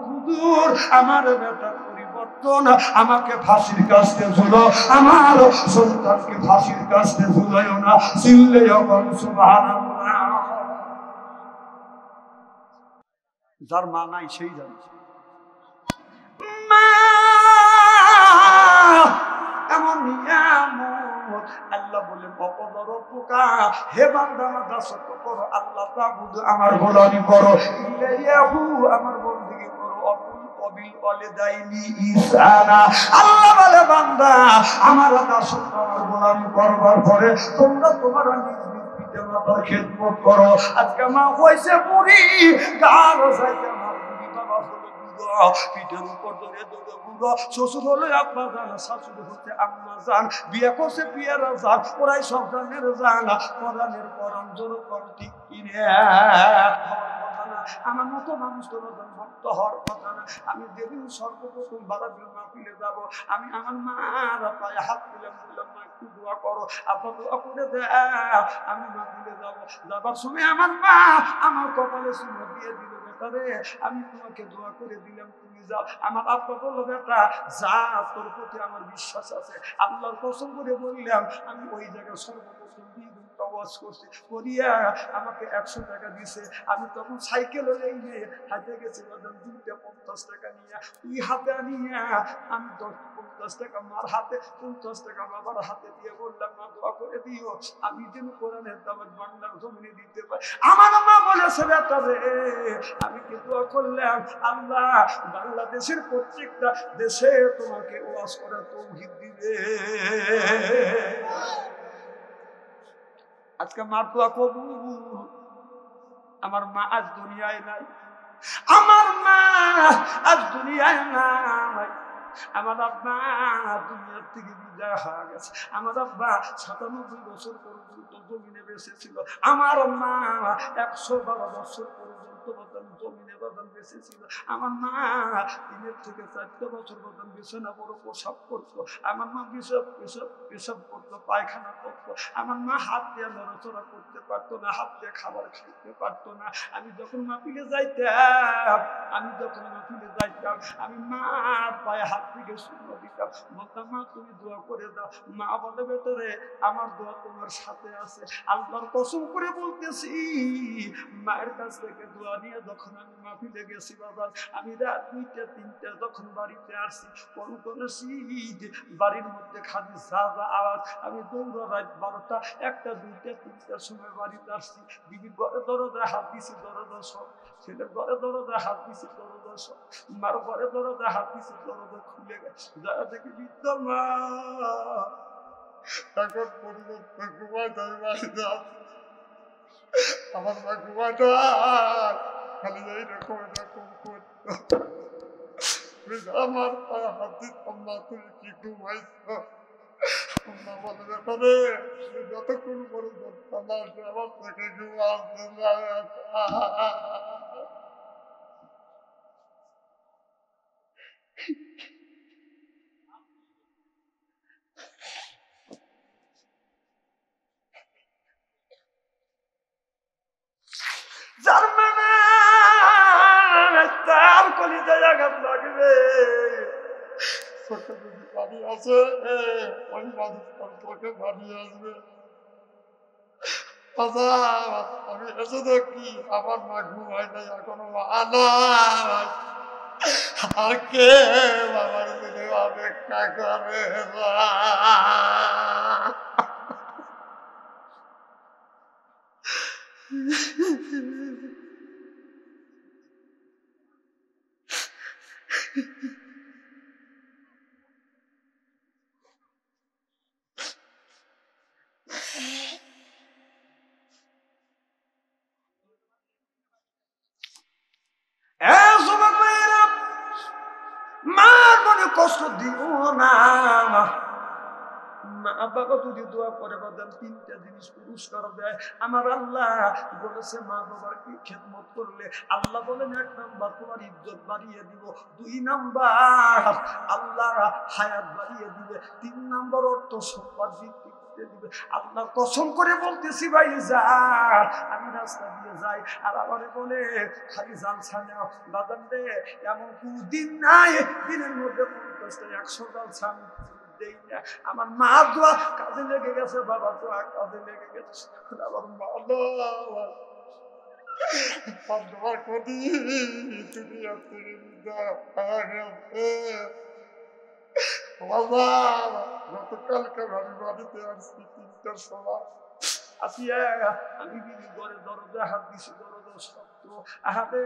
হুজুর আমার বেটার পরিবর্তন, আমাকে ফাঁসির কাছে ঝুলো, আমার সন্তানকে ফাঁসির কাছে ঝুলাইও না। চিল্লে যখন সুবহানাল্লাহ। যার মা নাই সেই জানে মা এমন নিয়ামত। আল্লাহ বলে বপদরপুকা হে বান্দা দাসত্ব করো, আল্লাহ তাবুদ আমার গোলামি করো, ইল্লাহু আমার বন্দেগী করো, অকুল কবিল ওয়ালিদাইনি ইহসানা। আল্লাহ বলে বান্দা আমার দাসত্ব আমার গোলামি করবার পরে তোমরা তোমার নিজ নিজ পিতামাতার খেদমত করো। আজকে মা হইছে বুড়ি গাল যাইতে আমার বুড়ি বাবা হলো বুড়ো, পিঠের উপর ধরে দৌড়ে বুড়ো, শ্বশুর হলো আব্বা জান, শাশুড়ি হচ্ছে আম্মা জান, বিয়ে করছে পিয়ারা জান, ওরাই সব জানের জান, পরাণের পরাণ জোর কর ঠিক কিনে আমার মতো মানুষ তো ভক্ত হওয়ার কথা না। আমি যেদিন সর্বপ্রথম বারাবিল মাহফিলে যাব, আমি আমার মার পায়ে হাত দিলাম, বললাম মা একটু দোয়া করো, আপা দোয়া করে দাও। আমি মাহফিলে যাব, যাবার সময় আমার মা আমার কপালে চুমো দিয়ে দিল, বেটা রে আমি তোমাকে দোয়া করে দিলাম, তুমি যাও। আমার আব্বা বললো, বেটা যা, তোর প্রতি আমার বিশ্বাস আছে। আল্লাহর কসম করে বললাম, আমি ওই জায়গায় সর্বপ্রথম ওয়াজ করছি, করিয়া আমাকে 100 টাকা দিছে। আমি তখন সাইকেলও নিয়ে হাতে গেছি, 250 টাকা নিয়ে তুই হাতে আনিয়া আমি 50 টাকা মার হাতে, 50 টাকা বাবার হাতে দিয়ে বললাম, মা দোয়া করে দিও আমি যেন কোরআনের দাওয়াত বাংলার জমিনে দিতে পারি। আমার মা বলেছে, বেটা রে আমি কি দোয়া করলাম, আল্লাহ বাংলাদেশের প্রত্যেকটা দেশে তোমাকে ওয়াজ করার তৌফিক দিবে। আজকে মার দোয়া কবুল। আমার মা আজ দুনিয়ায় নাই, আমার মা আজ দুনিয়ায় নাই। আমার আব্বা দুনিয়ার থেকে বিদায় হয়ে গেছে। আমার আব্বা 97 বছর পর্যন্ত জমিনে বেঁচে ছিল। আমার মা 112 বছর পর্যন্ত জমিনে বাদান বেঁচে ছিল। আমার মা 3 থেকে 4 বছর বাদান বিছানা বড় প্রসাব করতো। আমার মা পেশাব করতো, পায়খানা করতো। আমার মা হাত দিয়ে নড়াচড়া করতে পারতো না, হাত দিয়ে খাবার খাইতে পারতো না। আমি যখন মাহফিলে যাইতাম, আমি মার পায়ে হাত থেকে চুমো দিতাম, বলতাম মা তুমি দোয়া করে দাও। মা বলে, বেটা রে আমার দোয়া তোমার সাথে আছে। আল্লাহর কসম করে বলতেছি, মায়ের কাছ থেকে দোয়া নিয়ে যখন আমি মাহফিলে গেছি বাবা, আমি রাত 2টা 3টা যখন বাড়িতে আসছি, কোন বাড়ির মধ্যে খালি যা যা আওয়াজ, আমি দৌড়া রাত 12টা 1টা 2টা 3টার সময় বাড়িতে আসছি। বিবি ঘরে দরজায় হাত দিছি, দরজা সব সেটা ঘরে দরজায় হাত দিছি, দরজা সব মার ঘরে দরজায় হাত দিছি, দরজা খুলে গেছে। যারা দেখি বৃদ্ধ মা এখন পর্যন্ত ঘুমাইতে বাড়িতে আছে। আমার মা ঘুমাইতে খালি এইরকম এরকম করতো। আমার পায়ে হাত দিতাম, মা তুমি কি ঘুমাইছ? মা বলে, বেটা রে যতক্ষণ পর্যন্ত আমার থেকে ঘুম আসছে না। যার মানে তার কলিজায় আঘাত লাগবে, চোখে যদি পানি আছে ওই মানুষ তার চোখে পানি আসবে। আমি এসে দেখি আমার মা ঘুমাই নাই এখনো, আনাই আর কে আমার দিনে অপেক্ষা করে। মার মনে কষ্ট দিও না। মা বাবা যদি দোয়া করে বাদাম 3টা জিনিস পুরস্কার দেয়। আমার আল্লাহ বলেছে, মা বাবার কি খেদমত করলে আল্লাহ বলেন 1 নাম্বার তোমার ইজ্জত বাড়িয়ে দিব, 2 নাম্বার আল্লাহ হায়াত বাড়িয়ে দিবে, 3 নাম্বার অর্থ সম্পদ বৃদ্ধি করতে দিবে। আল্লাহর কসম করে বলতেছি ভাই, যা আমি রাস্তা দিয়ে যাই আর আমারে বলে খালি জালসা নাও বাদাম দে, এমন কোন দিন নাই দিনের মধ্যে 50টা 100 জালসা দেই না। আমার মা দোয়া কাজে লেগে গেছে, বাবা দোয়া কাজে লেগে গেছে। আমার মা দোয়া করি দুনিয়া থেকে গতকালকে আমি বাড়িতে আসছি 3টার সময় আসিয়া আমি বিবি ঘরে দরজা হাত দিছি, দরজা শক্ত। আহারে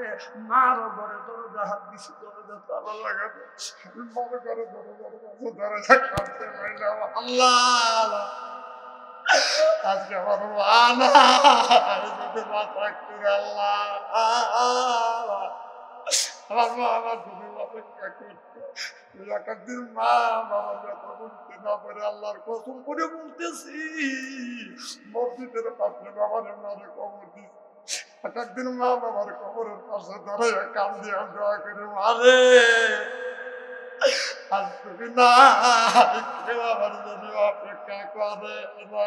মার ঘরে দরজা হাত দিছি, দরজা তালা লাগানো। আমি মার ঘরে দরজা কাটতে পারি না। আল্লাহ আজকে আমার মা নাই, যদি মা থাকতে আল্লাহ আমার মা আমার জন্য অপেক্ষা করতো। একদিন মা বাবার কথা বলতে না পারে আল্লাহর কসম করে বলতেছি, মসজিদের পাশে বাবার মারে কবর দিচ্ছে। একদিন মা বাবার কবরের পাশে ধরে কান দিয়ে দোয়া করে, মারে আর তুমি না কেউ আমার জন্য অপেক্ষা করে না।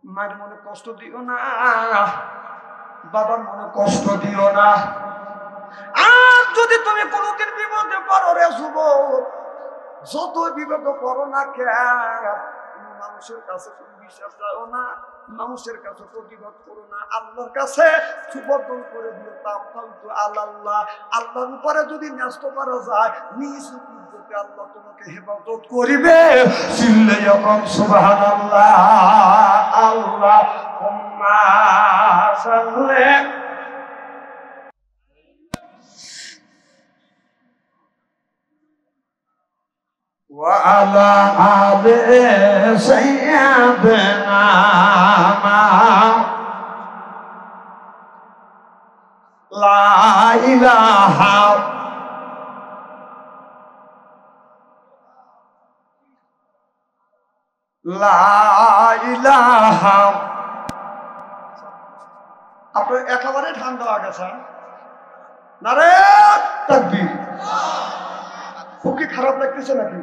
মায়ের মনে কষ্ট দিও না, বাবার মনে কষ্ট দিও না। আর যদি তুমি কোনোদিন বিপদে পড়ো রে যুবক, যত বিপদ করো না কেন, মানুষের কাছে তুমি বিশ্বাস চাও না, মানুষের কাছে প্রতিবাদ করো না, আল্লাহর কাছে সুবর্দন করে দিও। তাওয়াক্কালতু আলাল্লাহ, আল্লাহর উপরে যদি ন্যস্ত করা যায়, নিশ্চিত আল্লাহ তোমাকে হেফাজত করিবে। চিল্লাইয়া বল সুবহানাল্লাহ। আল্লাহুম্মা সাল্লি ওয়া আলা আলি সাইয়্যিদিনা লা ইলাহা আপনার একেবারে ঠান্ডা হয়ে গেছে নারে তাকবীর। খুব কি খারাপ লাগতেছে নাকি?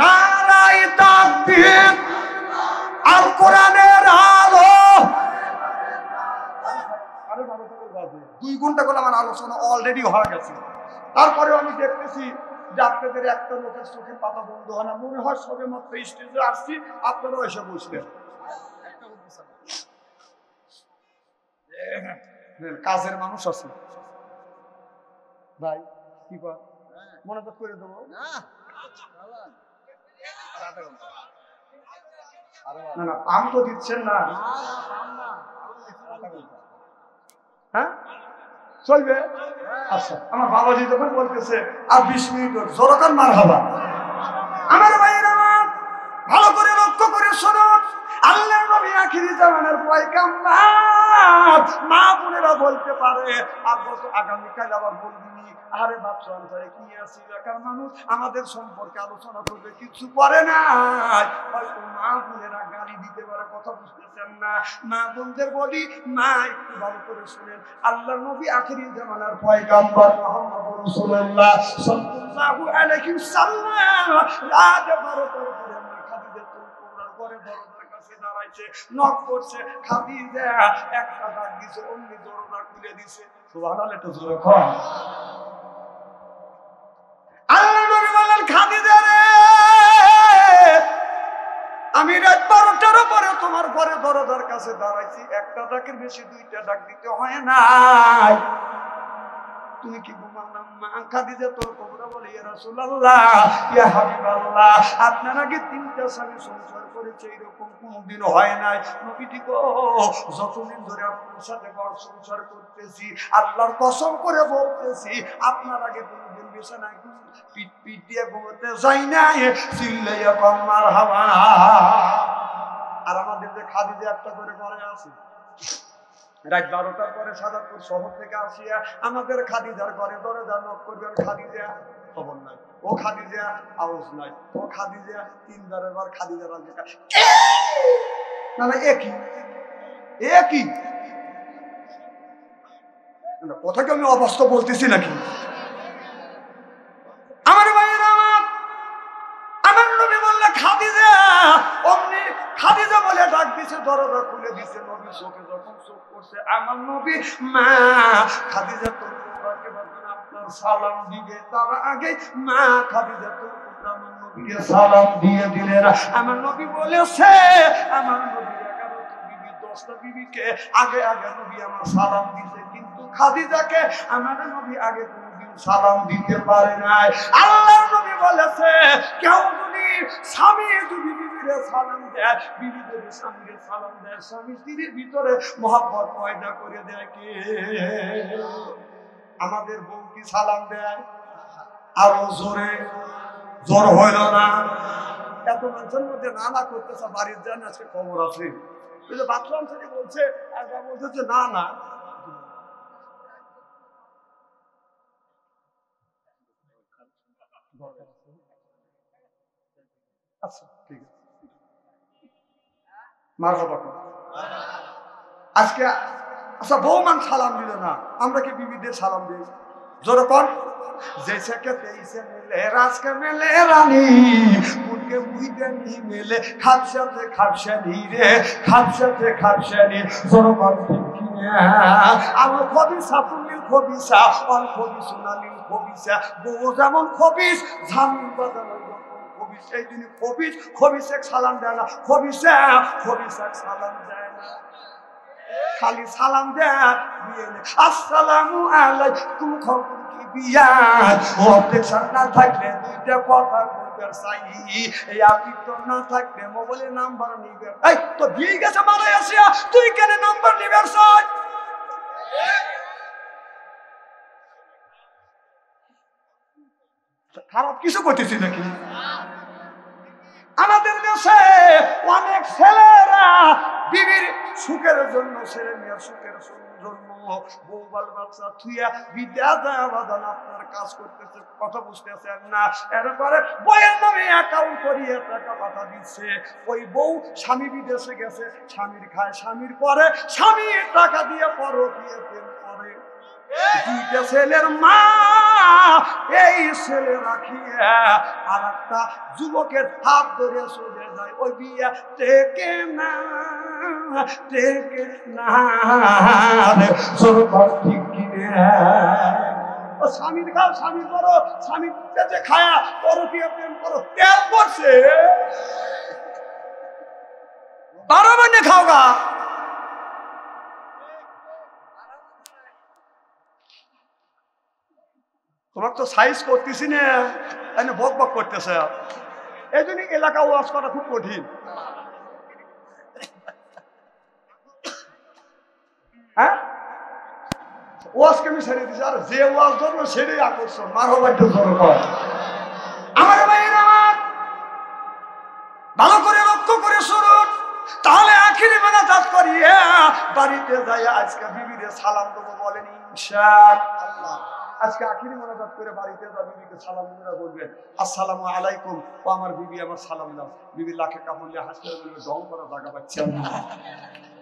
নারাই তাকবীর। আল কোরআনের আলো। আরে 2 ঘন্টা করে আমার আলোচনা অলরেডি হয়ে গেছে, তারপরেও আমি দেখতেছি যে আপনাদের একটা লোকের চোখে পাতা বন্ধ হয় না। মনে হয় সবে মাত্র স্টেজে আসছি, আপনারাও এসে বসলেন। কাজের মানুষ আছে ভাই, কি কর মনে তো করে দেবো না না, পাম তো দিচ্ছেন না। হ্যাঁ চলবে। আচ্ছা, আমার বাবাজি যখন বলতেছে আর 20 মিনিট জোরকার মার হবা, আমার ভাইয়েরা ভালো করে লক্ষ্য করে শুনুন। আল্লাহর নবী আখিরি জামানার পয়গাম্বার, মা বোনেরা বলতে পারে আগামীকাল আবার বলবি, আরে বাচ্চা অন্তরে কি আছে এলাকার মানুষ আমাদের সম্পর্কে আলোচনা করবে, কিছু করে নাই। হয়তো মা বোনেরা গালি দিতে পারে, কথা বুঝতেছেন না। মা বোনদের বলি, মা একটু ভালো করে শুনেন। আল্লাহর নবী আখিরি জামানার পয়গাম্বার মুহাম্মদ রাসূলুল্লাহ সাল্লাল্লাহু আলাইহি ওয়াসাল্লাম রাত 12টার পরে মা খাদিজাতুল কুবরার ঘরে দরজার কাছে দাঁড়াইছে, নক করছে। খাদিজা একটা ডাক দিছে, অমনি দরজা খুলে দিছে। সুবহানাল্লাহ, একটু জোরে কর। আল্লাহর নবী বলেন, খাদিজা রে, আমি রাত 12টার পরে তোমার ঘরে দরজার কাছে দাঁড়াইছি, একটা ডাকের বেশি 2টা ডাক দিতে হয় নাই। তুমি কি ঘুমাও না? মা খাদিজা তোর কবরা বলে, ইয়া রাসূলুল্লাহ, ইয়া হাবিবাল্লাহ, আপনার আগে 3টা স্বামী সংসার করেছে, এরকম কোনদিন হয় নাই। নবীজি গো, যতদিন ধরে আপনার সাথে ঘর সংসার করতেছি, আল্লাহর কসম করে বলতেছি, আপনার আগে কোনদিন বিছানায় পিট দিয়ে ঘুমাতে যাই নাই। চিল্লাইয়া কম মারহাবা। আর আমাদের যে খাদিজা একটা করে ঘরে আছে, রাত 12টার পরে সাদাপুর শহর থেকে আসিয়া আমাদের খাদিজার ঘরে দরজা নক করবেন, খাদিজা খবর নাই, ও খাদিজা আওয়াজ নাই, ও খাদিজা 3 বার খাদিজার না না, একই কথা কি আমি অবাস্তব বলতেছি নাকি? আমার ভাইয়েরা, আমার নবী বললে খাদিজা, অমনি খাদিজা বলে ডাক দিছে, দরজা খুলে দিছে। নবী চোখে যখন চোখ করছে, আমার নবী মা খাদিজা তোর কুবরাকে বলবেন আপনার সালাম দিবে, তার আগে মা খাদিজা তোর কুবরা আমার নবীকে সালাম দিয়ে দিলেন। আমার নবী বলেছে, আমার নবী 11টা বিবি 10টা বিবিকে আগে আগে নবী আমার সালাম দিছে, কিন্তু খাদিজাকে আমার নবী আগে কোনদিন সালাম দিতে পারে নাই। আল্লাহর নবী বলেছে, কেউ যদি স্বামী যদি বিবিরে সালাম দেয়, বিবি যদি স্বামীকে সালাম দেয়, স্বামী স্ত্রীর ভিতরে মহব্বত পয়দা করে দেয় কে? আমাদের বউ কি সালাম দেয়? আরো জোরে, জোর হইল না? এত মানুষের মধ্যে না করতেছে, বাড়ির যান আজকে খবর আছে, ওই যে বাথরুম থেকে বলছে, আর বলছে না না দরকার আছে। আচ্ছা ঠিক আছে, মারহাবা। আজকে আচ্ছা বৌমান সালাম দিল না, আমরা কি বিবিদের সালাম দিই? জোরে কোন जैसे के तेईसे मिले राज के मिले रानी उनके मुहिते नहीं मिले खापशानी रे खापशानी जोरो बात की आलो खबिसा पुलिल खबिसा और खबिसुना लिल खबिसा वो যেমন খবিস জামিন বাজানো খবিস এই দিন খবিসে সালাম দেয় না খবিসে সালাম দেয় না খালি সালাম দেয় আসসালামু আলাইকুম খবর কি বিয়া অবজেকশন না থাকলে দুইটা কথা বলবে চাই এই আপনি তো না থাকলে মোবাইলের নাম্বার নিবে এই তো দিয়ে গেছে মালয়েশিয়া তুই কেন নাম্বার নিবে চাই খারাপ কিছু করতেছি নাকি আমাদের দেশে অনেক ছেলেরা বিবির সুখের জন্য ছেলে মেয়ের সুখের জন্য বউবাল বাচ্চা থুইয়া বিদ্যা বাদান আপনার কাজ করতেছে কথা বুঝতেছেন না এরপরে বইয়ের নামে অ্যাকাউন্ট করিয়ে টাকা পাঠা দিচ্ছে ওই বউ স্বামী বিদেশে গেছে স্বামীর খায় স্বামীর পরে স্বামী টাকা দিয়ে পরকীয়া প্রেম করে দুইটা ছেলের মা এই ছেলে রাখিয়া আর একটা যুবকের হাত ধরে চলে যায় ওই বিয়া টেকে না ঠিক কিনে ও স্বামীর খাও স্বামী করো স্বামী পেটে খায়া পরকীয়া প্রেম করো তেল পড়ছে 12 মহিনে খাও গা তোমার তো সাইজ করতেছি না বক বক করতেছে এই জন্য এলাকা ওয়াজ করা খুব কঠিন হ্যাঁ ওয়াজকে আমি ছেড়ে দিচ্ছি আর যে ওয়াজ ধরবো সেটাই আকর্ষণ মারহাবা একটু জোরে কর আমার ভাইয়েরা ভালো করে লক্ষ্য করে শুনুন তাহলে আখিরি মোনাজাত করিয়ে বাড়িতে যাই আজকে বিবিদের সালাম দেবো বলেন ইনশাআল্লাহ আজকে আখিরি মোনাজাত করে বাড়িতে যা বিবিকে সালাম দিয়ে বলবেন আসসালামু আলাইকুম ও আমার বিবি আমার সালাম দাও বিবি লাখে কাপড় দিয়ে হাসতে বলবে দম করা জায়গা পাচ্ছি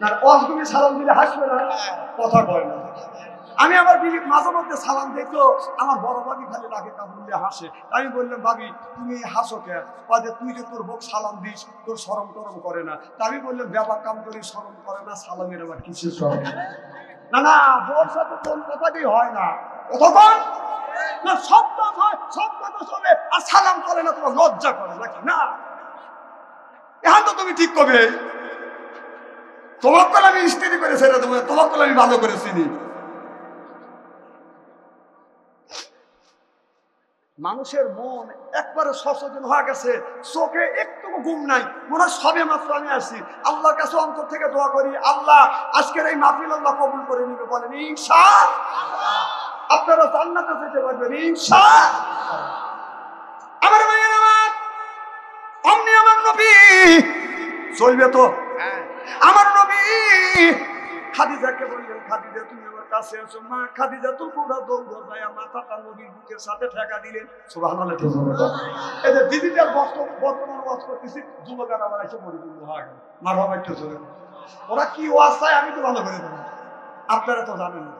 না ওয়াজগুলি সালাম দিলে হাসবে না কথা কয় না আমি আমার বিবি মাঝে মধ্যে সালাম দেখতো আমার বড় ভাবি খালি লাখে কাপড় দিয়ে হাসে আমি বললাম ভাবি তুমি হাসো কে যে তুই যে তোর বউ সালাম দিস তোর শরম টরম করে না তা আমি বললাম ব্যাপার কাম করি শরম করে না সালামের আবার কিসের শরম না না বউর সাথে কোন কথাটি হয় না কতক্ষণ না সব কথা চলে আর সালাম করে না তোমার লজ্জা করে নাকি না এখন তো তুমি ঠিক করবে তোমার কল আমি স্ত্রী করে ছেড়ে দেবো তোমার কল আমি ভালো করে চিনি মানুষের মন একবারে সচেতন হয়ে গেছে চোখে একটু ঘুম নাই মনে হয় সবে মাত্র আমি আসি আল্লাহর কাছে অন্তর থেকে দোয়া করি আল্লাহ আজকের এই মাহফিল আল্লাহ কবুল করে নিবে বলেন ইনশাআল্লাহ আপনারা জান্নাতে যেতে পারবেন ইনশাআল্লাহ আমার ভাইয়েরা অমনি আমার নবী চলবে তো আমার নবী খাদিজাকে বললেন খাদিজা তুমি আমার কাছে আসো মা খাদিজা তো পুরো দৌড় যায় মাথাটা নবীর বুকের সাথে ঠেকা দিলেন সুবহানাল্লাহ এই যে ডিজিটাল বর্তমান ওয়াজ করতেছি যুবকেরা আবার এসে পরিপূর্ণ হয়ে গেল মারহাবা একটু জোরে ওরা কি ওয়াজ চায় আমি তো ভালো করে জানি আপনারা তো জানেন না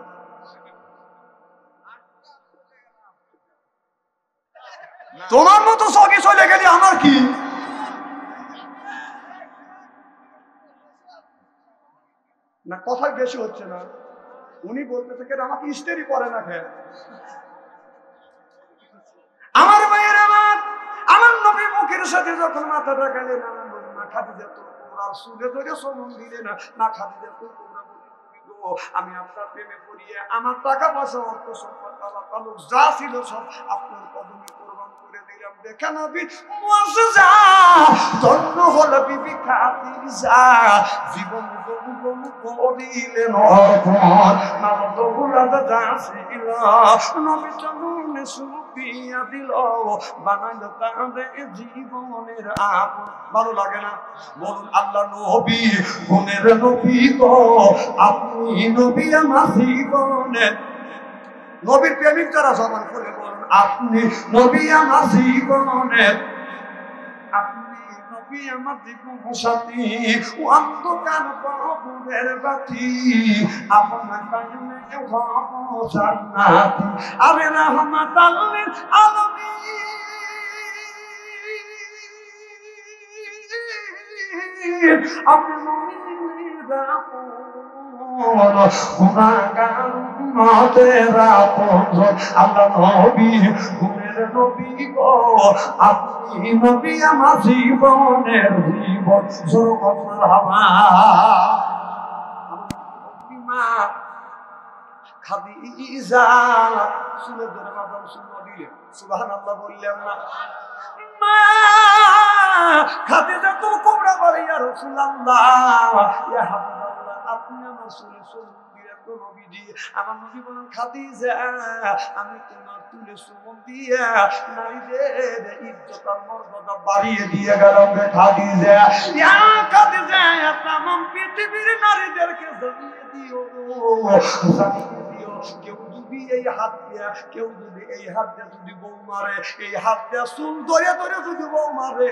তোমার মতো সঙ্গে চলে গেলে আমার কি না কথাই বেশি হচ্ছে না উনি বলতেছে কেন আমাকে ইস্তেরি করে না খেয়ে আমার ভাইয়ের আমার নবী মুখের সাথে যখন মাথা ঢাকালেন আমার বলি না খাদিজা তো ওনার সুলে ধরে সমন দিলে না খাদিজা তো আমি আপনার প্রেমে পড়িয়ে আমার টাকা পয়সা অর্থ সম্পদ আল্লাহ তাআলা যা ছিল সব আপনার কদমে কোরবান করে দিলাম দেখে নবী মুআজ্জিজা ধন্য হলো বিবি খাদিজা জীবন করিলেন অর্পণ মানবগুলা যা ছিল নবী চরণে সুপিয়া দিল বানাইল তাদের জীবনের আপন ভালো লাগে না বলুন আল্লাহ নবী গুণের নবী গো আপনি নবী আমার জীবনে নবীর প্রেমিক যারা জবান করে বলুন, আপনি নবী আমার জীবনের, আপনি নবী আমার জীবন সাথী, অন্ধকার কবরের বাতি, আপনার কারণে হব জান্নাতি, আরে রাহমাতাল লিল আলামিন, আপনি মুমিনের আপন, গুনাহগার উম্মতের আপন, আল্লাহ নবী গুণের নবী গো, আপনি নবী আমার জীবনের জীবন, জগৎ মারহাবা। মা খাদিজা শুনে ধরে মাদাম শুনে দিলে সুবহানাল্লাহ বললেন না? মা খাদিজা তো কোবরা বলে, ইয়া রাসূলুল্লাহ, ইয়া হাবিবাল্লাহ, আপনি আমার শুনে আমার নবী বলেন, খাদিজা আমি তোমার তুলে চুমন দিয়া নারীদের ইজ্জত আর মর্যাদা বাড়িয়ে দিয়ে গেলাম রে খাদিজা। ইয়া খাদিজা, তামাম পৃথিবীর নারীদেরকে জানিয়ে দিও, জানিয়ে দিও, কেউ যদি এই হাত দিয়া, কেউ যদি এই হাত দিয়ে যদি বউ মারে, এই হাত দিয়া চুল ধরে ধরে যদি বউ মারে,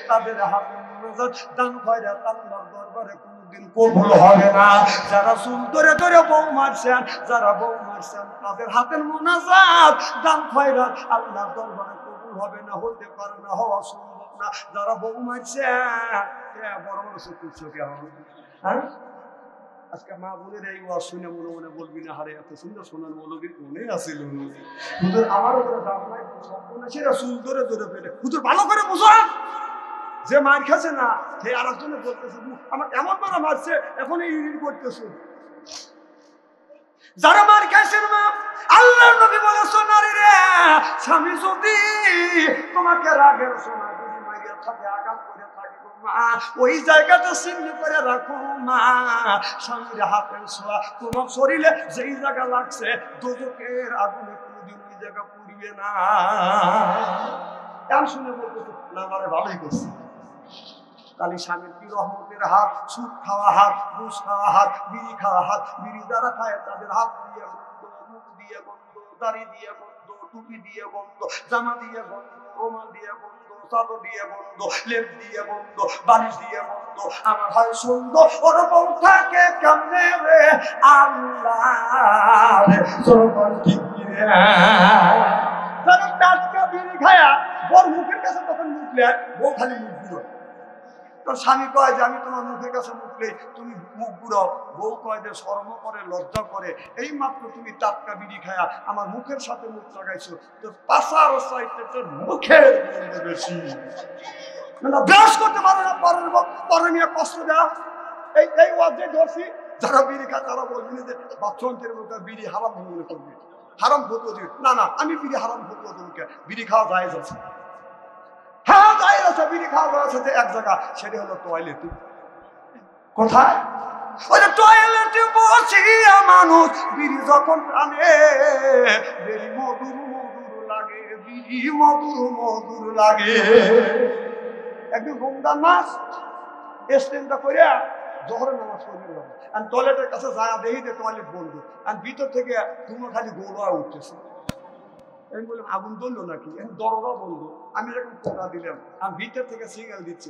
তাদের হাতে মোনাজাত দান খয়রাত আল্লাহর দরবারে কোনদিন কবুল হবে না। যারা চুল ধরে ধরে বউ মারছেন, যারা বউ মারছেন, তাদের হাতের মোনাজাত দান খয়রাত আল্লাহর দরবারে কবুল হবে না, হতে পারে না, হওয়া সম্ভব না। যারা বউ মারছেন বড় বড় চোখ করছো কেমন? হ্যাঁ, আজকে মা বোনের এই ওয়াজ শুনে মনে মনে বলবি না, হারে এত সুন্দর সোনার মৌলবী কোনে আসিল হুজুর, আমার উপরে দাম নাই, সম্পূর্ণ সেটা চুল ধরে ধরে পেটে। হুজুর ভালো করে বুঝো, যে মার খাচ্ছে না সে আর একজনে বলতেছে আমার এমন মারা মারছে, এখনই ইরিন করতেছে। যারা মার খাইছেন মা, আল্লাহর নবী বলেছে, নারী রে, স্বামী যদি তোমাকে রাগের সময় যদি মাইয়া থাকে, আঘাত করে থাকে মা, ওই জায়গাটা চিহ্ন করে রাখো মা। স্বামীর হাতের ছোঁয়া তোমার শরীরে যেই জায়গা লাগছে, দোজখের আগুনে কোনোদিন ওই জায়গা পুড়িবে না। এমন শুনে বলতেছে না, আমারে ভালোই করছে। তাহলে স্বামীর কি রহমতের হাত, সুদ খাওয়া হাত, ঘুষ খাওয়া হাত, বিড়ি খাওয়া হাত, বিড়ি যারা খায় তাদের হাত দিয়ে বন্ধ, মুখ দিয়ে বন্ধ, দাড়ি দিয়ে বন্ধ, টুপি দিয়ে বন্ধ, জামা দিয়ে বন্ধ, রুমাল দিয়ে বন্ধ, চাদর দিয়ে বন্ধ, লেপ দিয়ে বন্ধ, বালিশ দিয়ে বন্ধ। আমার হয় সুন্দর ওর বউ থাকে কেমনে রে আল্লাহ রে, সরকার ঠিক রে। যারা টাটকা বিড়ি খায়া বর মুখের কাছে তখন মুখলে, বউ খালি মুখ ঘুরো। তোর স্বামী কয় যে আমি তোমার মুখের কাছে মুখলে তুমি মুখ ঘুরাও, বউ কয় যে শরম করে, লজ্জা করে, এই মাত্র তুমি টাটকা বিড়ি খায়া আমার মুখের সাথে মুখ লাগাইছো, তোর পাশার সাইডে তোর মুখের বেশি না, ব্রাশ করতে পারো না, পরে নিয়ে কষ্ট দেওয়া। এই ওয়াজে ধরছি, যারা বিড়ি খায় তারা বলবি না যে বাচ্চন্তের মধ্যে বিড়ি হারাম মনে করবি, হারাম ফতুয়া দিবি না। না, আমি বিড়ি হারাম ফতুয়া দেবো, বিড়ি খাওয়া জায়েজ আছে। হ্যাঁ জায়েজ আছে, বিড়ি খাওয়া জায়েজ আছে এক জায়গা, সেটা হলো টয়লেটে। কোথায়? ওই যে টয়লেটে বসিয়া মানুষ বিড়ি যখন টানে, বিড়ি মধুর মধুর লাগে, বিড়ি মধুর মধুর লাগে। একদিন রমজান মাস স্টেনটা করে জোহরের নামাজ পড়ে গেলাম, আর টয়লেটের কাছে যায় দেখি যে টয়লেট বন্ধ, আর ভিতর থেকে ধুমো খালি গোলা উঠতেছে। আমি বললাম আগুন ধরলো নাকি, এখন দরজা বন্ধ। আমি এরকম পোকা দিলাম, আর ভিতর থেকে সিগন্যাল দিচ্ছে।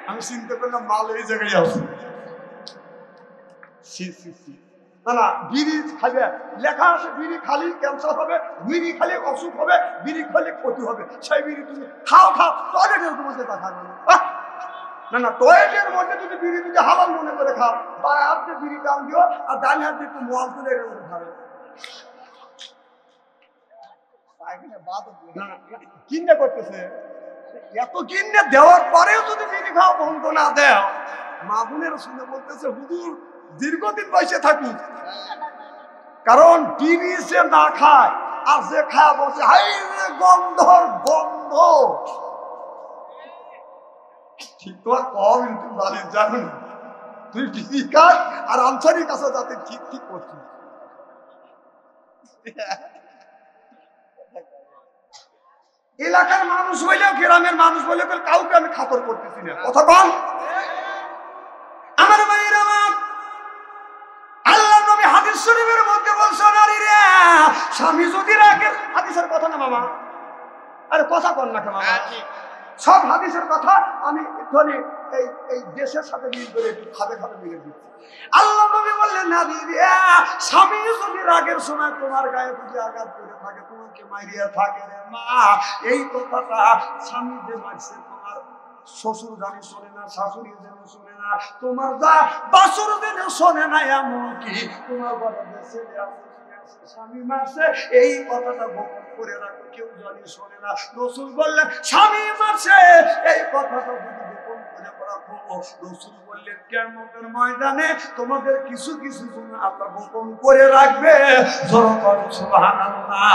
আমি চিন্তা করলাম মাল এই জায়গায় আছে। না না, বিড়ি খাবে লেখা আছে, বিড়ি খালি ক্যান্সার হবে, বিড়ি খালি অসুখ হবে, বিড়ি খালি ক্ষতি হবে। সেই বিড়ি তুমি খাও, টয়লেটের মধ্যে তা খাবে না। না, টয়লেটের মধ্যে যদি বিড়ি যদি হালাল মনে করে খাও, বা আপনি বিড়ি টান দিও, আর ডান হাত দিয়ে একটু মোয়াল তুলে এরকম খাবে। কিনে করতেছে, এত কিনে দেওয়ার পরেও যদি বিড়ি খাওয়া বন্ধ না দেও, মা বোনের শুনে বলতেছে হুজুর দীর্ঘদিন বসে থাকি, কারণ বিড়ি সে না খায়, আর যে খায় বসে হাই রে গন্ধর গন্ধ। ঠিক তোমার কম তুমি বাড়ির জানো না, তুই বিড়ি খাস আর আনসারির কাছে যাতে ঠিক করছিস। এলাকার মানুষ হইলেও, গ্রামের মানুষ হইলেও কাউকে আমি খাতর করতেছি না, কথা কম। আমার ভাইয়ের আমার, আল্লাহ নবী হাদিস শরীফের মধ্যে বলছেন, নারী স্বামী যদি রাগে, হাদিসের কথা না মামা, আরে কথা বল না কেন মামা, সব হাদিসের কথা আমি ধরি এই এই দেশের সাথে মিল করে একটু খাবে খাবে মিলে দিচ্ছি। আল্লাহ নবী বললেন, নবী স্বামী যদি রাগের সময় তোমার গায়ে যদি আঘাত করে থাকে, তোমাকে মারিয়া থাকে রে মা, এই কথাটা স্বামী যে মারছে তোমার শ্বশুর জানি শোনে না, শাশুড়ি যেন শোনে না, তোমার যা বাসুর যেন শোনে না, এমনকি তোমার ঘরে যে ছেলে আছে স্বামী মারছে এই কথাটা গোপন করে রাখো, কেউ জানি শোনে না। রাসূল বললেন স্বামী মারছে এই কথাটা যদি গোপন করে রাখো, রাসূল বললেন কিয়ামতের ময়দানে তোমাদের কিছু কিছু গুনাহ আল্লাহ গোপন করে রাখবে। জোরে বলো সুবহানাল্লাহ।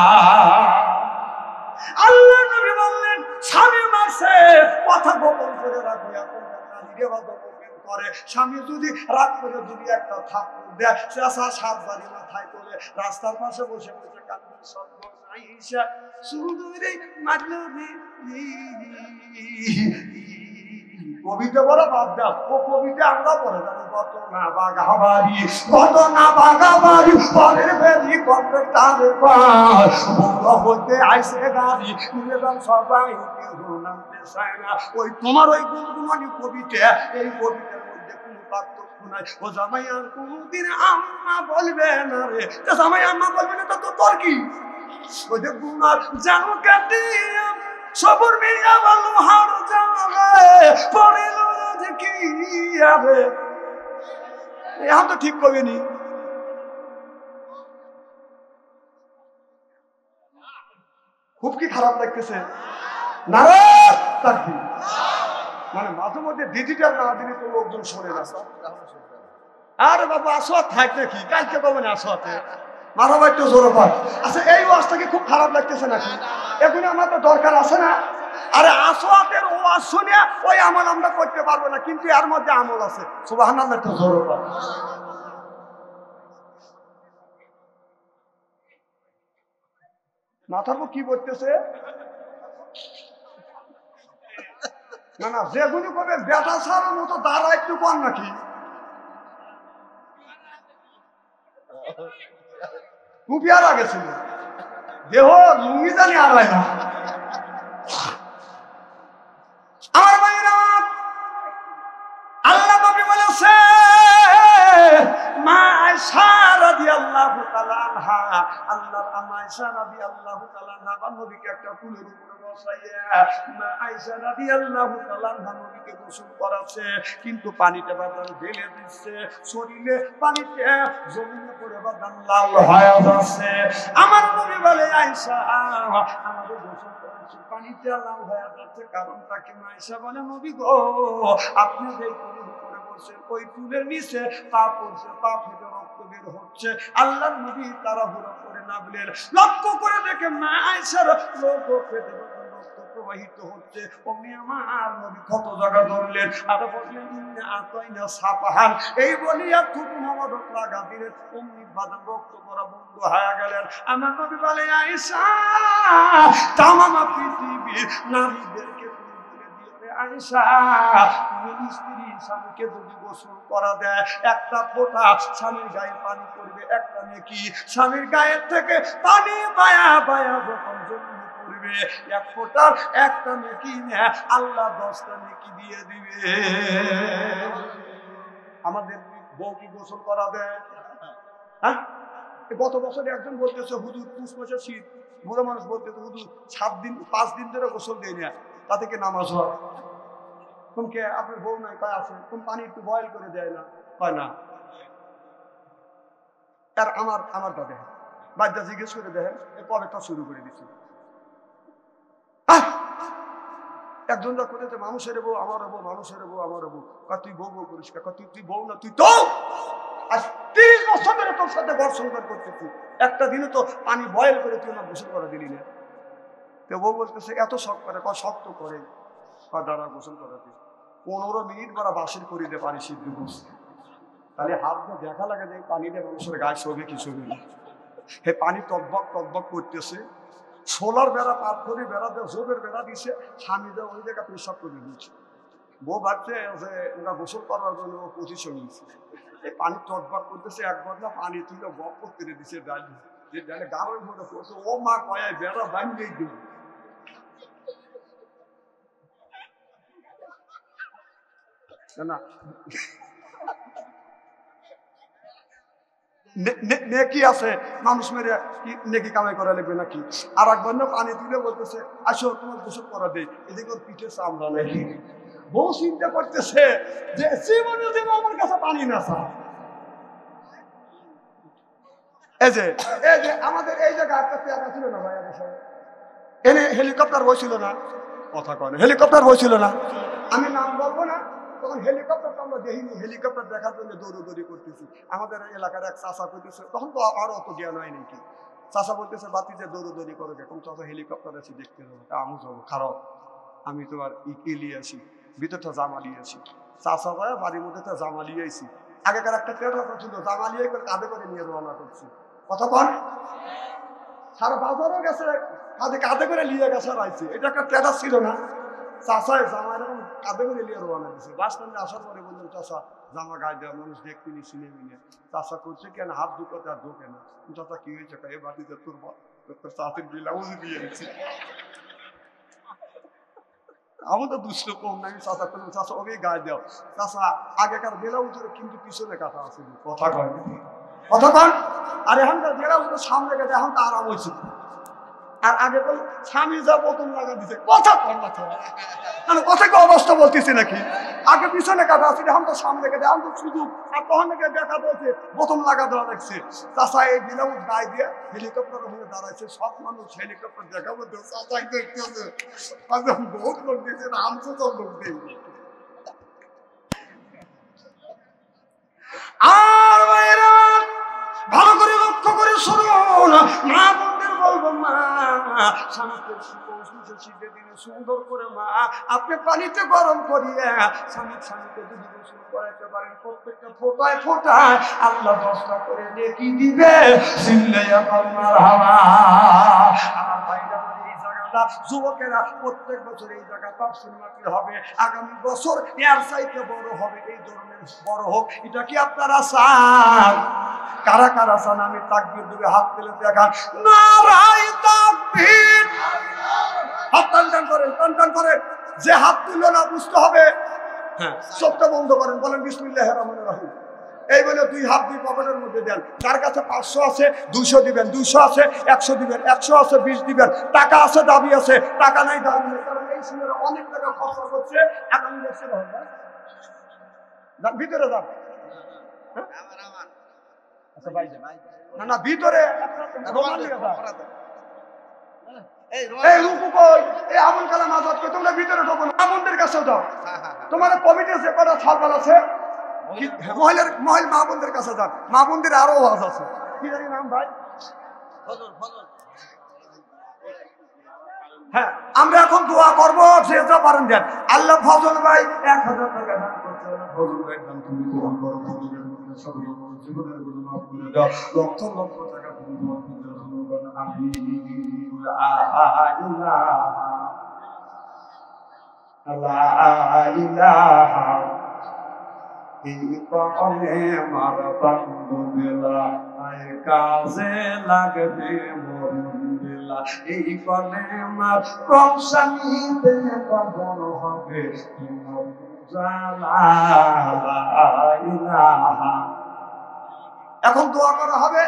আল্লাহ নবী বললেন স্বামী মারছে কথা গোপন করে রাখো। এখন নারীরা গোপন করে, স্বামী যদি রাগ করে যদি একটা থাপ্পড় দেয়, চেঁচা সাবধানে মাথায় তোলে, রাস্তার পাশে বসে বসে কাঁদবে, সর্বনাশা সুদূরে মাধবী। কবিতা বড় বাদ দাও, ও কবিতা আমরা পড়ে যাবো। কত না বাগাবাড়ি, কত না বাগাবাড়ি, পরের বেদি করবে তারে পার, বড় হইতে আইসে গাড়ি নিবেদন সবাই কেউ নামতে চায় না। ওই তোমার ওই গুনগুনানি কবিতা, এই কবিতার মধ্যে কোনো পার্থক্য নাই। ও জামাই আর কোনদিন আম্মা বলবে না রে, জামাই আম্মা বলবে না, তো তোর কি? ওই যে গুনার জানো কাটিয়া সবর মিয়া ভালো হার জানে পড়িল যে কি হবে, এখন তো ঠিক কবিনি। খুব কি খারাপ লাগতেছে না রে? মানে মাঝে মধ্যে ডিজিটাল না দিলে তো লোকজন শোনে না। আরে বাবা আসো থাক নাকি, কালকে পাবো না আসো হাতে মারা একটু জোরে পায়। আচ্ছা এই ওয়াজটাকে খুব খারাপ লাগতেছে নাকি? এখন আমার তো দরকার আছে না? আরে আসোয়াতের ওয়াজ শুনে ওই আমল আমরা করতে পারবো না, কিন্তু এর মধ্যে আমল আছে। সুবহানাল্লাহ, একটু জোরে পায়। মাথার কি বলতেছে? না না, যেগুলি করবে বেটা সারার মতো দাঁড়া একটু কর নাকি? টুপি আর আগে ছিল, দেহ লুঙ্গি জানি আর হয় না। আমার ভাইরা, আল্লাহ নবী বলেছে মা আয়েশা রাদিয়াল্লাহু তাআলা আনহা, আল্লাহর আম্মা আয়েশা রাদিয়াল্লাহু তাআলা আনহা নবীকে একটা কুলের উপরে বসাইয়া মা আয়েশা রাদিয়াল্লাহু তাআলা আনহা নবীকে গোসল করাচ্ছে, কিন্তু পানিটা বাদান ঢেলে দিচ্ছে, শরীরে পানিতে জমিনে পড়ে বাদান লাল হয়ে যাচ্ছে। আমার নবী বলে আয়েশা আমাদের গোসল করাচ্ছে, পানিতে লাল হয়ে যাচ্ছে, কারণটা কি? মা আয়েশা বলে নবী গো আপনি যে কুলের উপরে বসেন ওই কুলের নিচে পা পড়ছে, পা ফেটে রক্ত বের হচ্ছে। আল্লাহর নবী তাড়াহুড়ো করে নামলেন, লক্ষ্য করে দেখে মা আয়েশার রক্ত ফেটে রক্ত প্রবাহিত হচ্ছে। অমনি আমার নবী কত জায়গা ধরলেন আর বললেন ইন্না আতাইনা সাফাহান, এই বলিয়া খুব মোবারক লাগা দিলেন, অমনি বাদাম রক্ত পড়া বন্ধ হয়ে গেলেন। আমার নবী বলে আয়েশা তামাম পৃথিবীর নারীদেরকে আয়েশা তুমি স্ত্রী স্বামীকে যদি গোসল করা দেয়, একটা ফোঁটা স্বামীর গায়ে পানি পড়বে, একটা নেকি। স্বামীর গায়ের থেকে পানি বায়া বায়া যখন জমিনে পড়বে, এক ফোঁটার একটা নেকি নেয় আল্লাহ 10টা নেকি দিয়ে দিবে। আমাদের বউ কি গোসল করা দেয়? হ্যাঁ, গত বছরে একজন বলতেছে হুজুর পুষ মাসে শীত, বুড়ো মানুষ বলতেছে হুজুর 7 দিন 5 দিন ধরে গোসল দেয় না, তা থেকে নামাজ হয়। তোমাকে আপনার বউ নাই কয় আছে, কোন পানি একটু বয়েল করে দেয় না, কয় না। আর আমার দাদা বাচ্চা জিজ্ঞেস করে দেখেন কবে তা শুরু করে দিচ্ছে। একজন যা করেছে মানুষের বউ আমার বউ, মানুষের বউ আমার বউ, তুই বউ বউ করিস, তুই বউ না, তুই তো আজ 30 বছর ধরে তোর সাথে ঘর সংসার করতেছি, একটা দিনে তো পানি বয়েল করে তুই আমার গোসল করা দিলি না। তো বউ বলতেছে এত শখ করে, শক্ত করে দ্বারা গোসল করাতে 15 মিনিট বড় বাসের করিতে পারি সিদ্ধ বসতে, তাহলে হাত দিয়ে দেখা লাগে যে পানিটা মানুষের গায়ে শোবে কি শোবে না। হে পানি টকবক টকবক করতেছে, সোলার বেড়া পার করে বেড়া দেওয়া জোবের বেড়া দিছে, স্বামী দেওয়া ওই জায়গা পেশাব করে দিচ্ছে। বউ ভাবছে যে ওরা গোসল করার জন্য পজিশন নিচ্ছে, এই পানি টকবক করতেছে, একবার না পানি তুলে বক করে দিচ্ছে ডালি, যে গাড়ির মধ্যে পড়ছে ও মা কয়ায় বেড়া ভাঙিয়ে দিব না নেকি আছে মানুষ মেরে নেকি কামাই করা লাগবে নাকি আর একবার না পানি তুলে বলতেছে আসো তোমার গোসল করা দেয় এদিকে ওর পিঠে চামড়া নেই বউ চিন্তা করতেছে যে জীবনে যেন আমার কাছে পানি না চায় এই যে আমাদের এই জায়গায় একটা পেয়ারা ছিল না ভাই এনে হেলিকপ্টার বসছিল না কথা কয় হেলিকপ্টার বসছিল না আমি নাম বলবো না তখন হেলিকপ্টারটা আমরা দেখিনি হেলিকপ্টার দেখার জন্য দৌড়দৌড়ি করতেছি আমাদের এলাকার এক চাষা করতেছে তখন তো আরো অত জ্ঞান হয় নাকি চাষা বলতেছে বাতি যে দৌড়দৌড়ি করে এখন চাষা হেলিকপ্টার আছে দেখতে যাবো আমি যাবো খারাপ আমি তোমার ইলিয়ে আসি ভিতরটা জামা লিয়ে আসি চাষা ভাই বাড়ির মধ্যে তো জামা লিয়ে আইসি আগেকার একটা ট্রেন ছিল জামা লিয়ে করে কাঁধে করে নিয়ে রওনা করছি কতক্ষণ সারা বাজারও গেছে কাঁধে করে নিয়ে গেছে রাইছে এটা একটা ট্রেন ছিল না চাষায় জামা এরকম কাঁধে করে নিয়ে রওনা দিচ্ছে বাস স্ট্যান্ডে আসার পরে বললাম চাষা জামা গায়ে দেওয়া মানুষ দেখতে নি সিনে মিনে চাষা করছে কেন হাত ঢুকোতে আর ঢোকে না চাষা কি হয়েছে এ বাড়িতে তোর চাষের ব্লাউজ দিয়ে গেছি আমার তো দুষ্ট কম নাই চাষা করলাম চাষা ওকে গায়ে দেওয়া চাষা আগেকার ব্লাউজের কিন্তু পিছনে কাটা আছে কথা কয় কতক্ষণ আর এখনকার ব্লাউজের সামনে কাটে এখন তো আরাম হয়েছে আর আগে বল স্বামী যা বোতল লাগা দিছে কথা কর না মানে কথাকে অবস্থা বলতেছি নাকি আগে পিছনে কাটা আছে এখন তো সামনে কাটে এখন তো সুযোগ আর তখন নাকি দেখা দিয়েছে বোতল লাগা দেওয়া লাগছে চাষা এই ব্লাউজ গায়ে দিয়ে হেলিকপ্টার ওখানে দাঁড়াইছে সব মানুষ হেলিকপ্টার দেখাবো চাষাই দেখতেছে বহুত লোক দিয়েছে আমছে সব লোক দিয়েছে আর ভালো করে লক্ষ্য করে শুনুন মা বোনদের বলবো মা স্বামীকে শীতের দিনে সুন্দর করে মা আপনি পানিতে গরম করিয়া স্বামীকে যদি গোসল করাইতে পারেন প্রত্যেকটা ফোটায় ফোটায় আল্লাহ 10টা করে নেকি দিবে সিল্লাইয়া কলমার হাওয়া আমার ভাইরা যুবকেরা প্রত্যেক বছর এই জায়গা তাফসীর মাহফিল হবে আগামী বছর এর চাইতে বড় হবে এই ধরনের বড় হোক এটা কি আপনারা চান কারা কারা চান আমি তাকবীর দিবে হাত তুলে দেখান নারায়ে তাকবীর হাত টান করে যে হাত তুললো না বুঝতে হবে হ্যাঁ চোখটা বন্ধ করেন বলেন বিসমিল্লাহির রহমানির রহিম এই বলে দুই হাত দুই পকেটের মধ্যে দেন যার কাছে 500 আছে 200 দিবেন 200 আছে 100 দিবেন 100 আছে 20 দিবেন টাকা আছে দাবি আছে টাকা নাই দাবি নেই কারণ এই সময় অনেক টাকা খরচ করছে আগামী বছর হবে ভিতরে যান আচ্ছা ভাই না ভিতরে এই রুকু কই এই আবুল কালাম আজাদ কই তোমরা ভিতরে ঢোকো না আমাদের কাছে যাও তোমার কমিটি যে কটা ছাড়বাল আছে মহিলা মা বোনদের কাছে যান মা বোনদের আরো আওয়াজ আছে কি জানি নাম ভাই হ্যাঁ আমরা এখন দোয়া করবো যে যা পারেন দেন আল্লাহ ফজল ভাই 1000 টাকা দান করছে ফজল ভাই দান তুমি গ্রহণ করো ফজলের মধ্যে সব জীবনের গুলো মাফ করে দাও লক্ষ লক্ষ টাকা তুমি গ্রহণ করে দাও আমিন লা ইলাহা কাজে লাগবে মরুলা এই কলেমার প্রশান্তিতে কবর হবে এখন দোয়া করা হবে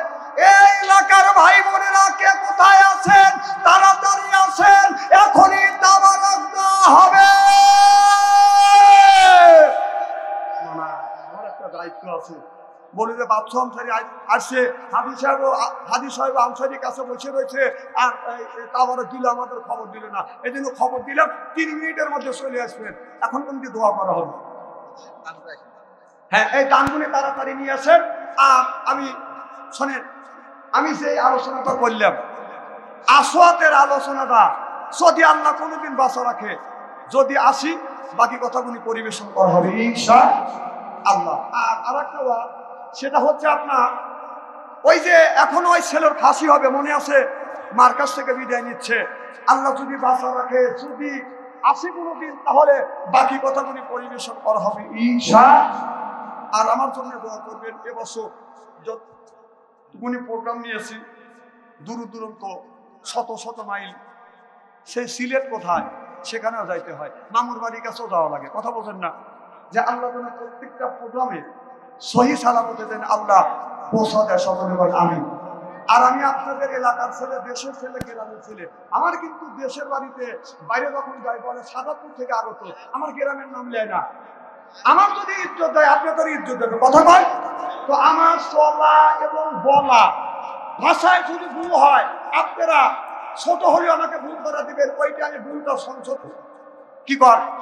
এই এলাকার ভাই বোনেরা কে কোথায় আছেন তাড়াতাড়ি আসেন এখনই তাবারক দেওয়া হবে দায়িত্ব আছে বলে যে বাদশা আনসারী আসছে হাদি সাহেব আনসারীর কাছে বসে রয়েছে আর তারপরে দিল আমাদের খবর দিল না এই জন্য খবর দিলাম 3 মিনিটের মধ্যে চলে আসবেন এখন কিন্তু দোয়া করা হবে হ্যাঁ এই দানগুলি তাড়াতাড়ি নিয়ে আসেন আর আমি শোনেন আমি যে আলোচনাটা করলাম আসওয়াতের আলোচনাটা যদি আল্লাহ কোনোদিন বাঁচা রাখে যদি আসি বাকি কথাগুলি পরিবেশন করা হবে ইনশাআল্লাহ আর একটা সেটা হচ্ছে আপনার ওই যে এখনো ওই ছেলের ফাঁসি হবে মনে আছে মার কাছ থেকে বিদায় নিচ্ছে আল্লাহ যদি বাঁচা রাখে যদি আসে কোনোদিন তাহলে বাকি কথাগুলি পরিবেশন করা হবে ইনশাআল্লাহ আর আমার জন্য দোয়া করবেন এবছর যতগুলি প্রোগ্রাম নিয়েছি দূর দূরান্ত শত শত মাইল, সেই সিলেট কোথায়, সেখানেও যাইতে হয়, মামুর বাড়ির কাছেও যাওয়া লাগে। কথা বলছেন না? যে আল্লাহ যেন প্রত্যেকটা প্রোগ্রামে সহি সালামতে দেন, আল্লাহ পৌঁছা দেয়। সকলে বলেন আমিন। আর আমি আপনাদের এলাকার ছেলে, দেশের ছেলে, গ্রামের ছেলে। আমার কিন্তু দেশের বাড়িতে বাইরে যখন যাই বলে সাদাপুর থেকে আগত, আমার গ্রামের নাম নেয় না। আমার যদি ইজ্জত দেয়, আপনাদের ইজ্জত দেবে। কথা কয় তো আমার চলা এবং বলা ভাষায় যদি ভুল হয়, আপনারা ছোট হলেও আমাকে ভুল করে দিবেন, ওইটা আমি ভুলটা সংশোধন কি কর